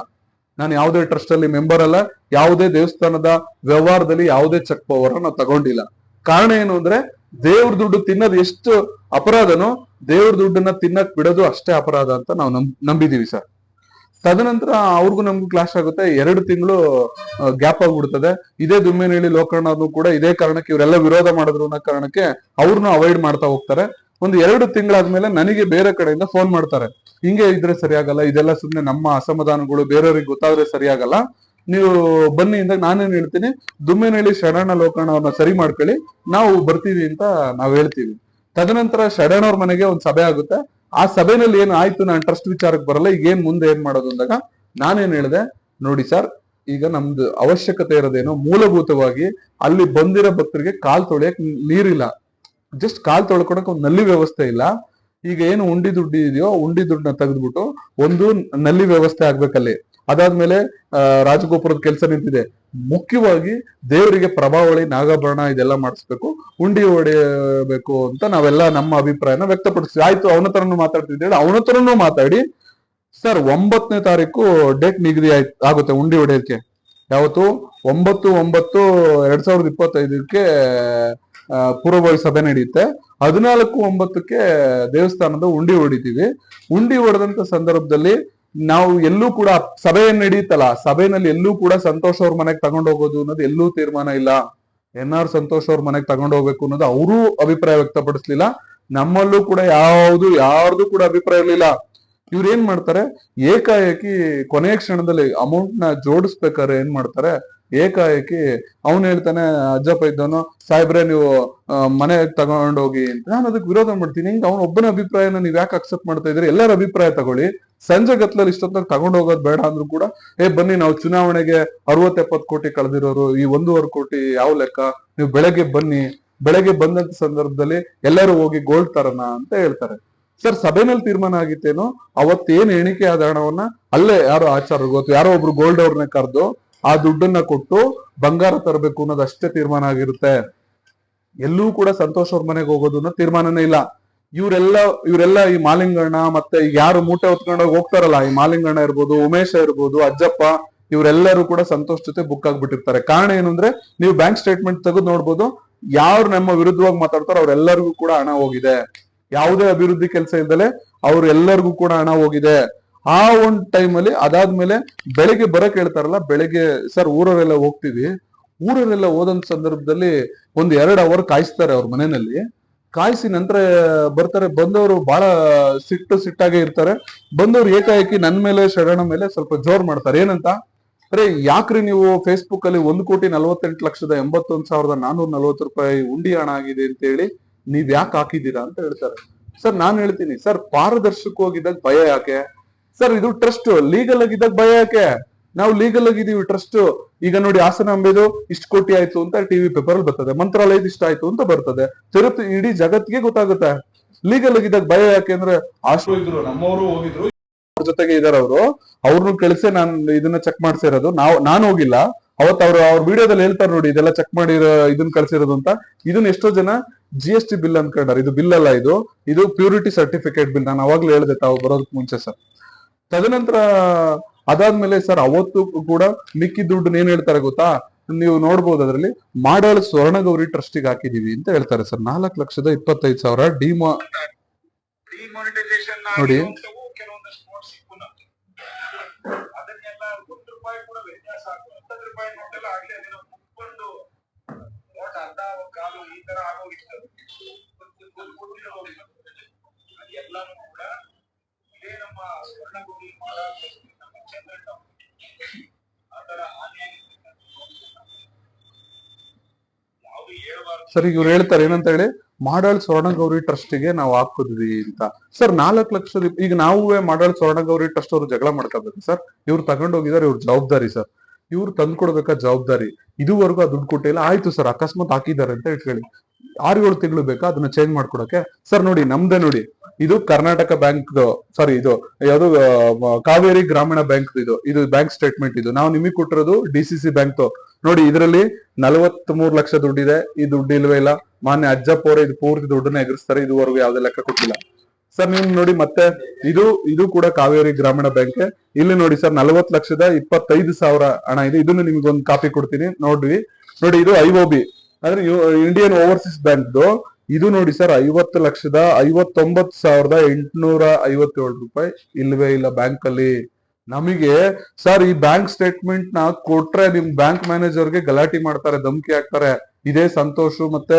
ನಾನು ಯಾವುದೇ ಟ್ರಸ್ಟ್ ಅಲ್ಲಿ ಮೆಂಬರ್ ಅಲ್ಲ. ಯಾವುದೇ ದೇವಸ್ಥಾನದ ವ್ಯವಹಾರದಲ್ಲಿ ಯಾವುದೇ ಚೆಕ್ ಪವರ್ ನಾವು ತಗೊಂಡಿಲ್ಲ. ಕಾರಣ ಏನು ಅಂದ್ರೆ, ದೇವ್ರ ದುಡ್ಡು ತಿನ್ನೋದು ಎಷ್ಟು ಅಪರಾಧನೋ, ದೇವ್ರ ದುಡ್ಡನ್ನ ತಿನ್ನಕ್ ಬಿಡೋದು ಅಷ್ಟೇ ಅಪರಾಧ ಅಂತ ನಾವು ನಂಬಿದೀವಿ ಸರ್. ತದನಂತರ ಅವ್ರಿಗೂ ನಮ್ಗೂ ಕ್ಲಾಶ್ ಆಗುತ್ತೆ. 2 ತಿಂಗಳು ಗ್ಯಾಪ್ ಆಗ್ಬಿಡ್ತದೆ. ಇದೇ ದುಮ್ಮೇನಹಳ್ಳಿ ಲೋಕಣ್ಣವ್ರನ್ನು ಕೂಡ ಇದೇ ಕಾರಣಕ್ಕೆ ಇವರೆಲ್ಲ ವಿರೋಧ ಮಾಡಿದ್ರು ಅನ್ನೋ ಕಾರಣಕ್ಕೆ ಅವ್ರನ್ನ ಅವಾಯ್ಡ್ ಮಾಡ್ತಾ ಹೋಗ್ತಾರೆ. ಒಂದು 2 ತಿಂಗಳಾದ್ಮೇಲೆ ನನಗೆ ಬೇರೆ ಕಡೆಯಿಂದ ಫೋನ್ ಮಾಡ್ತಾರೆ, ಹಿಂಗೆ ಇದ್ರೆ ಸರಿಯಾಗಲ್ಲ, ಇದೆಲ್ಲ ಸುಮ್ನೆ ನಮ್ಮ ಅಸಮಾಧಾನಗಳು ಬೇರೆಯವ್ರಿಗೆ ಗೊತ್ತಾದ್ರೆ ಸರಿಯಾಗಲ್ಲ, ನೀವು ಬನ್ನಿ ಅಂದಾಗ ನಾನೇನ್ ಹೇಳ್ತೀನಿ, ದುಮ್ಮೇನಹಳ್ಳಿ ಶರಣ ಲೋಕಣ್ಣ ಅವ್ರನ್ನ ಸರಿ ಮಾಡ್ಕೊಳ್ಳಿ, ನಾವು ಬರ್ತೀವಿ ಅಂತ ನಾವ್ ಹೇಳ್ತೀವಿ. ತದನಂತರ ಶರಣವ್ರ ಮನೆಗೆ ಒಂದ್ ಸಭೆ ಆಗುತ್ತೆ. ಆ ಸಭೆನಲ್ಲಿ ಏನ್ ಆಯ್ತು, ನಾನು ಟ್ರಸ್ಟ್ ವಿಚಾರಕ್ಕೆ ಬರಲ್ಲ, ಈಗ ಏನ್ ಮುಂದೆ ಏನ್ ಮಾಡೋದು ಅಂದಾಗ ನಾನೇನ್ ಹೇಳಿದೆ, ನೋಡಿ ಸರ್, ಈಗ ನಮ್ದು ಅವಶ್ಯಕತೆ ಇರೋದೇನೋ ಮೂಲಭೂತವಾಗಿ ಅಲ್ಲಿ ಬಂದಿರೋ ಭಕ್ತರಿಗೆ ಕಾಲ್ ತೊಳೆಯಕ್ ನೀರಿಲ್ಲ, ಜಸ್ಟ್ ಕಾಲ್ ತೊಳ್ಕೊಳಕ್ ಒಂದ್ ನಲ್ಲಿ ವ್ಯವಸ್ಥೆ ಇಲ್ಲ. ಈಗ ಏನು ಉಂಡಿ ದುಡ್ಡು ಇದೆಯೋ, ಉಂಡಿ ದುಡ್ಡನ್ನ ತೆಗೆದ್ಬಿಟ್ಟು ಒಂದು ನಲ್ಲಿ ವ್ಯವಸ್ಥೆ ಆಗ್ಬೇಕಲ್ಲಿ. ಅದಾದ್ಮೇಲೆ ರಾಜಗೋಪುರದ ಕೆಲಸ ನಿಂತಿದೆ. ಮುಖ್ಯವಾಗಿ ದೇವರಿಗೆ ಪ್ರಭಾವಳಿ, ನಾಗಾಭರಣ ಇದೆಲ್ಲ ಮಾಡಿಸ್ಬೇಕು, ಉಂಡಿ ಹೊಡೆಯಬೇಕು ಅಂತ ನಾವೆಲ್ಲ ನಮ್ಮ ಅಭಿಪ್ರಾಯನ ವ್ಯಕ್ತಪಡಿಸ್ತೀವಿ. ಆಯ್ತು, ಅವನ ಹತ್ರನೂ ಮಾತಾಡ್ತಿದ್ದೇಳಿ, ಅವನ ಹತ್ರನೂ ಮಾತಾಡಿ ಸರ್ 9ನೇ ತಾರೀಕು ಡೇಟ್ ನಿಗದಿ ಆಗುತ್ತೆ ಉಂಡಿ ಹೊಡೆಯಕ್ಕೆ. ಯಾವತ್ತು? 9/9/2025 ಪೂರ್ವಭಾವಿ ಸಭೆ ನಡೆಯುತ್ತೆ. 14/9 ದೇವಸ್ಥಾನದ ಉಂಡಿ ಹೊಡಿತೀವಿ. ಉಂಡಿ ಹೊಡೆದಂತ ಸಂದರ್ಭದಲ್ಲಿ ನಾವು ಎಲ್ಲೂ ಕೂಡ ಸಭೆ ಏನ್ ನಡೆಯುತ್ತಲ್ಲ, ಸಭೆನಲ್ಲಿ ಎಲ್ಲೂ ಕೂಡ ಸಂತೋಷ್ ಅವ್ರ ಮನೆಗೆ ತಗೊಂಡು ಹೋಗೋದು ಅನ್ನೋದು ಎಲ್ಲೂ ತೀರ್ಮಾನ ಇಲ್ಲ. NR ಸಂತೋಷ್ ಅವ್ರ ಮನೆಗೆ ತಗೊಂಡು ಹೋಗ್ಬೇಕು ಅನ್ನೋದು ಅವರು ಅಭಿಪ್ರಾಯ ವ್ಯಕ್ತಪಡಿಸ್ಲಿಲ್ಲ. ನಮ್ಮಲ್ಲೂ ಕೂಡ ಯಾರ್ದು ಕೂಡ ಅಭಿಪ್ರಾಯ ಇರ್ಲಿಲ್ಲ. ಇವ್ರು ಏನ್ ಮಾಡ್ತಾರೆ, ಏಕಾಏಕಿ ಕೊನೆಯ ಕ್ಷಣದಲ್ಲಿ ಅಮೌಂಟ್ ನ ಜೋಡಿಸ್ಬೇಕಾದ್ರೆ ಏನ್ ಮಾಡ್ತಾರೆ, ಏಕಾಏಕಿ ಅವನು ಹೇಳ್ತಾನೆ, ಅಜ್ಜಪ್ಪ ಇದ್ದವನು, ಸಾಹೇಬ್ರೆ ನೀವು ಮನೆಗೆ ತಗೊಂಡೋಗಿ ಅಂತ. ನಾನು ಅದಕ್ಕೆ ವಿರೋಧ ಮಾಡ್ತೀನಿ. ಹಿಂಗ ಅವನ ಒಬ್ಬನ ಅಭಿಪ್ರಾಯನ ನೀವ್ ಯಾಕೆ ಅಕ್ಸೆಪ್ಟ್ ಮಾಡ್ತಾ ಇದ್ರಿ? ಎಲ್ಲರ ಅಭಿಪ್ರಾಯ ತಗೊಳ್ಳಿ. ಸಂಜೆ ಗತ್ಲಲ್ಲಿ ಇಷ್ಟೊತ್ತಾಗ ತಗೊಂಡ್ ಹೋಗೋದ್ ಬೇಡ ಅಂದ್ರೂ ಕೂಡ, ಬನ್ನಿ ನಾವು ಚುನಾವಣೆಗೆ 60-70 ಕೋಟಿ ಕಳೆದಿರೋರು, ಈ 1.5 ಕೋಟಿ ಯಾವ ಲೆಕ್ಕ, ನೀವು ಬೆಳಗ್ಗೆ ಬನ್ನಿ, ಬೆಳಗ್ಗೆ ಬಂದಂತ ಸಂದರ್ಭದಲ್ಲಿ ಎಲ್ಲರೂ ಹೋಗಿ ಗೋಲ್ಡ್ ತರನ ಅಂತ ಹೇಳ್ತಾರೆ. ಸರ್ ಸಭೆನಲ್ಲಿ ತೀರ್ಮಾನ ಆಗಿತ್ತೇನೋ, ಅವತ್ತೇನ್ ಎಣಿಕೆ ಆದ ಹಣವನ್ನ ಅಲ್ಲೇ ಯಾರೋ ಆಚಾರ ಗೊತ್ತು, ಯಾರೋ ಒಬ್ರು ಗೋಲ್ಡ್ ಅವ್ರನ್ನ ಕರೆದು ಆ ದುಡ್ಡನ್ನ ಕೊಟ್ಟು ಬಂಗಾರ ತರಬೇಕು ಅನ್ನೋದು ಅಷ್ಟೇ ತೀರ್ಮಾನ ಆಗಿರುತ್ತೆ. ಎಲ್ಲೂ ಕೂಡ ಸಂತೋಷ್ ಅವ್ರ ಮನೆಗೆ ಹೋಗೋದು ಅನ್ನೋ ತೀರ್ಮಾನನೇ ಇಲ್ಲ. ಇವರೆಲ್ಲ ಈ ಮಾಲಿಂಗಣ್ಣ ಮತ್ತೆ ಈಗ ಯಾರು ಮೂಟೆ ಹೊತ್ಕೊಂಡೋಗಿ ಹೋಗ್ತಾರಲ್ಲ, ಈ ಮಾಲಿಂಗಣ್ಣ ಇರ್ಬೋದು, ಉಮೇಶ ಇರ್ಬೋದು, ಅಜ್ಜಪ್ಪ, ಇವರೆಲ್ಲರೂ ಕೂಡ ಸಂತೋಷ್ ಜೊತೆ ಬುಕ್ ಆಗ್ಬಿಟ್ಟಿರ್ತಾರೆ. ಕಾರಣ ಏನು ಅಂದ್ರೆ, ನೀವು ಬ್ಯಾಂಕ್ ಸ್ಟೇಟ್ಮೆಂಟ್ ತೆಗೆದು ನೋಡ್ಬೋದು, ಯಾರು ನಮ್ಮ ವಿರುದ್ಧವಾಗಿ ಮಾತಾಡ್ತಾರೋ ಅವ್ರೆಲ್ಲರಿಗೂ ಕೂಡ ಹಣ ಹೋಗಿದೆ. ಯಾವುದೇ ಅಭಿವೃದ್ಧಿ ಕೆಲಸ ಇಲ್ದಲೆ ಅವ್ರೆಲ್ಲರಿಗೂ ಕೂಡ ಹಣ ಹೋಗಿದೆ. ಆ ಒಂದ್ ಟೈಮಲ್ಲಿ ಅದಾದ್ಮೇಲೆ ಬೆಳಿಗ್ಗೆ ಬರಕ್ ಹೇಳ್ತಾರಲ್ಲ, ಬೆಳಿಗ್ಗೆ ಸರ್ ಊರವರೆಲ್ಲ ಹೋಗ್ತೀವಿ, ಊರವರೆಲ್ಲ ಹೋದಂತ ಸಂದರ್ಭದಲ್ಲಿ 1-2 ಅವರ್ ಕಾಯಿಸ್ತಾರೆ ಅವ್ರ ಮನೆಯಲ್ಲಿ. ಕಾಯಿಸಿ ನಂತರ ಬರ್ತಾರೆ. ಬಂದವರು ಬಹಳ ಸಿಟ್ಟಾಗೆ ಇರ್ತಾರೆ. ಬಂದವ್ರು ಏಕಾಏಕಿ ನನ್ ಮೇಲೆ, ಶರಣ ಮೇಲೆ ಸ್ವಲ್ಪ ಜೋರ್ ಮಾಡ್ತಾರೆ. ಏನಂತ, ಅರೆ ಯಾಕ್ರಿ ನೀವು ಫೇಸ್ಬುಕ್ ಅಲ್ಲಿ 1,48,81,440 ರೂಪಾಯಿ ಉಂಡಿ ಹಣ ಆಗಿದೆ ಅಂತ ಹೇಳಿ ನೀವ್ ಯಾಕೆ ಹಾಕಿದ್ದೀರಾ ಅಂತ ಹೇಳ್ತಾರೆ. ಸರ್ ನಾನ್ ಹೇಳ್ತೀನಿ, ಸರ್ ಪಾರದರ್ಶಕವಾಗಿದ್ದಾಗ ಭಯ ಯಾಕೆ ಸರ್? ಇದು ಟ್ರಸ್ಟ್ ಲೀಗಲ್ ಆಗಿದ್ದಾಗ ಭಯ ಯಾಕೆ? ನಾವು ಲೀಗಲ್ ಆಗಿದೀವಿ, ಟ್ರಸ್ಟ್. ಈಗ ನೋಡಿ, ಹಾಸನಾಂಬೆದು ಇಷ್ಟು ಕೋಟಿ ಆಯ್ತು ಅಂತ ಟಿವಿ ಪೇಪರ್ ಅಲ್ಲಿ ಬರ್ತದೆ, ಮಂತ್ರಾಲಯದ ಇಷ್ಟ ಆಯ್ತು ಅಂತ ಬರ್ತದೆ, ತಿರುಪತಿ ಇಡೀ ಜಗತ್ತಿಗೆ ಗೊತ್ತಾಗುತ್ತೆ. ಲೀಗಲ್ ಆಗಿದ್ದಾಗ ಭಯ ಯಾಕೆ ಅಂದ್ರೆ, ಆಶ್ರು ಇದ್ರು, ನಮ್ಮವರು ಹೋಗಿದ್ರು, ಅವ್ರ ಜೊತೆಗೆ ಇದಾರೆ ಅವರು, ಅವ್ರನ್ನು ಕಳಿಸಿ ನಾನು ಇದನ್ನ ಚೆಕ್ ಮಾಡ್ಸಿರೋದು. ನಾನು ಹೋಗಿಲ್ಲ. ಅವತ್ತು ಅವ್ರ ವಿಡಿಯೋದಲ್ಲಿ ಹೇಳ್ತಾರೆ ನೋಡಿ, ಇದೆಲ್ಲ ಚೆಕ್ ಮಾಡಿರೋ ಇದನ್ನ ಕಳ್ಸಿರೋದು ಅಂತ. ಇದನ್ನ ಎಷ್ಟೋ ಜನ GST ಬಿಲ್ ಅನ್ಕೊಂಡಾರೆ. ಇದು ಬಿಲ್ ಅಲ್ಲ, ಇದು ಪ್ಯೂರಿಟಿ ಸರ್ಟಿಫಿಕೇಟ್ ಬಿಲ್. ನಾನು ಅವಾಗ್ಲೂ ಹೇಳಿದೆ ತಾವು ಬರೋದಕ್ಕೆ ಮುಂಚೆ ಸರ್. ತದನಂತರ ಅದಾದ್ಮೇಲೆ ಸರ್ ಅವತ್ತು ಕೂಡ ಮಿಕ್ಕಿ ದುಡ್ಡು ಏನ್ ಹೇಳ್ತಾರೆ ಗೊತ್ತಾ, ನೀವು ನೋಡ್ಬೋದು, ಅದರಲ್ಲಿ ಮಾಡಾಳ್ ಸ್ವರ್ಣಗೌರಿ ಟ್ರಸ್ಟಿಗೆ ಹಾಕಿದೀವಿ ಅಂತ ಹೇಳ್ತಾರೆ ಸರ್. 4,25,000 ಡಿಮಾನಿಟೈಸೇಷನ್ ನೋಡಿ. ಕೆಲವೊಂದಷ್ಟು ನೋಟ್ ಸಿಕ್ಕು ನಮ್ಗೆ. ಅದನ್ನೆಲ್ಲ ₹1 ಕೂಡ ವ್ಯತ್ಯಾಸ ಆಗುತ್ತೆ. ₹10 ನೋಟ್ ಎಲ್ಲ ಆಗ್ಲೇ ಅದೇನೋ ಮುಕ್ಕೊಂಡು ನೋಟ್ ಅರ್ಧ ಕಾಲು ಈ ತರ ಆಗೋಗಿತ್ತು. ಅದೆಲ್ಲಾನು ಕೂಡ ಇದೇ ನಮ್ಮ ಸ್ವರ್ಣಗುಡಿ ಮಾಡಾಳ್ ನಮ್ಮ ಚಂದ್ರಣ್ಣ ಆತರ ಹಾನಿಯಾಗಿರ್ತಕ್ಕಂಥ ಯಾವ್ದು ಹೇಳ್ಬಾರ್ದು ಸರ್. ಈಗ ಇವ್ರು ಹೇಳ್ತಾರೆ ಏನಂತ ಹೇಳಿ, ಮಾಡಾಳ್ ಸ್ವರ್ಣಗೌರಿ ಟ್ರಸ್ಟಿಗೆ ನಾವು ಹಾಕಿದ್ವಿ ಅಂತ. ಸರ್ 4 ಲಕ್ಷ ಈಗ ನಾವು ಮಾಡಾಳ್ ಸ್ವರ್ಣಗೌರಿ ಟ್ರಸ್ಟ್ ಅವರು ಜಗಳ ಮಾಡ್ಕೋಬೇಕು ಸರ್. ಇವ್ರು ತಗೊಂಡೋಗಿದಾರೆ, ಇವ್ರ ಜವಾಬ್ದಾರಿ ಸರ್. ಇವ್ರು ತಂದ್ಕೊಡ್ಬೇಕಾ ಜವಾಬ್ದಾರಿ. ಇದುವರೆಗೂ ಆ ದುಡ್ಡು ಕೊಟ್ಟಿಲ್ಲ. ಆಯ್ತು ಸರ್, ಅಕಸ್ಮಾತ್ ಹಾಕಿದ್ದಾರೆ ಅಂತ ಇಟ್ಕೊಳ್ಳಿ, 6-7 ತಿಂಗಳು ಬೇಕಾ ಅದನ್ನ ಚೇಂಜ್ ಮಾಡ್ಕೊಡಕ್ಕೆ? ಸರ್ ನೋಡಿ, ನಮ್ದೇ ನೋಡಿ, ಇದು ಕರ್ನಾಟಕ ಬ್ಯಾಂಕ್, ಸಾರಿ ಇದು ಯಾವುದು ಕಾವೇರಿ ಗ್ರಾಮೀಣ ಬ್ಯಾಂಕ್, ಇದು ಬ್ಯಾಂಕ್ ಸ್ಟೇಟ್ಮೆಂಟ್. ಇದು ನಾವು ನಿಮಗೆ ಕೊಟ್ಟಿರೋದು DCC ಬ್ಯಾಂಕ್ ನೋಡಿ. ಇದರಲ್ಲಿ 43 ಲಕ್ಷ ದುಡ್ಡಿದೆ. ಈ ದುಡ್ಡು ಇಲ್ವೇ ಇಲ್ಲ. ಮಾನ್ಯ ಅಜ್ಜಪ್ಪ ಅವರೇ ಇದು ಪೂರ್ತಿ ದುಡ್ಡನ್ನ ಎದುರಿಸ್ತಾರೆ. ಇದುವರೆಗೂ ಯಾವ್ದೇ ಲೆಕ್ಕ ಕೊಟ್ಟಿಲ್ಲ ಸರ್. ನೀವು ನೋಡಿ, ಮತ್ತೆ ಇದು ಕೂಡ ಕಾವೇರಿ ಗ್ರಾಮೀಣ ಬ್ಯಾಂಕ್. ಇಲ್ಲಿ ನೋಡಿ ಸರ್, 40,25,000 ಹಣ ಇದೆ. ಇದನ್ನು ನಿಮ್ಗೆ ಒಂದು ಕಾಪಿ ಕೊಡ್ತೀನಿ, ನೋಡಿ. ಇದು IOB ಅಂದ್ರೆ ಇಂಡಿಯನ್ ಓವರ್ಸೀಸ್ ಬ್ಯಾಂಕ್. ಇದು ನೋಡಿ ಸರ್, 50,59,857 ರೂಪಾಯಿ ಇಲ್ವೇ ಇಲ್ಲ ಬ್ಯಾಂಕ್ ಅಲ್ಲಿ. ನಮಗೆ ಸರ್ ಈ ಬ್ಯಾಂಕ್ ಸ್ಟೇಟ್ಮೆಂಟ್ ನ ಕೊಟ್ರೆ ನಿಮ್ ಬ್ಯಾಂಕ್ ಮ್ಯಾನೇಜರ್ಗೆ ಗಲಾಟೆ ಮಾಡ್ತಾರೆ, ಧಮಕಿ ಹಾಕ್ತಾರೆ. ಇದೇ ಸಂತೋಷ್ ಮತ್ತೆ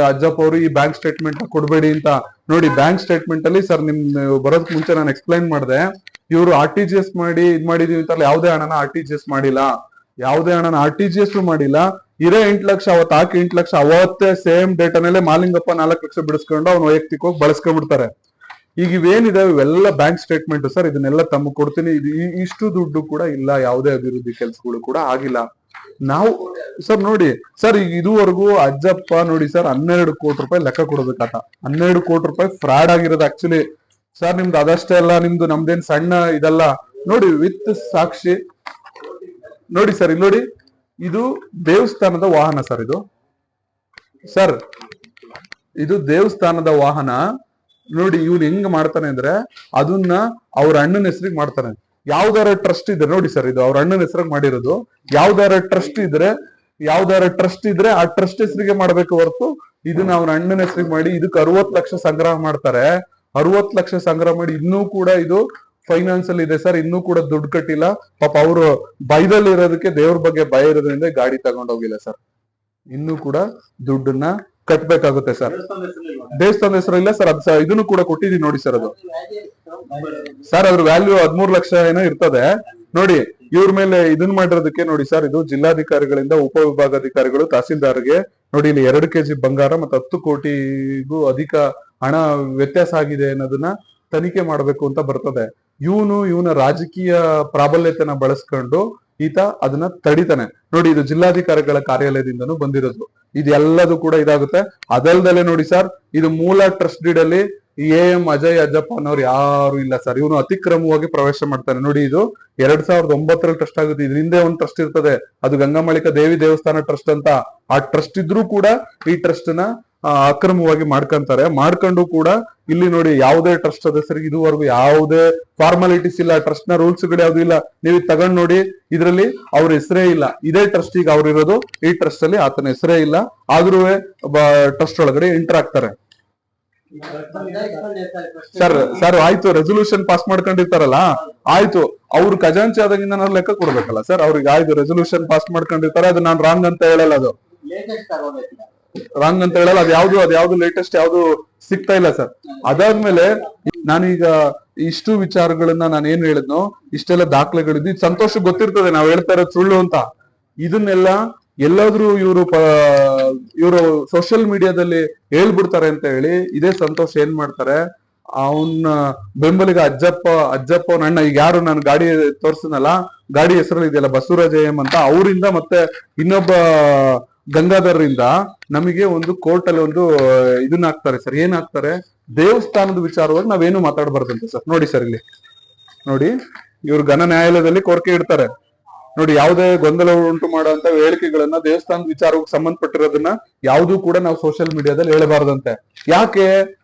ಅಜ್ಜಪ್ಪ ಅವರು ಈ ಬ್ಯಾಂಕ್ ಸ್ಟೇಟ್ಮೆಂಟ್ ಕೊಡ್ಬೇಡಿ ಅಂತ. ನೋಡಿ, ಬ್ಯಾಂಕ್ ಸ್ಟೇಟ್ಮೆಂಟ್ ಅಲ್ಲಿ ಸರ್, ನಿಮ್ ಬರೋದಕ್ ಮುಂಚೆ ನಾನು ಎಕ್ಸ್ಪ್ಲೈನ್ ಮಾಡಿದೆ, ಇವರು RTGS ಮಾಡಿ ಇದ್ ಮಾಡಿದೀವಿ ಅಂತ. ಯಾವುದೇ ಹಣನ RTGS ಮಾಡಿಲ್ಲ, ಯಾವುದೇ ಹಣನ RTGS ಮಾಡಿಲ್ಲ. ಇರೇ 8 ಲಕ್ಷ ಅವತ್ತು ಹಾಕಿ 8 ಲಕ್ಷ ಅವತ್ತೇ ಸೇಮ್ ಡೇಟನಲ್ಲೇ ಮಾಲಿಂಗಪ್ಪ 4 ಲಕ್ಷ ಬಿಡಿಸ್ಕೊಂಡು ಅವ್ನು ವೈಯಕ್ತಿಕವಾಗಿ ಬಳಸ್ಕೊಂಡ್ಬಿಡ್ತಾರೆ. ಈಗ ಇವೇನಿದಾವೆ ಇವೆಲ್ಲ ಬ್ಯಾಂಕ್ ಸ್ಟೇಟ್ಮೆಂಟ್ ಸರ್. ಇದನ್ನೆಲ್ಲ ತಮ್ಮ ಕೊಡ್ತೀನಿ. ಇಷ್ಟು ದುಡ್ಡು ಕೂಡ ಇಲ್ಲ, ಯಾವುದೇ ಅಭಿವೃದ್ಧಿ ಕೆಲಸಗಳು ಕೂಡ ಆಗಿಲ್ಲ. ನಾವು ಸರ್ ನೋಡಿ ಸರ್, ಈಗ ಇದುವರೆಗೂ ಅಜ್ಜಪ್ಪ ನೋಡಿ ಸರ್ 12 ಕೋಟಿ ರೂಪಾಯಿ ಲೆಕ್ಕ ಕೊಡ್ಬೇಕಾತ. 12 ಕೋಟಿ ರೂಪಾಯಿ ಫ್ರಾಡ್ ಆಗಿರೋದು ಆಕ್ಚುಲಿ ಸರ್. ನಿಮ್ದು ಅದಷ್ಟೇ ಅಲ್ಲ, ನಮ್ದೇನ್ ಸಣ್ಣ ಇದಲ್ಲ. ನೋಡಿ ವಿತ್ ಸಾಕ್ಷಿ ನೋಡಿ ಸರ್, ಇಲ್ಲಿ ನೋಡಿ, ಇದು ದೇವಸ್ಥಾನದ ವಾಹನ ಸರ್. ಸರ್ ಇದು ದೇವಸ್ಥಾನದ ವಾಹನ. ನೋಡಿ ಇವ್ನು ಹೆಂಗ್ ಮಾಡ್ತಾನೆ ಅಂದ್ರೆ ಅದನ್ನ ಅವ್ರ ಅಣ್ಣನ ಹೆಸರಿಗೆ ಮಾಡ್ತಾನೆ. ಯಾವ್ದಾರ ಟ್ರಸ್ಟ್ ಇದ್ರೆ ನೋಡಿ ಸರ್, ಇದು ಅವ್ರ ಅಣ್ಣನ ಹೆಸರಿಗೆ ಮಾಡಿರೋದು. ಯಾವ್ದಾರ ಟ್ರಸ್ಟ್ ಇದ್ರೆ ಆ ಟ್ರಸ್ಟ್ ಹೆಸರಿಗೆ ಮಾಡ್ಬೇಕು ಹೊರತು ಇದನ್ನ ಅವ್ರ ಅಣ್ಣನ ಹೆಸರಿಗೆ ಮಾಡಿ ಇದಕ್ಕೆ 60 ಲಕ್ಷ ಸಂಗ್ರಹ ಮಾಡ್ತಾರೆ. 60 ಲಕ್ಷ ಸಂಗ್ರಹ ಮಾಡಿ ಇನ್ನೂ ಕೂಡ ಇದು ಫೈನಾನ್ಸ್ ಅಲ್ಲಿ ಇದೆ ಸರ್. ಇನ್ನೂ ಕೂಡ ದುಡ್ಡು ಕಟ್ಟಿಲ್ಲ. ಪಾಪ ಅವರು ಭಯದಲ್ಲಿ ಇರೋದಕ್ಕೆ, ದೇವ್ರ ಬಗ್ಗೆ ಭಯ ಇರೋದ್ರಿಂದ ಗಾಡಿ ತಗೊಂಡೋಗಿಲ್ಲ ಸರ್. ಇನ್ನೂ ಕೂಡ ದುಡ್ಡನ್ನ ಕಟ್ಬೇಕಾಗುತ್ತೆ ಸರ್. ದೇವಸ್ಥಾನದ ಹೆಸರು ಇಲ್ಲ ಸರ್. ಅದು ಇದನ್ನು ಕೂಡ ಕೊಟ್ಟಿದೀನಿ ನೋಡಿ ಸರ್. ಅದು ಸರ್ ಅದ್ರ ವ್ಯಾಲ್ಯೂ 13 ಲಕ್ಷ ಏನೋ ಇರ್ತದೆ. ನೋಡಿ ಇವ್ರ ಮೇಲೆ ಇದನ್ ಮಾಡಿರೋದಕ್ಕೆ ನೋಡಿ ಸರ್, ಇದು ಜಿಲ್ಲಾಧಿಕಾರಿಗಳಿಂದ ಉಪವಿಭಾಗಾಧಿಕಾರಿಗಳು ತಹಸೀಲ್ದಾರ್ಗೆ ನೋಡಿ ಇಲ್ಲಿ 2 kg ಬಂಗಾರ ಮತ್ತು 10 ಕೋಟಿಗೂ ಅಧಿಕ ಹಣ ವ್ಯತ್ಯಾಸ ಆಗಿದೆ ಅನ್ನೋದನ್ನ ತನಿಖೆ ಮಾಡ್ಬೇಕು ಅಂತ ಬರ್ತದೆ. ಇವನ ರಾಜಕೀಯ ಪ್ರಾಬಲ್ಯತೆನ ಬಳಸ್ಕೊಂಡು ಈತ ಅದನ್ನ ತಡಿತಾನೆ. ನೋಡಿ ಇದು ಜಿಲ್ಲಾಧಿಕಾರಿಗಳ ಕಾರ್ಯಾಲಯದಿಂದನೂ ಬಂದಿರೋದು. ಇದೆಲ್ಲದೂ ಕೂಡ ಇದಾಗುತ್ತೆ. ಅದಲ್ದಲೆ ನೋಡಿ ಸರ್, ಇದು ಮೂಲ ಟ್ರಸ್ಟ್ ಡೀಡ್ ಅಲ್ಲಿ AM ಅಜಯ್ ಅಜ್ಜಪ್ಪ ಅನ್ನೋರು ಯಾರು ಇಲ್ಲ ಸರ್. ಇವನು ಅತಿಕ್ರಮವಾಗಿ ಪ್ರವೇಶ ಮಾಡ್ತಾನೆ. ನೋಡಿ ಇದು 2009ರಲ್ಲಿ ಟ್ರಸ್ಟ್ ಆಗುತ್ತೆ. ಇದ್ರ ಹಿಂದೆ ಒಂದು ಟ್ರಸ್ಟ್ ಇರ್ತದೆ, ಅದು ಗಂಗಾಮಳಿಕ ದೇವಿ ದೇವಸ್ಥಾನ ಟ್ರಸ್ಟ್ ಅಂತ. ಆ ಟ್ರಸ್ಟ್ ಇದ್ರೂ ಕೂಡ ಈ ಟ್ರಸ್ಟ್ ನ ಅಕ್ರಮವಾಗಿ ಮಾಡ್ಕೊಂಡು ಕೂಡ ಇಲ್ಲಿ ನೋಡಿ ಯಾವುದೇ ಟ್ರಸ್ಟ್ ಸದಸ್ಯರಿಗೆ ಇದುವರೆಗೂ ಯಾವುದೇ ಫಾರ್ಮಾಲಿಟೀಸ್ ಇಲ್ಲ. ಟ್ರಸ್ಟ್ ನ ರೂಲ್ಸ್ ಗಳು ಯಾವ್ದು ಇಲ್ಲ. ನೀವು ತಗೊಂಡ್ ನೋಡಿ, ಇದ್ರಲ್ಲಿ ಅವ್ರ ಹೆಸರೇ ಇಲ್ಲ. ಇದೇ ಟ್ರಸ್ಟ್ ಈಗ ಅವ್ರು ಇರೋದು. ಈ ಟ್ರಸ್ಟ್ ಅಲ್ಲಿ ಆತನ ಹೆಸರೇ ಇಲ್ಲ. ಆದ್ರೂ ಟ್ರಸ್ಟ್ ಒಳಗಡೆ ಎಂಟರ್ ಆಗ್ತಾರೆ ಸರ್. ಆಯ್ತು, ರೆಸೊಲ್ಯೂಷನ್ ಪಾಸ್ ಮಾಡ್ಕೊಂಡಿರ್ತಾರಲ್ಲ, ಆಯ್ತು, ಅವ್ರು ಖಜಾಂಚಿ ಆದಾಗಿಂದ ನಾವು ಲೆಕ್ಕ ಕೊಡ್ಬೇಕಲ್ಲ ಸರ್. ಅವ್ರಿಗೆ ಆಯ್ತು ರೆಸೊಲ್ಯೂಷನ್ ಪಾಸ್ ಮಾಡ್ಕೊಂಡಿರ್ತಾರೆ, ಅದು ನಾನು ರಾಂಗ್ ಅಂತ ಹೇಳಲ್ಲ. ಅದು ರಾಂಗ್ ಅಂತ ಹೇಳಲ್ಲ. ಅದ್ಯಾವ್ದು ಲೇಟೆಸ್ಟ್ ಯಾವ್ದು ಸಿಗ್ತಾ ಇಲ್ಲ ಸರ್. ಅದಾದ್ಮೇಲೆ ನಾನೀಗ ಇಷ್ಟು ವಿಚಾರಗಳನ್ನ ನಾನು ಏನ್ ಹೇಳಿದ್ನೋ, ಇಷ್ಟೆಲ್ಲ ದಾಖಲೆಗಳಿದ್ದು ಸಂತೋಷ ಗೊತ್ತಿರ್ತದೆ ನಾವ್ ಹೇಳ್ತಾ ಇರೋದು ಸುಳ್ಳು ಅಂತ. ಇದನ್ನೆಲ್ಲ ಎಲ್ಲಾದ್ರೂ ಇವರು ಸೋಷಿಯಲ್ ಮೀಡಿಯಾದಲ್ಲಿ ಹೇಳ್ಬಿಡ್ತಾರೆ ಅಂತ ಹೇಳಿ ಇದೇ ಸಂತೋಷ್ ಏನ್ ಮಾಡ್ತಾರೆ, ಅವನ ಬೆಂಬಲಿಗ ಅಜ್ಜಪ್ಪ ಅಣ್ಣ, ಈಗ ಯಾರು ನಾನು ಗಾಡಿ ತೋರ್ಸನಲ್ಲ, ಗಾಡಿ ಹೆಸರಲ್ಲಿ ಇದೆಯಲ್ಲ ಬಸವರಾಜ ಎಂ ಅಂತ, ಅವರಿಂದ ಮತ್ತೆ ಇನ್ನೊಬ್ಬ ಗಂಗಾಧರ್ರಿಂದ ನಮಗೆ ಒಂದು ಕೋರ್ಟ್ ಅಲ್ಲಿ ಒಂದು ಇದನ್ನ ಹಾಕ್ತಾರೆ ಸರ್. ಏನ್ ಹಾಕ್ತಾರೆ, ದೇವಸ್ಥಾನದ ವಿಚಾರವಾಗಿ ನಾವೇನು ಮಾತಾಡಬಾರ್ದಂತೆ ಸರ್. ನೋಡಿ ಸರ್, ಇಲ್ಲಿ ನೋಡಿ, ಇವ್ರು ಘನ ನ್ಯಾಯಾಲಯದಲ್ಲಿ ಕೋರಿಕೆ ಇಡ್ತಾರೆ. ನೋಡಿ, ಯಾವುದೇ ಗೊಂದಲ ಉಂಟು ಮಾಡುವಂತ ಹೇಳಿಕೆಗಳನ್ನ ದೇವಸ್ಥಾನದ ವಿಚಾರಕ್ಕೆ ಸಂಬಂಧಪಟ್ಟಿರೋದನ್ನ ಯಾವ್ದು ಕೂಡ ನಾವು ಸೋಷಿಯಲ್ ಮೀಡಿಯಾದಲ್ಲಿ ಹೇಳಬಾರ್ದಂತೆ. ಯಾಕೆ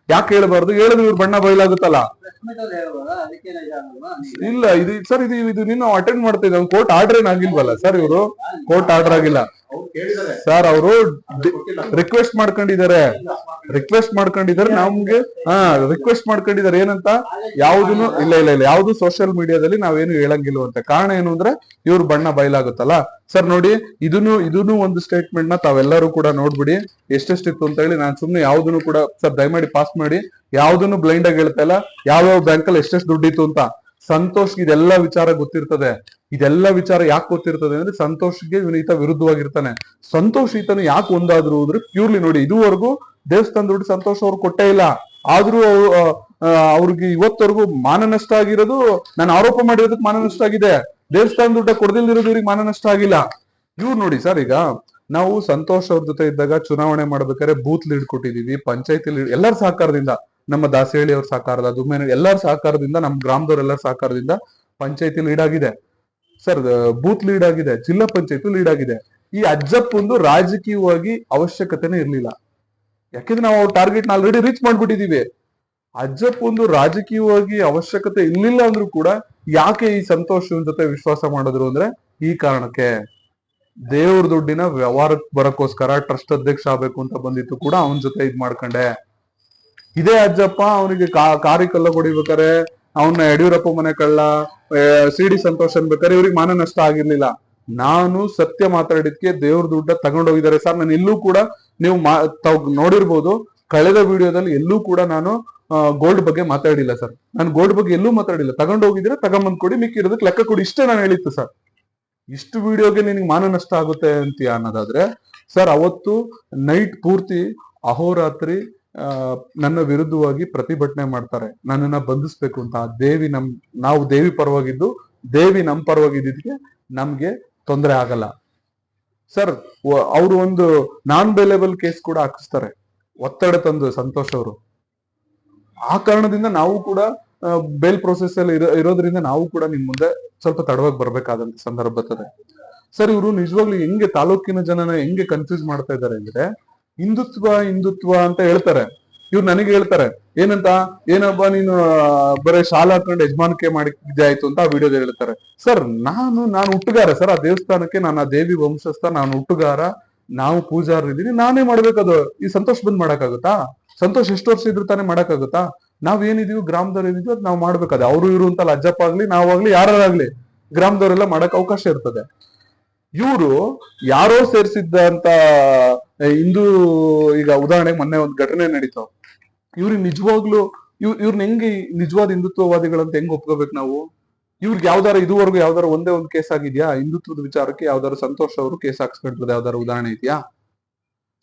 ಹೇಳಬಾರ್ದು? ಹೇಳಿದ್ರೆ ಇವ್ರ ಬಣ್ಣ ಬಯಲಾಗುತ್ತಲ್ಲ. ಇಲ್ಲ ಇದು ಸರ್, ಇದು ನೀನು ಅಟೆಂಡ್ ಮಾಡ್ತಾ ಇದ್ದ ಕೋರ್ಟ್ ಆರ್ಡರ್ ಏನ್ ಆಗಿಲ್ವಲ್ಲ ಸರ್. ಇವರು ಕೋರ್ಟ್ ಆರ್ಡರ್ ಆಗಿಲ್ಲ ಸರ್. ಅವರು ರಿಕ್ವೆಸ್ಟ್ ಮಾಡ್ಕೊಂಡಿದ್ದಾರೆ ನಮ್ಗೆ. ರಿಕ್ವೆಸ್ಟ್ ಮಾಡ್ಕೊಂಡಿದ್ದಾರೆ ಏನಂತ, ಯಾವ್ದನ್ನು ಇಲ್ಲ ಯಾವ್ದು ಸೋಷಿಯಲ್ ಮೀಡಿಯಾದಲ್ಲಿ ನಾವೇನು ಹೇಳಂಗಿಲ್ವಂತೆ. ಕಾರಣ ಏನು ಅಂದ್ರೆ ಇವ್ರ ಬಣ್ಣ ಬಯಲಾಗುತ್ತಲ್ಲ ಸರ್. ನೋಡಿ, ಇದನ್ನು ಒಂದು ಸ್ಟೇಟ್ಮೆಂಟ್ ನ ತಾವೆಲ್ಲರೂ ಕೂಡ ನೋಡ್ಬಿಡಿ ಎಷ್ಟೆಷ್ಟಿತ್ತು ಅಂತ ಹೇಳಿ. ನಾನು ಸುಮ್ನೆ ಯಾವ್ದನ್ನು ಕೂಡ ಸರ್ ದಯಮಾಡಿ ಪಾಸ್ ಮಾಡಿ, ಯಾವ್ದನ್ನು ಬ್ಲೈಂಡ್ ಆಗಿ ಹೇಳ್ತಾ ಇಲ್ಲ. ಯಾವ್ಯಾವ ಬ್ಯಾಂಕಲ್ಲಿ ಎಷ್ಟೆಷ್ಟು ದುಡ್ಡಿತ್ತು ಅಂತ. ಸಂತೋಷ್ಗೆ ಇದೆಲ್ಲ ವಿಚಾರ ಗೊತ್ತಿರ್ತದೆ. ಇದೆಲ್ಲ ವಿಚಾರ ಯಾಕೆ ಗೊತ್ತಿರ್ತದೆ ಅಂದ್ರೆ ಸಂತೋಷ್ಗೆ ಈತ ವಿರುದ್ಧವಾಗಿರ್ತಾನೆ. ಸಂತೋಷ್ ಈತನು ಯಾಕೆ ಒಂದಾದ್ರು ಅಂದ್ರೆ ಪ್ಯೂರ್ಲಿ ನೋಡಿ, ಇದುವರೆಗೂ ದೇವಸ್ಥಾನ ದುಡ್ಡು ಸಂತೋಷ್ ಅವ್ರು ಕೊಟ್ಟೇ ಇಲ್ಲ. ಆದ್ರೂ ಅವ್ರಿಗೆ ಇವತ್ತವರೆಗೂ ಮಾನನಷ್ಟ ಆಗಿರೋದು, ನಾನು ಆರೋಪ ಮಾಡಿರೋದಕ್ಕೆ ಮಾನನಷ್ಟ ಆಗಿದೆ. ದೇವಸ್ಥಾನ ದುಡ್ಡ ಕೊಡದಿಲ್ದಿರೋದು ಇವ್ರಿಗೆ ಮಾನನಷ್ಟ ಆಗಿಲ್ಲ. ಇವ್ರು ನೋಡಿ ಸರ್, ಈಗ ನಾವು ಸಂತೋಷ್ ಅವ್ರ ಜೊತೆ ಇದ್ದಾಗ ಚುನಾವಣೆ ಮಾಡ್ಬೇಕಾದ್ರೆ ಬೂತ್ ಲೀಡ್ ಕೊಟ್ಟಿದೀವಿ, ಪಂಚಾಯತಿ ಲೀಡ್, ಎಲ್ಲರ ಸಹಕಾರದಿಂದ, ನಮ್ಮ ದಾಸೇಳಿ ಅವ್ರ ಸಹಕಾರದ, ದುಮ್ಮೇನ ಎಲ್ಲರ ಸಹಕಾರದಿಂದ, ನಮ್ಮ ಗ್ರಾಮದವ್ರೆಲ್ಲರ ಸಹಕಾರದಿಂದ ಪಂಚಾಯತಿ ಲೀಡ್ ಆಗಿದೆ ಸರ್, ಬೂತ್ ಲೀಡ್ ಆಗಿದೆ, ಜಿಲ್ಲಾ ಪಂಚಾಯತಿ ಲೀಡ್ ಆಗಿದೆ. ಈ ಅಜ್ಜಪ್ಪಂದು ರಾಜಕೀಯವಾಗಿ ಅವಶ್ಯಕತೆನೇ ಇರ್ಲಿಲ್ಲ. ಯಾಕೆಂದ್ರೆ ನಾವು ಅವ್ರ ಟಾರ್ಗೆಟ್ ಆಲ್ರೆಡಿ ರೀಚ್ ಮಾಡ್ಬಿಟ್ಟಿದೀವಿ. ಅಜ್ಜಪ್ಪಂದು ರಾಜಕೀಯವಾಗಿ ಅವಶ್ಯಕತೆ ಇರ್ಲಿಲ್ಲ ಅಂದ್ರೂ ಕೂಡ ಯಾಕೆ ಈ ಸಂತೋಷ್ ಜೊತೆ ವಿಶ್ವಾಸ ಮಾಡಿದ್ರು ಅಂದ್ರೆ ಈ ಕಾರಣಕ್ಕೆ, ದೇವ್ರ ದುಡ್ಡಿನ ವ್ಯವಹಾರಕ್ಕೆ ಬರಕ್ಕೋಸ್ಕರ ಟ್ರಸ್ಟ್ ಅಧ್ಯಕ್ಷ ಆಗ್ಬೇಕು ಅಂತ ಬಂದಿತ್ತು ಕೂಡ ಅವನ ಜೊತೆ ಇದ್ ಮಾಡ್ಕೊಂಡೆ. ಇದೇ ಅಜ್ಜಪ್ಪ ಅವನಿಗೆ ಕಾರಿ ಕಲ್ಲ ಹೊಡಿಬೇಕಾರೆ ಅವನ್ನ ಯಡಿಯೂರಪ್ಪ ಮನೆ ಕಳ್ಳ, CD ಸಂತೋಷ್ ಅನ್ಬೇಕಾರೆ ಇವ್ರಿಗೆ ಮಾನ ನಷ್ಟ ಆಗಿರ್ಲಿಲ್ಲ. ನಾನು ಸತ್ಯ ಮಾತಾಡಿದ್ಕೆ ದೇವ್ರ ದುಡ್ಡ ತಗೊಂಡೋಗಿದ್ದಾರೆ ಸರ್. ನಾನು ಎಲ್ಲೂ ಕೂಡ ನೀವು ನೋಡಿರ್ಬೋದು, ಕಳೆದ ವಿಡಿಯೋದಲ್ಲಿ ಎಲ್ಲೂ ಕೂಡ ನಾನು ಗೋಲ್ಡ್ ಬಗ್ಗೆ ಮಾತಾಡಿಲ್ಲ ಸರ್. ನಾನು ಗೋಲ್ಡ್ ಬಗ್ಗೆ ಎಲ್ಲೂ ಮಾತಾಡಿಲ್ಲ. ತಗೊಂಡೋಗಿದ್ರೆ ತಗೊಂಬಂದ್ ಕೊಡಿ, ಮಿಕ್ಕಿರೋದಕ್ಕೆ ಲೆಕ್ಕ ಕೊಡಿ, ಇಷ್ಟೇ ನಾನು ಹೇಳಿತ್ತು ಸರ್. ಇಷ್ಟು ವಿಡಿಯೋಗೆ ನಿನಗೆ ಮಾನ ನಷ್ಟ ಆಗುತ್ತೆ ಅಂತೀಯ ಅನ್ನೋದಾದ್ರೆ ಸರ್, ಅವತ್ತು ನೈಟ್ ಪೂರ್ತಿ ಅಹೋರಾತ್ರಿ ನನ್ನ ವಿರುದ್ಧವಾಗಿ ಪ್ರತಿಭಟನೆ ಮಾಡ್ತಾರೆ, ನನ್ನನ್ನ ಬಂಧಿಸ್ಬೇಕು ಅಂತ. ನಾವು ದೇವಿ ಪರವಾಗಿದ್ದು, ದೇವಿ ನಮ್ ಪರವಾಗಿದ್ದಕ್ಕೆ ನಮ್ಗೆ ತೊಂದರೆ ಆಗಲ್ಲ ಸರ್. ಅವರು ಒಂದು ನಾನ್ ಬೇಲೇಬಲ್ ಕೇಸ್ ಕೂಡ ಹಾಕಿಸ್ತಾರೆ, ಒತ್ತಡ ತಂದು ಸಂತೋಷ್ ಅವರು. ಆ ಕಾರಣದಿಂದ ನಾವು ಕೂಡ ಬೇಲ್ ಪ್ರೊಸೆಸ್ ಅಲ್ಲಿ ಇರೋದ್ರಿಂದ ನಾವು ಕೂಡ ನಿಮ್ ಮುಂದೆ ಸ್ವಲ್ಪ ತಡವಾಗಿ ಬರ್ಬೇಕಾದಂತ ಸಂದರ್ಭ ಬರ್ತದೆ. ಸರ್ ಇವರು ನಿಜವಾಗ್ಲೂ ಹೆಂಗೆ ತಾಲೂಕಿನ ಜನನ ಹೆಂಗೆ ಕನ್ಫ್ಯೂಸ್ ಮಾಡ್ತಾ ಇದ್ದಾರೆ ಅಂದ್ರೆ, ಹಿಂದುತ್ವ ಅಂತ ಹೇಳ್ತಾರೆ. ಇವ್ರು ನನಗೆ ಹೇಳ್ತಾರೆ ಏನಂತ, ಏನಬ್ಬಾ ನೀನು ಬರೀ ಶಾಲಾ ಹಾಕೊಂಡು ಯಜಮಾನಿಕೆ ಮಾಡಿದ್ದೆ ಆಯ್ತು ಅಂತ ಆ ವಿಡಿಯೋದಲ್ಲಿ ಹೇಳ್ತಾರೆ. ಸರ್ ನಾನು ಹುಟ್ಟುಗಾರ ಸರ್, ಆ ದೇವಸ್ಥಾನಕ್ಕೆ ನಾನು ಆ ದೇವಿ ವಂಶಸ್ಥ, ನಾನು ಹುಟ್ಟುಗಾರ, ನಾವು ಪೂಜಾರರಿದ್ದೀನಿ, ನಾನೇ ಮಾಡ್ಬೇಕದು. ಈ ಸಂತೋಷ್ ಬಂದ್ ಮಾಡಕ್ಕಾಗುತ್ತಾ? ಸಂತೋಷ್ ಎಷ್ಟು ವರ್ಷ ಇದ್ರು ತಾನೇ ಮಾಡಕ್ಕಾಗುತ್ತಾ? ನಾವ್ ಏನಿದೀವಿ ಗ್ರಾಮದವ್ರು ಏನಿದೀವಿ ಅದ್ ನಾವ್ ಮಾಡ್ಬೇಕಾದ್ರೆ, ಅವ್ರು ಇವ್ರು ಅಂತಲ್ಲ, ಅಜ್ಜಪ್ಪ ಆಗ್ಲಿ ನಾವಾಗ್ಲಿ ಯಾರಾಗ್ಲಿ ಗ್ರಾಮದವರೆಲ್ಲ ಮಾಡಕ್ ಅವಕಾಶ ಇರ್ತದೆ. ಇವರು ಯಾರೋ ಸೇರಿಸಿದ್ದಂತ ಹಿಂದೂ, ಈಗ ಉದಾಹರಣೆಗೆ ಮೊನ್ನೆ ಒಂದು ಘಟನೆ ನಡೀತಾವ. ಇವ್ರಿಗೆ ನಿಜವಾಗ್ಲು ಇವ್ರನ್ನ ಹೆಂಗೆ ನಿಜವಾದ ಹಿಂದುತ್ವವಾದಿಗಳಂತ ಹೆಂಗ್ ಒಪ್ಕೋಬೇಕು ನಾವು? ಇವ್ರಿಗೆ ಇದುವರೆಗೂ ಯಾವ್ದಾರ ಒಂದೇ ಒಂದು ಕೇಸ್ ಆಗಿದ್ಯಾ? ಹಿಂದುತ್ವದ ವಿಚಾರಕ್ಕೆ ಯಾವ್ದಾರು ಸಂತೋಷ್ ಅವರು ಕೇಸ್ ಹಾಕ್ಸ್ಕೊಂಡ್ರದ ಯಾವ್ದಾರು ಉದಾಹರಣೆ ಇದೆಯಾ?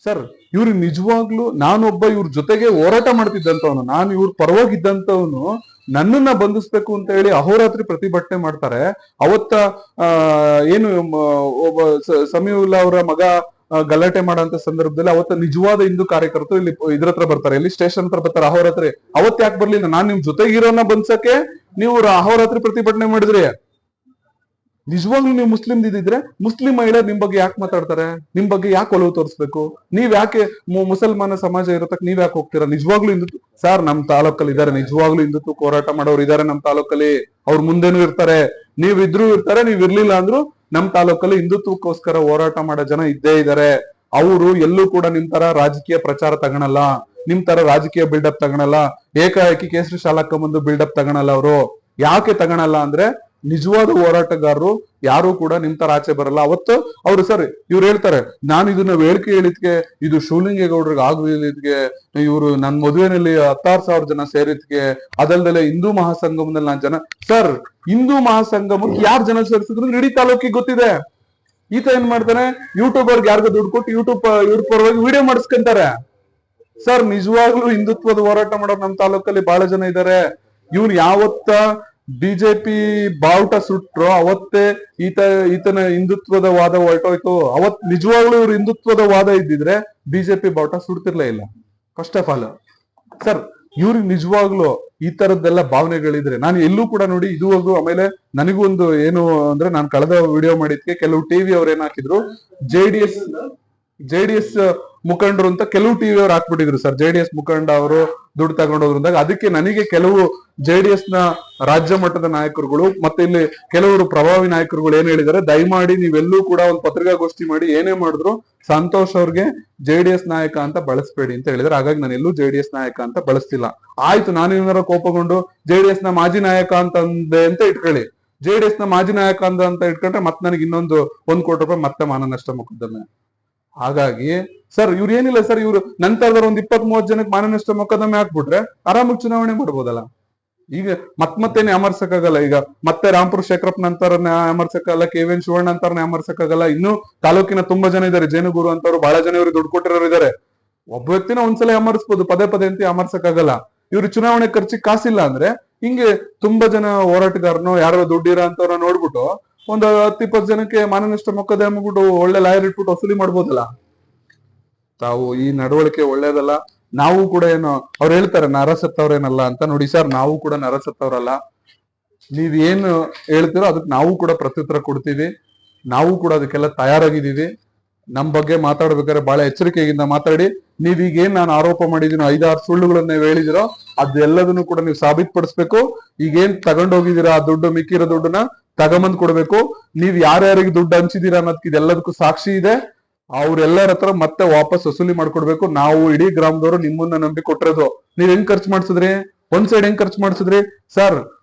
ಸರ್ ಇವ್ರಿಗೆ ನಿಜವಾಗ್ಲು ನಾನೊಬ್ಬ ಇವ್ರ ಜೊತೆಗೆ ಹೋರಾಟ ಮಾಡ್ತಿದ್ದಂತವನು, ನಾನು ಇವ್ರ ಪರವಾಗಿದ್ದಂತವನು, ನನ್ನನ್ನ ಬಂಧಿಸ್ಬೇಕು ಅಂತ ಹೇಳಿ ಅಹೋರಾತ್ರಿ ಪ್ರತಿಭಟನೆ ಮಾಡ್ತಾರೆ. ಅವತ್ತ ಏನು ಒಬ್ಬ ಸಮೀವುಲ್ಲಾ ಅವರ ಮಗ ಗಲಾಟೆ ಮಾಡೋಂತ ಸಂದರ್ಭದಲ್ಲಿ ಅವತ್ತ ನಿಜವಾದ ಹಿಂದೂ ಕಾರ್ಯಕರ್ತರು ಇಲ್ಲಿ ಇದ್ರ ಹತ್ರ ಬರ್ತಾರೆ, ಇಲ್ಲಿ ಸ್ಟೇಷನ್ ಹತ್ರ ಬರ್ತಾರೆ ಅಹೋರಾತ್ರಿ. ಅವತ್ ಯಾಕೆ ಬರ್ಲಿಲ್ಲ? ನಾನ್ ನಿಮ್ ಜೊತೆಗಿರೋನ ಬಂದ್ಸಕ್ಕೆ ನೀವು ಅಹೋರಾತ್ರಿ ಪ್ರತಿಭಟನೆ ಮಾಡಿದ್ರಿ. ನಿಜವಾಗ್ಲೂ ನೀವು ಮುಸ್ಲಿಂ ಇದ್ದಿದ್ರೆ ಮುಸ್ಲಿಂ ಮಹಿಳೆಯರು ನಿಮ್ ಬಗ್ಗೆ ಯಾಕೆ ಮಾತಾಡ್ತಾರೆ? ನಿಮ್ ಬಗ್ಗೆ ಯಾಕೆ ಒಲವು ತೋರಿಸ್ಬೇಕು? ನೀವ್ ಯಾಕೆ ಮುಸಲ್ಮಾನ ಸಮಾಜ ಇರತಕ್ಕ ನೀವ್ ಯಾಕೆ ಹೋಗ್ತೀರಾ? ನಿಜವಾಗ್ಲೂ ಹಿಂದುತ್ವ ಸರ್ ನಮ್ ತಾಲೂಕಲ್ಲಿ ಇದಾರೆ, ನಿಜವಾಗ್ಲೂ ಹಿಂದುತ್ವ ಹೋರಾಟ ಮಾಡೋರು ಇದಾರೆ ನಮ್ ತಾಲೂಕಲ್ಲಿ. ಅವ್ರ ಮುಂದೆನೂ ಇರ್ತಾರೆ, ನೀವಿದ್ರು ಇರ್ತಾರೆ, ನೀವ್ ಇರ್ಲಿಲ್ಲ ಅಂದ್ರು ನಮ್ ತಾಲೂಕಲ್ಲಿ ಹಿಂದುತ್ವಕ್ಕೋಸ್ಕರ ಹೋರಾಟ ಮಾಡೋ ಜನ ಇದ್ದೇ ಇದಾರೆ. ಅವರು ಎಲ್ಲೂ ಕೂಡ ನಿಮ್ ತರ ರಾಜಕೀಯ ಪ್ರಚಾರ ತಗೊಳಲ್ಲ, ನಿಮ್ ತರ ರಾಜಕೀಯ ಬಿಲ್ಡಪ್ ತಗೊಳಲ್ಲ, ಏಕಾಏಕಿ ಕೇಸರಿ ಶಾಲಾ ಬಂದು ಬಿಲ್ಡಪ್ ತಗೊಳಲ್ಲ. ಅವರು ಯಾಕೆ ತಗೊಳಲ್ಲ ಅಂದ್ರೆ, ನಿಜವಾದ ಹೋರಾಟಗಾರರು ಯಾರು ಕೂಡ ನಿಮ್ ತರ ಆಚೆ ಬರಲ್ಲ. ಅವತ್ತು ಅವ್ರು ಸರ್ ಇವ್ರು ಹೇಳ್ತಾರೆ, ನಾನು ಇದನ್ನ ಹೇಳಿಕೆ ಹೇಳಿದ್ಕೆ, ಇದು ಶಿವಲಿಂಗೇಗೌಡ್ರಿಗೆ ಆಗ್ಲಿದ್ಗೆ, ಇವ್ರು ನನ್ ಮದುವೆನಲ್ಲಿ 16,000 ಜನ ಸೇರಿದ್ಕೆ, ಅದಲ್ದಲೆ ಹಿಂದೂ ಮಹಾಸಂಗಮದಲ್ಲಿ ನಾನ್ ಜನ. ಸರ್ ಹಿಂದೂ ಮಹಾಸಂಗಮಕ್ಕೆ ಯಾರು ಜನ ಸೇರಿಸಿದ್ರು ಇಡೀ ತಾಲೂಕಿಗೆ ಗೊತ್ತಿದೆ. ಈತ ಏನ್ ಮಾಡ್ತಾನೆ, ಯೂಟ್ಯೂಬರ್ಗೆ ಯಾರಿಗೂ ದುಡ್ಡು ಕೊಟ್ಟು ಇವ್ರ ಪರವಾಗಿ ವಿಡಿಯೋ ಮಾಡಿಸ್ಕೊಂತಾರೆ. ಸರ್ ನಿಜವಾಗ್ಲೂ ಹಿಂದುತ್ವದ ಹೋರಾಟ ಮಾಡೋರು ನಮ್ ತಾಲೂಕಲ್ಲಿ ಬಹಳ ಜನ ಇದ್ದಾರೆ. ಇವ್ನು ಯಾವತ್ತ ಬಿಜೆಪಿ ಬಾವುಟ ಸುಟ್ರು ಅವತ್ತೇ ಈತನ ಹಿಂದುತ್ವದ ವಾದ ಹೊರಟೋಯ್ತು. ಅವತ್ ನಿಜವಾಗ್ಲೂ ಇವ್ರು ಹಿಂದುತ್ವದ ವಾದ ಇದ್ದಿದ್ರೆ ಬಿಜೆಪಿ ಬಾವುಟ ಸುಡ್ತಿರ್ಲೇ ಇಲ್ಲ ಫಸ್ಟ್ ಆಫ್ ಆಲ್. ಸರ್ ಇವ್ರಿಗೆ ನಿಜವಾಗ್ಲು ಈ ತರದ್ದೆಲ್ಲ ಭಾವನೆಗಳಿದ್ರೆ ನಾನು ಎಲ್ಲೂ ಕೂಡ ನೋಡಿ ಇದುವರೆಗೂ. ಆಮೇಲೆ ನನಗೂ ಒಂದು ಏನು ಅಂದ್ರೆ, ನಾನು ಕಳೆದ ವಿಡಿಯೋ ಮಾಡಿದ್ಕೆ ಕೆಲವು ಟಿವಿ ಅವ್ರು ಏನ್ ಹಾಕಿದ್ರು, ಜೆಡಿಎಸ್ ಮುಖಂಡರು ಅಂತ ಕೆಲವು ಟಿವಿ ಅವ್ರು ಹಾಕ್ಬಿಟ್ಟಿದ್ರು ಸರ್. ಜೆಡಿಎಸ್ ಮುಖಂಡ ಅವರು ದುಡ್ಡು ತಗೊಂಡೋದ್ರಂದಾಗ ಅದಕ್ಕೆ ನನಗೆ ಕೆಲವು ಜೆಡಿಎಸ್ ನ ರಾಜ್ಯ ಮಟ್ಟದ ನಾಯಕರುಗಳು ಮತ್ತೆ ಇಲ್ಲಿ ಕೆಲವರು ಪ್ರಭಾವಿ ನಾಯಕರುಗಳು ಏನ್ ಹೇಳಿದ್ದಾರೆ, ದಯಮಾಡಿ ನೀವೆಲ್ಲೂ ಕೂಡ ಒಂದು ಪತ್ರಿಕಾಗೋಷ್ಠಿ ಮಾಡಿ ಏನೇ ಮಾಡಿದ್ರು ಸಂತೋಷ್ ಅವ್ರಿಗೆ ಜೆಡಿಎಸ್ ನಾಯಕ ಅಂತ ಬಳಸಬೇಡಿ ಅಂತ ಹೇಳಿದ್ರೆ. ಹಾಗಾಗಿ ನಾನು ಎಲ್ಲೂ ಜೆಡಿಎಸ್ ನಾಯಕ ಅಂತ ಬಳಸ್ತಿಲ್ಲ. ಆಯ್ತು, ನಾನು ಏನಾರ ಕೋಪಗೊಂಡು ಜೆಡಿಎಸ್ ನ ಮಾಜಿ ನಾಯಕ ಅಂತಂದೆ ಅಂತ ಇಟ್ಕೊಳ್ಳಿ. ಜೆಡಿಎಸ್ ನ ಮಾಜಿ ನಾಯಕ ಅಂತ ಇಟ್ಕೊಂಡ್ರೆ ಮತ್ತೆ ನನಗೆ ಇನ್ನೊಂದು 1 ಕೋಟಿ ರೂಪಾಯಿ ಮತ್ತೆ ಮಾನನಷ್ಟ ಮೊಕದ್ದಮೆ. ಹಾಗಾಗಿ ಸರ್ ಇವ್ರು ಏನಿಲ್ಲ ಸರ್, ಇವ್ರು ನಂತರದವ್ರು ಒಂದ್ 20-30 ಜನಕ್ಕೆ ಮಾನನಷ್ಟ ಮೊಕದ್ದಮೆ ಹಾಕ್ಬಿಟ್ರೆ ಆರಾಮಾಗಿ ಚುನಾವಣೆ ಮಾಡ್ಬೋದಲ್ಲ. ಈಗ ಮತ್ತೇನೆ ಅಮರ್ಸಕ್ಕಾಗಲ್ಲ. ಈಗ ಮತ್ತೆ ರಾಂಪುರ ಶೇಖರಪ್ಪ ನಂತರ ಅಮರ್ಸಕ್ಕಾಗಲ್ಲ, KVN ಶಿವಣ್ಣ ಅಂತಾರನೇ ಅಮರ್ಸಕ್ಕಾಗಲ್ಲ. ಇನ್ನು ತಾಲೂಕಿನ ತುಂಬಾ ಜನ ಇದಾರೆ, ಜೇನುಗುರು ಅಂತವ್ರು ಬಹಳ ಜನ ಇವ್ರಿಗೆ ದುಡ್ಡು ಕೊಟ್ಟಿರೋರು ಇದಾರೆ. ಒಬ್ಬ ವ್ಯಕ್ತಿನ ಒಂದ್ಸಲ ಅಮರ್ಸ್ಬೋದು, ಪದೇ ಅಂತ ಅಮರ್ಸಕ್ಕಾಗಲ್ಲ. ಇವ್ರು ಚುನಾವಣೆ ಖರ್ಚಿಗೆ ಕಾಸಿಲ್ಲ ಅಂದ್ರೆ ಹಿಂಗೆ ತುಂಬಾ ಜನ ಹೋರಾಟಗಾರನು ಯಾರೋ ದುಡ್ಡಿರೋ ಅಂತವ್ರ ನೋಡ್ಬಿಟ್ಟು ಒಂದು 10-20 ಜನಕ್ಕೆ ಮಾನನಷ್ಟ ಮೊಕದ್ದಮೆ ಮಾಡ್ಬಿಟ್ಟು ಒಳ್ಳೆ ಲಾಯರ್ ಇಟ್ಬಿಟ್ಟು ವಸೂಲಿ ಮಾಡ್ಬೋದಲ್ಲ. ತಾವು ಈ ನಡವಳಿಕೆ ಒಳ್ಳೇದಲ್ಲ. ನಾವು ಕೂಡ ಏನು ಅವ್ರು ಹೇಳ್ತಾರೆ ನರಸತ್ತವ್ರೇನಲ್ಲ ಅಂತ. ನೋಡಿ ಸರ್, ನಾವು ಕೂಡ ನರಸತ್ತವ್ರಲ್ಲ. ನೀವ್ ಏನು ಹೇಳ್ತೀರೋ ಅದಕ್ಕೆ ನಾವು ಕೂಡ ಪ್ರತ್ಯುತ್ತರ ಕೊಡ್ತೀವಿ. ನಾವು ಕೂಡ ಅದಕ್ಕೆಲ್ಲ ತಯಾರಾಗಿದ್ದೀವಿ. ನಮ್ ಬಗ್ಗೆ ಮಾತಾಡ್ಬೇಕಾದ್ರೆ ಬಹಳ ಎಚ್ಚರಿಕೆಯಿಂದ ಮಾತಾಡಿ. ನೀವೀಗ ಏನ್ ನಾನು ಆರೋಪ ಮಾಡಿದೀನೋ 5-6 ಸುಳ್ಳುಗಳನ್ನ ನೀವು ಹೇಳಿದಿರೋ ಅದೆಲ್ಲದನ್ನು ಕೂಡ ನೀವು ಸಾಬೀತುಪಡಿಸ್ಬೇಕು. ಈಗೇನ್ ತಗೊಂಡೋಗಿದ್ದೀರಾ ಆ ದುಡ್ಡು, ಮಿಕ್ಕಿರೋ ದುಡ್ಡನ್ನ ತಗೊಂಬಂದ್ ಕೊಡ್ಬೇಕು. ನೀವ್ ಯಾರ್ಯಾರಿಗೆ ದುಡ್ಡು ಹಂಚಿದೀರಾ ಅನ್ನೋದಕ್ಕೆ ಇದೆಲ್ಲದಕ್ಕೂ ಸಾಕ್ಷಿ ಇದೆ. ಅವ್ರೆಲ್ಲರ ಹತ್ರ ಮತ್ತೆ ವಾಪಸ್ ವಸೂಲಿ ಮಾಡ್ಕೊಡ್ಬೇಕು. ನಾವು ಇಡೀ ಗ್ರಾಮದವರು ನಿಮ್ಮನ್ನ ನಂಬಿ ಕೊಟ್ಟಿರೋದು. ನೀವ್ ಹೆಂಗ್ ಖರ್ಚು ಮಾಡ್ಸಿದ್ರಿ? ಒಂದ್ ಸೈಡ್ ಹೆಂಗ್ ಖರ್ಚು ಮಾಡ್ಸಿದ್ರಿ ಸರ್?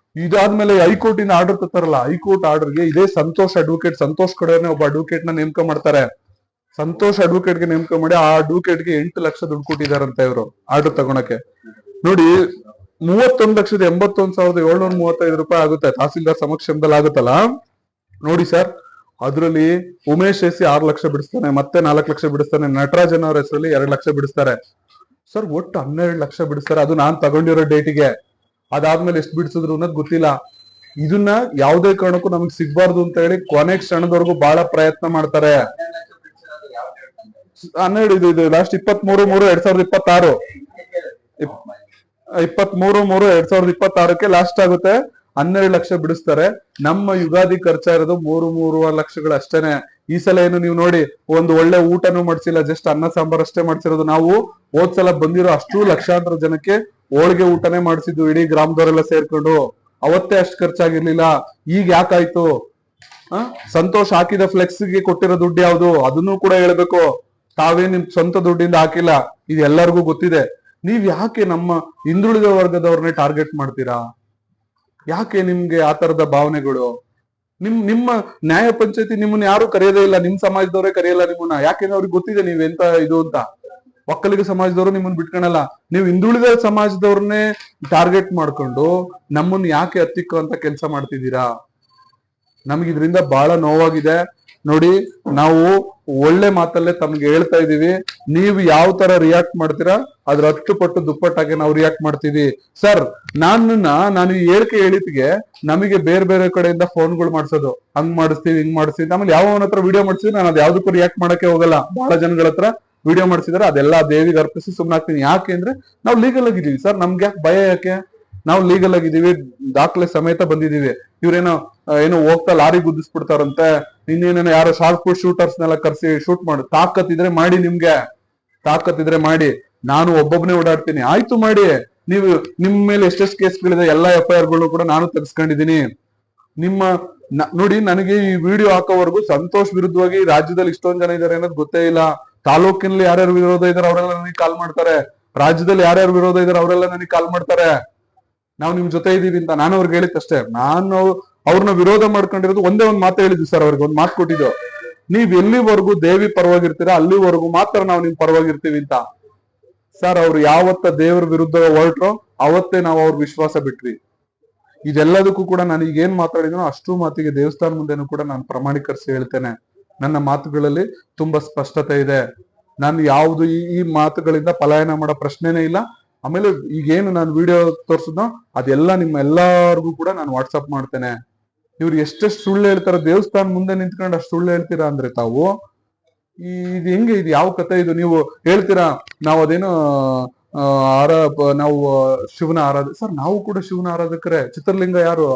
ಇದಾದ್ಮೇಲೆ ಹೈಕೋರ್ಟ್ ಇಂದ ಆರ್ಡರ್ ತತ್ತಾರಲ್ಲ, ಹೈಕೋರ್ಟ್ ಆರ್ಡರ್ಗೆ ಇದೇ ಸಂತೋಷ್ ಅಡ್ವೊಕೇಟ್, ಸಂತೋಷ್ ಕಡೆಯವ್ರನ್ನೇ ಒಬ್ಬ ಅಡ್ವೊಕೇಟ್ ನ ನೇಮಕ ಮಾಡ್ತಾರೆ. ಸಂತೋಷ್ ಅಡ್ವೊಕೇಟ್ಗೆ ನೇಮಕ ಮಾಡಿ ಆ ಅಡ್ವೊಕೇಟ್ಗೆ 8 ಲಕ್ಷ ದುಡ್ಡು ಕೊಟ್ಟಿದಾರಂತ ಇವರು ಆರ್ಡರ್ ತಗೊಳಕ್ಕೆ. ನೋಡಿ, 31,81,735 ರೂಪಾಯಿ ಆಗುತ್ತೆ ತಹಸೀಲ್ದಾರ್ ಸಮಕ್ಷಮದಲ್ಲಿ ಆಗುತ್ತಲ್ಲ. ನೋಡಿ ಸರ್, ಅದ್ರಲ್ಲಿ ಉಮೇಶ್ ಎಸಿ 6 ಲಕ್ಷ ಬಿಡಿಸ್ತಾನೆ, ಮತ್ತೆ 4 ಲಕ್ಷ ಬಿಡಿಸ್ತಾನೆ. ನಟರಾಜನ್ ಅವ್ರ ಹೆಸರಲ್ಲಿ 2 ಲಕ್ಷ ಬಿಡಿಸ್ತಾರೆ ಸರ್. ಒಟ್ಟು 12 ಲಕ್ಷ ಬಿಡಿಸ್ತಾರೆ. ಅದು ನಾನ್ ತಗೊಂಡಿರೋ ಡೇಟಿಗೆ. ಅದಾದ್ಮೇಲೆ ಎಷ್ಟು ಬಿಡಿಸಿದ್ರು ಅನ್ನೋದು ಗೊತ್ತಿಲ್ಲ. ಇದನ್ನ ಯಾವುದೇ ಕಾರಣಕ್ಕೂ ನಮಗ್ ಸಿಗ್ಬಾರ್ದು ಅಂತ ಹೇಳಿ ಕೊನೆ ಕ್ಷಣದವರೆಗೂ ಬಹಳ ಪ್ರಯತ್ನ ಮಾಡ್ತಾರೆ. 12 ಇದು ಲಾಸ್ಟ್ 23/3/2026 23/3/2026 ಲಾಸ್ಟ್ ಆಗುತ್ತೆ. 12 ಲಕ್ಷ ಬಿಡಿಸ್ತಾರೆ. ನಮ್ಮ ಯುಗಾದಿ ಖರ್ಚಾ ಇರೋದು 3 ಲಕ್ಷಗಳು ಅಷ್ಟೇನೆ. ಈ ಸಲ ಏನು ನೀವು ನೋಡಿ ಒಂದು ಒಳ್ಳೆ ಊಟನೂ ಮಾಡ್ಸಿಲ್ಲ, ಜಸ್ಟ್ ಅನ್ನ ಸಾಂಬಾರ್ ಅಷ್ಟೇ ಮಾಡ್ಸಿರೋದು. ನಾವು ಹೋದ್ ಸಲ ಬಂದಿರೋ ಅಷ್ಟು ಲಕ್ಷಾಂತರ ಜನಕ್ಕೆ ಹೋಳಿಗೆ ಊಟನೇ ಮಾಡಿಸಿದ್ದು, ಇಡೀ ಗ್ರಾಮದವರೆಲ್ಲ ಸೇರ್ಕೊಂಡು. ಅವತ್ತೇ ಅಷ್ಟು ಖರ್ಚಾಗಿರ್ಲಿಲ್ಲ. ಈಗ ಯಾಕಾಯ್ತು? ಸಂತೋಷ್ ಹಾಕಿದ ಫ್ಲೆಕ್ಸ್ ಗೆ ಕೊಟ್ಟಿರೋ ದುಡ್ಡು ಯಾವ್ದು ಅದನ್ನು ಕೂಡ ಹೇಳ್ಬೇಕು. ತಾವೇ ನಿಮ್ ಸ್ವಂತ ದುಡ್ಡಿಂದ ಹಾಕಿಲ್ಲ, ಇದು ಎಲ್ಲರಿಗೂ ಗೊತ್ತಿದೆ. ನೀವ್ ಯಾಕೆ ನಮ್ಮ ಹಿಂದುಳಿದ ವರ್ಗದವ್ರನ್ನೇ ಟಾರ್ಗೆಟ್ ಮಾಡ್ತೀರಾ? ಯಾಕೆ ನಿಮ್ಗೆ ಆ ತರದ ಭಾವನೆಗಳು? ನಿಮ್ಮ ನ್ಯಾಯ ಪಂಚಾಯತಿ ನಿಮ್ಮನ್ನ ಯಾರು ಕರೆಯೋದೇ ಇಲ್ಲ, ನಿಮ್ ಸಮಾಜದವರೇ ಕರೆಯಲ್ಲ ನಿಮ್ಮನ್ನ. ಯಾಕೆಂದ್ರೆ ಅವ್ರಿಗೆ ಗೊತ್ತಿದೆ ನೀವೆಂತ ಇದು ಅಂತ. ಒಕ್ಕಲಿಗ ಸಮಾಜದವರು ನಿಮ್ಮನ್ನ ಬಿಟ್ಕೊಳಲ್ಲ. ನೀವು ಹಿಂದುಳಿದ ಸಮಾಜದವ್ರನ್ನೇ ಟಾರ್ಗೆಟ್ ಮಾಡ್ಕೊಂಡು ನಮ್ಮನ್ನ ಯಾಕೆ ಹತ್ತಿಕ್ಕೋ ಅಂತ ಕೆಲಸ ಮಾಡ್ತಿದ್ದೀರಾ? ನಮ್ಗೆ ಇದರಿಂದ ಬಹಳ ನೋವಾಗಿದೆ. ನೋಡಿ, ನಾವು ಒಳ್ಳೆ ಮಾತಲ್ಲೇ ತಮ್ಗೆ ಹೇಳ್ತಾ ಇದೀವಿ. ನೀವು ಯಾವ ತರ ರಿಯಾಕ್ಟ್ ಮಾಡ್ತೀರಾ ಅದ್ರ 10 ಪಟ್ಟು ದುಪ್ಪಟ್ಟಾಗೆ ನಾವು ರಿಯಾಕ್ಟ್ ಮಾಡ್ತೀವಿ. ಸರ್, ನಾನು ಈ ಹೇಳಿಕೆಗೆ ನಮಗೆ ಬೇರೆ ಬೇರೆ ಕಡೆಯಿಂದ ಫೋನ್ಗಳು ಮಾಡ್ಸೋದು, ಹಂಗ್ ಮಾಡಿಸ್ತೀವಿ ಹಿಂಗ್ ಮಾಡಿಸ್ತೀವಿ. ಆಮೇಲೆ ಯಾವನ ಹತ್ರ ವಿಡಿಯೋ ಮಾಡ್ಸಿದ್ವಿ, ನಾನು ಅದ್ ಯಾವ್ದಕ್ಕೂ ರಿಯಾಕ್ಟ್ ಮಾಡಕ್ಕೆ ಹೋಗಲ್ಲ. ಬಹಳ ಜನಗಳ ಹತ್ರ ವಿಡಿಯೋ ಮಾಡ್ಸಿದಾರೆ, ಅದೆಲ್ಲ ದೇವಿಗೆ ಅರ್ಪಿಸಿ ಸುಮ್ನಾಗ್ತೀನಿ. ಯಾಕೆ ಅಂದ್ರೆ ನಾವು ಲೀಗಲ್ ಆಗಿದೀವಿ ಸರ್. ನಮ್ಗೆ ಯಾಕೆ ಭಯ? ಯಾಕೆ? ನಾವು ಲೀಗಲ್ ಆಗಿದೀವಿ, ದಾಖಲೆ ಸಮೇತ ಬಂದಿದೀವಿ. ಇವ್ರೇನೋ ಹೋಗ್ತಾ ಲಾರಿ ಗುದ್ದಿಸ್ಬಿಡ್ತಾರಂತೆ, ಇನ್ನೇನೇನೋ ಯಾರೋ ಶಾರ್ಟ್ ಪುಟ್ ಶೂಟರ್ಸ್ನೆಲ್ಲ ಕರ್ಸಿ ಶೂಟ್ ಮಾಡು. ತಾಕತ್ತಿದ್ರೆ ಮಾಡಿ, ನಿಮ್ಗೆ ತಾಕತ್ತಿದ್ರೆ ಮಾಡಿ. ನಾನು ಒಬ್ಬೊಬ್ನೇ ಓಡಾಡ್ತೀನಿ, ಆಯ್ತು ಮಾಡಿ. ನೀವು ನಿಮ್ ಮೇಲೆ ಎಷ್ಟೆಷ್ಟು ಕೇಸ್ಗಳಿದೆ, ಎಲ್ಲಾ FIR ಗಳು ಕೂಡ ನಾನು ತೆಗೆಸ್ಕೊಂಡಿದೀನಿ. ನೋಡಿ, ನನಗೆ ಈ ವಿಡಿಯೋ ಹಾಕೋವರೆಗೂ ಸಂತೋಷ್ ವಿರುದ್ಧವಾಗಿ ರಾಜ್ಯದಲ್ಲಿ ಇಷ್ಟೊಂದ್ ಜನ ಇದಾರೆ ಅನ್ನೋದು ಗೊತ್ತೇ ಇಲ್ಲ. ತಾಲೂಕಿನಲ್ಲಿ ಯಾರ್ಯಾರು ವಿರೋಧ ಇದಾರೆ ಅವರೆಲ್ಲ ನನಗೆ ಕಾಲ್ ಮಾಡ್ತಾರೆ. ರಾಜ್ಯದಲ್ಲಿ ಯಾರ್ಯಾರು ವಿರೋಧ ಇದಾರೆ ಅವರೆಲ್ಲ ನನಗೆ ಕಾಲ್ ಮಾಡ್ತಾರೆ. ನಾವು ನಿಮ್ ಜೊತೆ ಇದೀವಿ ಅಂತ ನಾನು ಅವ್ರಿಗೆ ಹೇಳಿದ್ದಷ್ಟೇ. ನಾನು ಅವ್ರನ್ನ ವಿರೋಧ ಮಾಡ್ಕೊಂಡಿರೋದು ಒಂದೇ ಒಂದ್ ಮಾತು ಹೇಳಿದ್ವಿ ಸರ್. ಅವ್ರಿಗೆ ಒಂದ್ ಮಾತು ಕೊಟ್ಟಿದ್ದು, ನೀವ್ ಎಲ್ಲಿವರೆಗೂ ದೇವಿ ಪರವಾಗಿರ್ತೀರಾ ಅಲ್ಲಿವರೆಗೂ ಮಾತ್ರ ನಾವು ನಿಮ್ ಪರವಾಗಿರ್ತೀವಿ ಅಂತ. ಸರ್, ಅವ್ರು ಯಾವತ್ತ ದೇವ್ರ ವಿರುದ್ಧ ಹೊರಟ್ರೋ ಅವತ್ತೇ ನಾವು ಅವ್ರ ವಿಶ್ವಾಸ ಬಿಟ್ವಿ. ಇದೆಲ್ಲದಕ್ಕೂ ಕೂಡ ನಾನು ಈಗ ಏನ್ ಮಾತಾಡಿದ್ನೋ ಅಷ್ಟು ಮಾತಿಗೆ ದೇವಸ್ಥಾನ ಮುಂದೆನೂ ಕೂಡ ನಾನು ಪ್ರಮಾಣೀಕರಿಸಿ ಹೇಳ್ತೇನೆ. ನನ್ನ ಮಾತುಗಳಲ್ಲಿ ತುಂಬಾ ಸ್ಪಷ್ಟತೆ ಇದೆ. ನಾನು ಯಾವ್ದು ಈ ಮಾತುಗಳಿಂದ ಪಲಾಯನ ಮಾಡೋ ಪ್ರಶ್ನೆನೇ ಇಲ್ಲ. ಆಮೇಲೆ ಈಗೇನು ನಾನು ವಿಡಿಯೋ ತೋರ್ಸಿದ್ನೋ ಅದೆಲ್ಲ ನಿಮ್ಮ ಎಲ್ಲಾರ್ಗು ಕೂಡ ನಾನು ವಾಟ್ಸಪ್ ಮಾಡ್ತೇನೆ. ಇವ್ರು ಎಷ್ಟೆಷ್ಟು ಸುಳ್ಳು ಹೇಳ್ತಾರ, ದೇವಸ್ಥಾನ ಮುಂದೆ ನಿಂತ್ಕೊಂಡು ಅಷ್ಟು ಸುಳ್ಳು ಹೇಳ್ತೀರಾ ಅಂದ್ರೆ ತಾವು. ಇದು ಹೆಂಗೆ? ಇದು ಯಾವ ಕಥೆ ಇದು? ನೀವು ಹೇಳ್ತೀರಾ ನಾವು ಅದೇನೋ ನಾವು ಶಿವನ ಸರ್, ನಾವು ಕೂಡ ಶಿವನ ಆರಾಧಕರೇ. ಚಿತ್ರಲಿಂಗ ಯಾರು?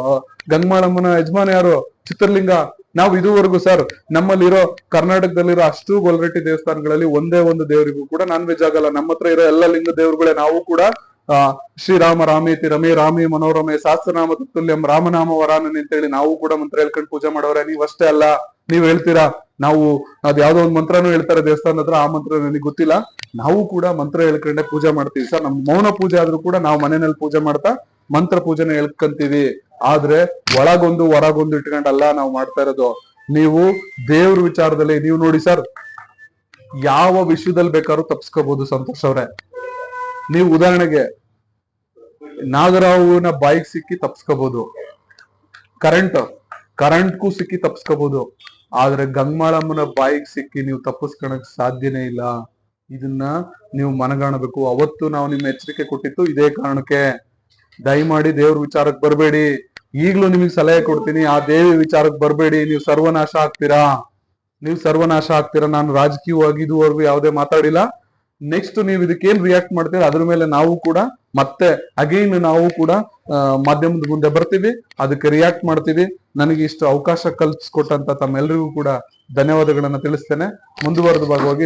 ಗಂಗಮಾಳಮ್ಮನ ಯಜಮಾನ ಯಾರು? ಚಿತ್ರಲಿಂಗ. ನಾವು ಇದುವರೆಗೂ ಸರ್, ನಮ್ಮಲ್ಲಿರೋ ಕರ್ನಾಟಕದಲ್ಲಿರೋ ಅಷ್ಟು ಗೊಲ್ರಟ್ಟಿ ದೇವಸ್ಥಾನಗಳಲ್ಲಿ ಒಂದೇ ಒಂದು ದೇವರಿಗೂ ಕೂಡ ನಾನ್ ವೆಜ್ ಆಗಲ್ಲ. ನಮ್ಮ ಹತ್ರ ಇರೋ ಎಲ್ಲ ಲಿಂಗ ದೇವರುಗಳೇ. ನಾವು ಕೂಡ ಶ್ರೀರಾಮ ರಾಮೇತಿ ರಮೇ ರಾಮೇ ಮನೋರಮೆ ಸಹಸ್ರನಾಮ ತತ್ತುಲ್ಯಂ ರಾಮನಾಮ ವರಾನನಿ ಅಂತ ಹೇಳಿ ನಾವು ಕೂಡ ಮಂತ್ರ ಹೇಳ್ಕೊಂಡು ಪೂಜೆ ಮಾಡೋರೆ. ನೀವಷ್ಟೇ ಅಲ್ಲ, ನೀವ್ ಹೇಳ್ತೀರಾ ನಾವು ಅದ್ ಯಾವ್ದೋ ಒಂದ್ ಮಂತ್ರನೂ ಹೇಳ್ತಾರೆ ದೇವಸ್ಥಾನದ ಹತ್ರ, ಆ ಮಂತ್ರ ನನಗೆ ಗೊತ್ತಿಲ್ಲ. ನಾವು ಕೂಡ ಮಂತ್ರ ಹೇಳ್ಕೊಂಡೆ ಪೂಜೆ ಮಾಡ್ತೀವಿ ಸರ್. ನಮ್ ಮೌನ ಪೂಜೆ ಆದ್ರೂ ಕೂಡ ನಾವು ಮನೆಯಲ್ಲಿ ಪೂಜೆ ಮಾಡ್ತಾ ಮಂತ್ರ ಪೂಜೆನ ಹೇಳ್ಕಂತೀವಿ. ಆದ್ರೆ ಒಳಗೊಂದು ಹೊರಗೊಂದು ಇಟ್ಕೊಂಡಲ್ಲ ನಾವು ಮಾಡ್ತಾ ಇರೋದು. ನೀವು ದೇವ್ರ ವಿಚಾರದಲ್ಲಿ ನೀವು ನೋಡಿ ಸರ್, ಯಾವ ವಿಷಯದಲ್ಲಿ ಬೇಕಾದ್ರೂ ತಪ್ಸ್ಕೋಬಹುದು ಸಂತೋಷ್ ಅವ್ರೆ. ನೀವು ಉದಾಹರಣೆಗೆ ನಾಗರಾವ್ನ ಬಾಯಿಗೆ ಸಿಕ್ಕಿ ತಪ್ಸ್ಕೋಬಹುದು, ಕರೆಂಟ್ಗೂ ಸಿಕ್ಕಿ ತಪ್ಸ್ಕೋಬಹುದು. ಆದ್ರೆ ಗಂಗಮಾಳಮ್ಮನ ಬಾಯಿಗೆ ಸಿಕ್ಕಿ ನೀವು ತಪ್ಪಿಸ್ಕೊಳಕ್ ಸಾಧ್ಯನೇ ಇಲ್ಲ. ಇದನ್ನ ನೀವು ಮನಗಾಣಬೇಕು. ಅವತ್ತು ನಾವು ನಿಮ್ ಎಚ್ಚರಿಕೆ ಕೊಟ್ಟಿತ್ತು ಇದೇ ಕಾರಣಕ್ಕೆ. ದಯಮಾಡಿ ದೇವ್ರ ವಿಚಾರಕ್ಕೆ ಬರ್ಬೇಡಿ. ಈಗ್ಲೂ ನಿಮಗೆ ಸಲಹೆ ಕೊಡ್ತೀನಿ, ಆ ದೇವಿ ವಿಚಾರಕ್ಕೆ ಬರ್ಬೇಡಿ. ನೀವು ಸರ್ವನಾಶ ಆಗ್ತೀರಾ. ನಾನು ರಾಜಕೀಯವಾಗಿ ಇದುವರೆಗೂ ಯಾವುದೇ ಮಾತಾಡಿಲ್ಲ. ನೆಕ್ಸ್ಟ್ ನೀವು ಇದಕ್ಕೇನ್ ರಿಯಾಕ್ಟ್ ಮಾಡ್ತೀರಾ ಅದ್ರ ಮೇಲೆ ನಾವು ಕೂಡ ಮತ್ತೆ ಅಗೈನ್ ನಾವು ಕೂಡ ಮಾಧ್ಯಮದ ಮುಂದೆ ಬರ್ತೀವಿ, ಅದಕ್ಕೆ ರಿಯಾಕ್ಟ್ ಮಾಡ್ತೀವಿ. ನನಗೆ ಇಷ್ಟು ಅವಕಾಶ ಕಲ್ಪಿಸ್ಕೊಟ್ಟಂತ ತಮ್ಮೆಲ್ಲರಿಗೂ ಕೂಡ ಧನ್ಯವಾದಗಳನ್ನ ತಿಳಿಸ್ತೇನೆ. ಮುಂದುವರೆದ ಭಾಗವಾಗಿ